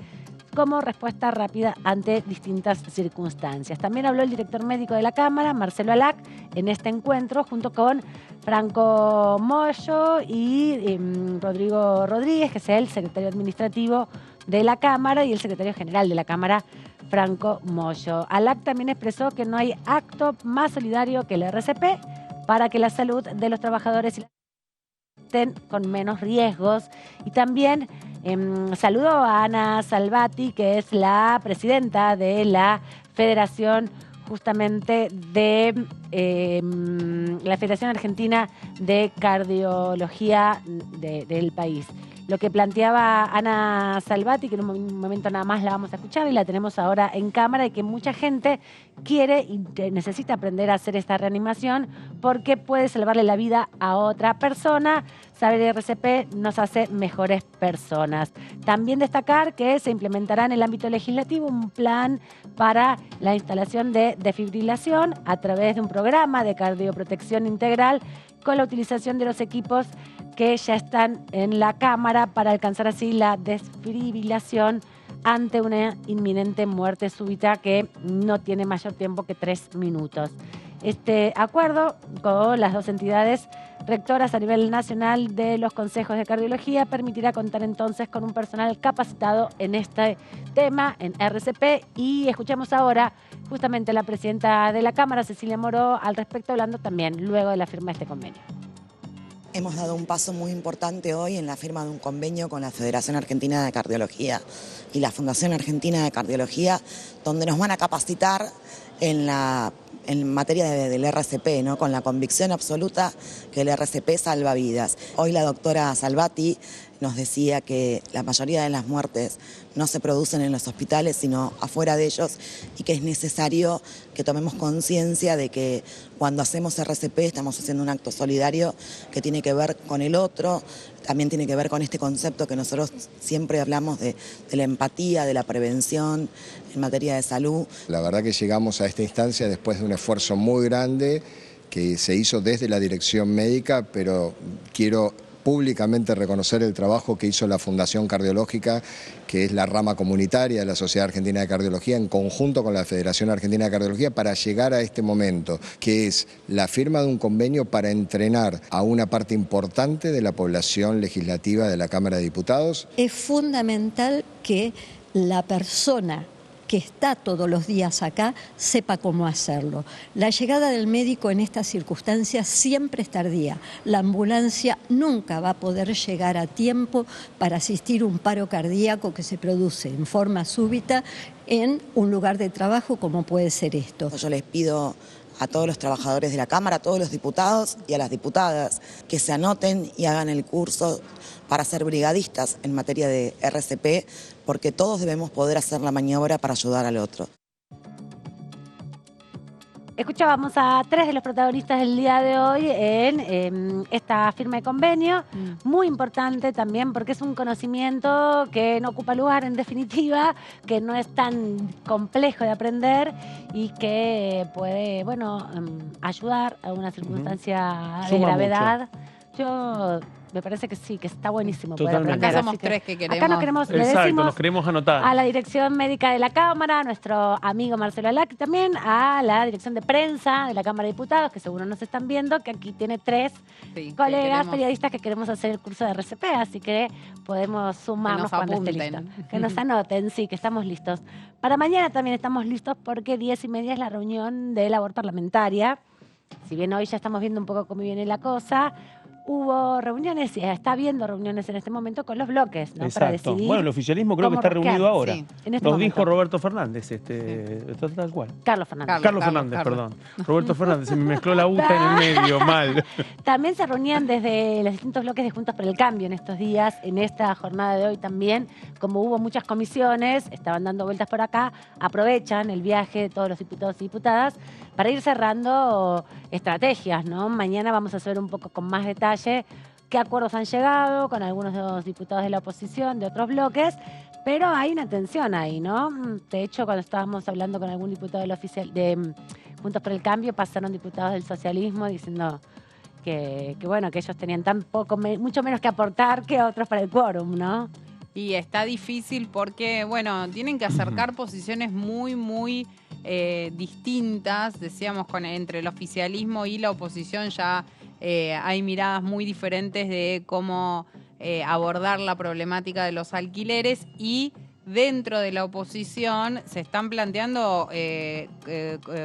como respuesta rápida ante distintas circunstancias. También habló el director médico de la Cámara, Marcelo Alac, en este encuentro junto con Franco Moyo y Rodrigo Rodríguez, que es el secretario administrativo de la Cámara, y el secretario general de la Cámara, Franco Moyo. Alac también expresó que no hay acto más solidario que el RCP para que la salud de los trabajadores estén con menos riesgos. Y también saludó a Ana Salvati, que es la presidenta de la Federación justamente de la Federación Argentina de Cardiología del país. Lo que planteaba Ana Salvati, que en un momento nada más la vamos a escuchar y la tenemos ahora en cámara, y que mucha gente quiere y necesita aprender a hacer esta reanimación porque puede salvarle la vida a otra persona. Saber RCP nos hace mejores personas. También destacar que se implementará en el ámbito legislativo un plan para la instalación de desfibrilación a través de un programa de cardioprotección integral con la utilización de los equipos que ya están en la Cámara para alcanzar así la desfibrilación ante una inminente muerte súbita que no tiene mayor tiempo que 3 minutos. Este acuerdo con las dos entidades rectoras a nivel nacional de los consejos de cardiología permitirá contar entonces con un personal capacitado en este tema, en RCP, y escuchamos ahora justamente a la presidenta de la Cámara, Cecilia Moró, al respecto, hablando también luego de la firma de este convenio. Hemos dado un paso muy importante hoy en la firma de un convenio con la Federación Argentina de Cardiología y la Fundación Argentina de Cardiología, donde nos van a capacitar en materia del RCP, ¿no? Con la convicción absoluta que el RCP salva vidas. Hoy la doctora Salvati nos decía que la mayoría de las muertes no se producen en los hospitales, sino afuera de ellos, y que es necesario que tomemos conciencia de que cuando hacemos RCP estamos haciendo un acto solidario que tiene que ver con el otro, también tiene que ver con este concepto que nosotros siempre hablamos de la empatía, de la prevención en materia de salud. La verdad que llegamos a esta instancia después de un esfuerzo muy grande que se hizo desde la dirección médica, pero quiero públicamente reconocer el trabajo que hizo la Fundación Cardiológica, que es la rama comunitaria de la Sociedad Argentina de Cardiología, en conjunto con la Federación Argentina de Cardiología, para llegar a este momento, que es la firma de un convenio para entrenar a una parte importante de la población legislativa de la Cámara de Diputados. Es fundamental que la persona que está todos los días acá sepa cómo hacerlo. La llegada del médico en estas circunstancias siempre es tardía. La ambulancia nunca va a poder llegar a tiempo para asistir a un paro cardíaco que se produce en forma súbita en un lugar de trabajo como puede ser esto. Yo les pido a todos los trabajadores de la Cámara, a todos los diputados y a las diputadas que se anoten y hagan el curso para ser brigadistas en materia de RCP, porque todos debemos poder hacer la maniobra para ayudar al otro. Escuchábamos a 3 de los protagonistas del día de hoy en esta firma de convenio, muy importante también porque es un conocimiento que no ocupa lugar en definitiva, que no es tan complejo de aprender y que puede, bueno, ayudar a una circunstancia de gravedad. Yo Me parece que sí, que está buenísimo. poder Totalmente. aprender, Acá somos así que tres que queremos. Acá nos queremos, le Exacto, decimos nos queremos anotar. a la dirección médica de la Cámara, a nuestro amigo Marcelo Alac, y también a la dirección de prensa de la Cámara de Diputados, que seguro nos están viendo, que aquí tiene 3 colegas queremos. periodistas que queremos hacer el curso de RCP, así que podemos sumarnos Que nos cuando esté apunten. listo. Que nos anoten, sí, que estamos listos. Para mañana también estamos listos porque 10:30 es la reunión de labor parlamentaria. Si bien hoy ya estamos viendo un poco cómo viene la cosa, hubo reuniones, está habiendo reuniones en este momento con los bloques, ¿no? Para Exacto. decidir. Bueno, el oficialismo creo que cómo está rosquear. reunido ahora. Sí, en este Nos momento. dijo Roberto Fernández, tal cual. Carlos Fernández. Carlos Fernández, perdón. Roberto Fernández, se me mezcló la UTA en el medio, mal. También se reunían desde los distintos bloques de Juntos por el Cambio en estos días, en esta jornada de hoy también. Como hubo muchas comisiones, estaban dando vueltas por acá, aprovechan el viaje de todos los diputados y diputadas para ir cerrando estrategias, ¿no? Mañana vamos a saber un poco con más detalle qué acuerdos han llegado con algunos de los diputados de la oposición, de otros bloques, pero hay una tensión ahí, ¿no? De hecho, cuando estábamos hablando con algún diputado de Juntos por el Cambio, pasaron diputados del socialismo diciendo que bueno, que ellos tenían mucho menos que aportar que otros para el quórum, ¿no? Y está difícil porque, bueno, tienen que acercar posiciones muy distintas, decíamos, entre el oficialismo y la oposición ya hay miradas muy diferentes de cómo abordar la problemática de los alquileres y dentro de la oposición se están planteando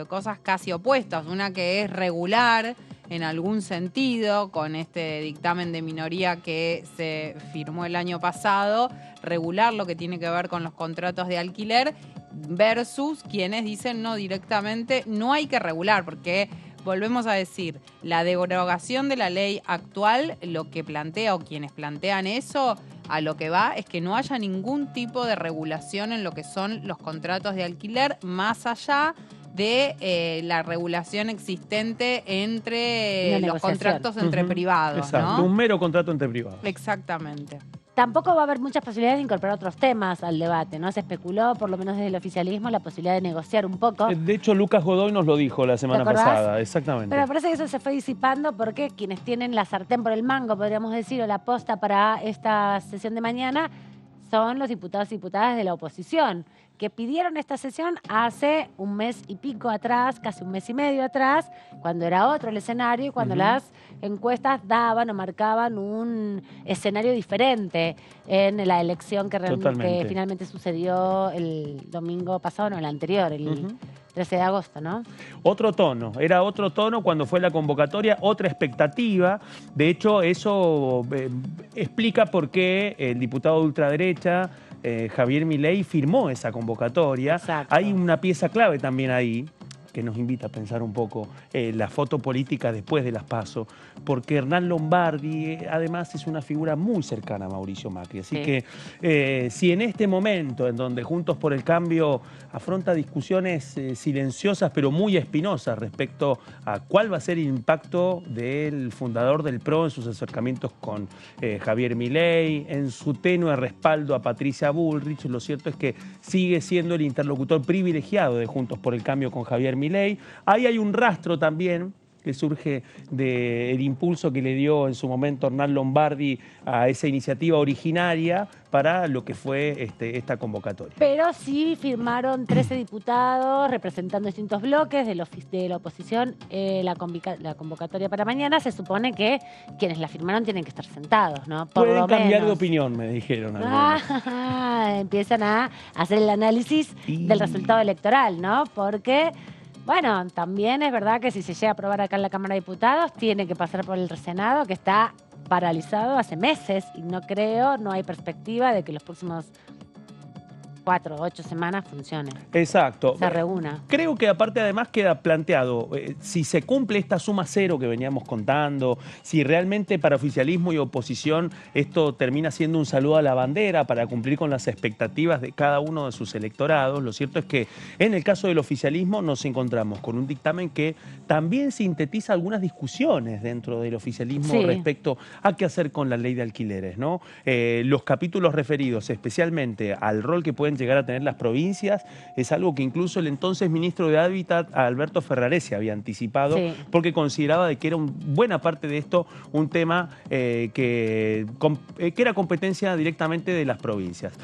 cosas casi opuestas, una que es regular en algún sentido, con este dictamen de minoría que se firmó el año pasado, regular lo que tiene que ver con los contratos de alquiler, versus quienes dicen no, directamente no hay que regular, porque volvemos a decir, la derogación de la ley actual, lo que plantea o quienes plantean eso, a lo que va es que no haya ningún tipo de regulación en lo que son los contratos de alquiler, más allá de la regulación existente entre los contratos entre privados. Exacto, ¿no? un mero contrato entre privados. Exactamente. Tampoco va a haber muchas posibilidades de incorporar otros temas al debate, ¿no? Se especuló, por lo menos desde el oficialismo, la posibilidad de negociar un poco. De hecho, Lucas Godoy nos lo dijo la semana pasada, exactamente. Pero me parece que eso se fue disipando porque quienes tienen la sartén por el mango, podríamos decir, o la posta para esta sesión de mañana, son los diputados y diputadas de la oposición, que pidieron esta sesión hace un mes y pico atrás, casi un mes y medio atrás, cuando era otro el escenario y cuando las encuestas daban o marcaban un escenario diferente en la elección que finalmente sucedió el domingo pasado, no, el anterior, el 13 de agosto, ¿no? Otro tono, era otro tono cuando fue la convocatoria, otra expectativa. De hecho, eso explica por qué el diputado de ultraderecha, Javier Milei, firmó esa convocatoria. Exacto. Hay una pieza clave también ahí que nos invita a pensar un poco la foto política después de las PASO, porque Hernán Lombardi además es una figura muy cercana a Mauricio Macri. Así que si en este momento en donde Juntos por el Cambio afronta discusiones silenciosas pero muy espinosas respecto a cuál va a ser el impacto del fundador del PRO en sus acercamientos con Javier Milei, en su tenue respaldo a Patricia Bullrich, lo cierto es que sigue siendo el interlocutor privilegiado de Juntos por el Cambio con Javier Milei. Ahí hay un rastro también que surge del impulso que le dio en su momento Hernán Lombardi a esa iniciativa originaria para lo que fue esta convocatoria. Pero sí firmaron 13 diputados representando distintos bloques de la oposición la convocatoria para mañana. Se supone que quienes la firmaron tienen que estar sentados, ¿no? Por Pueden lo cambiar menos de opinión, me dijeron algunos. Empiezan a hacer el análisis del resultado electoral, ¿no? Porque, bueno, también es verdad que si se llega a aprobar acá en la Cámara de Diputados, tiene que pasar por el Senado, que está paralizado hace meses y no hay perspectiva de que los próximos 4 o 8 semanas funcione. Exacto. Se reúna. Creo que aparte además queda planteado, si se cumple esta suma cero que veníamos contando, si realmente para oficialismo y oposición esto termina siendo un saludo a la bandera para cumplir con las expectativas de cada uno de sus electorados, lo cierto es que en el caso del oficialismo nos encontramos con un dictamen que también sintetiza algunas discusiones dentro del oficialismo respecto a qué hacer con la ley de alquileres, ¿no? Los capítulos referidos especialmente al rol que pueden pueden llegar a tener las provincias. Es algo que incluso el entonces ministro de Hábitat, Alberto Ferraresi, había anticipado, porque consideraba de que era buena parte de esto un tema que era competencia directamente de las provincias.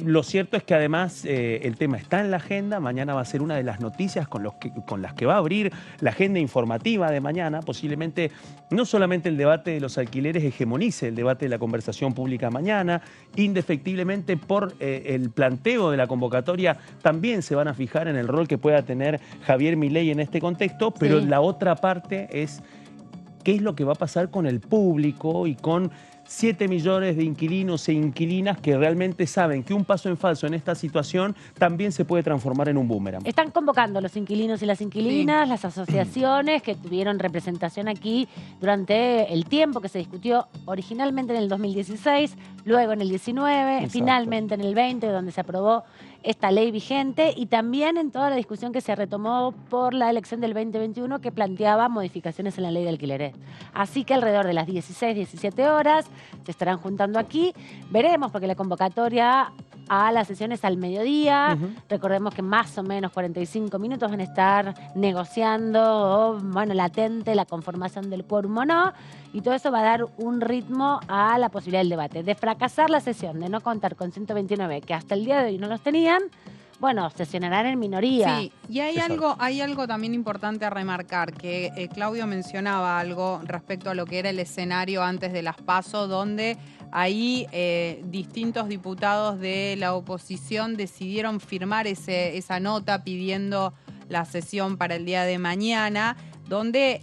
Lo cierto es que además el tema está en la agenda. Mañana va a ser una de las noticias con las que va a abrir la agenda informativa de mañana. Posiblemente no solamente el debate de los alquileres hegemonice el debate de la conversación pública mañana, indefectiblemente por el planteo de la convocatoria también se van a fijar en el rol que pueda tener Javier Milei en este contexto, pero la otra parte es qué es lo que va a pasar con el público y con 7 millones de inquilinos e inquilinas que realmente saben que un paso en falso en esta situación también se puede transformar en un boomerang. Están convocando los inquilinos y las inquilinas, las asociaciones que tuvieron representación aquí durante el tiempo que se discutió originalmente en el 2016, luego en el 19, finalmente en el 20, donde se aprobó esta ley vigente, y también en toda la discusión que se retomó por la elección del 2021 que planteaba modificaciones en la ley de alquileres. Así que alrededor de las 16, 17 horas se estarán juntando aquí. Veremos, porque la convocatoria a las sesiones al mediodía. Recordemos que más o menos 45 minutos van a estar negociando, latente la conformación del quórum o no, y todo eso va a dar un ritmo a la posibilidad del debate. De fracasar la sesión, de no contar con 129, que hasta el día de hoy no los tenían, sesionarán en minoría. Sí, y hay algo también importante a remarcar, que Claudio mencionaba algo respecto a lo que era el escenario antes de las PASO, donde ahí distintos diputados de la oposición decidieron firmar esa nota pidiendo la sesión para el día de mañana, donde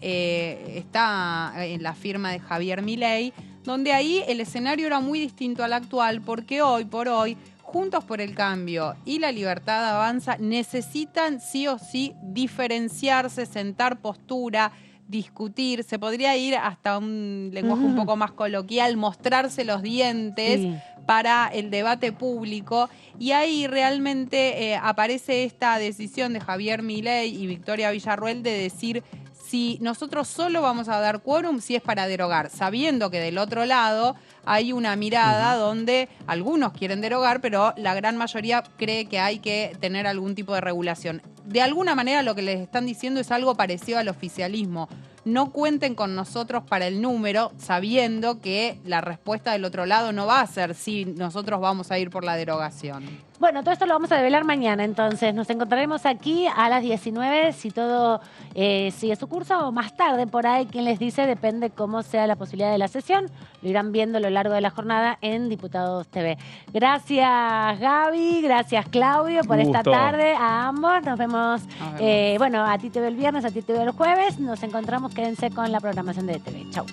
está en la firma de Javier Milei, donde ahí el escenario era muy distinto al actual, porque hoy por hoy Juntos por el Cambio y La Libertad Avanza necesitan sí o sí diferenciarse, sentar postura, discutir. Se podría ir hasta un lenguaje un poco más coloquial, mostrarse los dientes para el debate público. Y ahí realmente aparece esta decisión de Javier Milei y Victoria Villarruel de decir: si nosotros solo vamos a dar quórum si es para derogar, sabiendo que del otro lado hay una mirada donde algunos quieren derogar, pero la gran mayoría cree que hay que tener algún tipo de regulación. De alguna manera lo que les están diciendo es algo parecido al oficialismo. No cuenten con nosotros para el número, sabiendo que la respuesta del otro lado no va a ser si nosotros vamos a ir por la derogación. Bueno, todo esto lo vamos a develar mañana, entonces. Nos encontraremos aquí a las 19, si todo sigue su curso, o más tarde por ahí, quien les dice, depende cómo sea la posibilidad de la sesión. Lo irán viendo a lo largo de la jornada en Diputados TV. Gracias, Gaby, gracias, Claudio, por esta tarde, a ambos. Nos vemos, a ti te veo el viernes, a ti te veo el jueves. Nos encontramos, quédense con la programación de TV. Chau.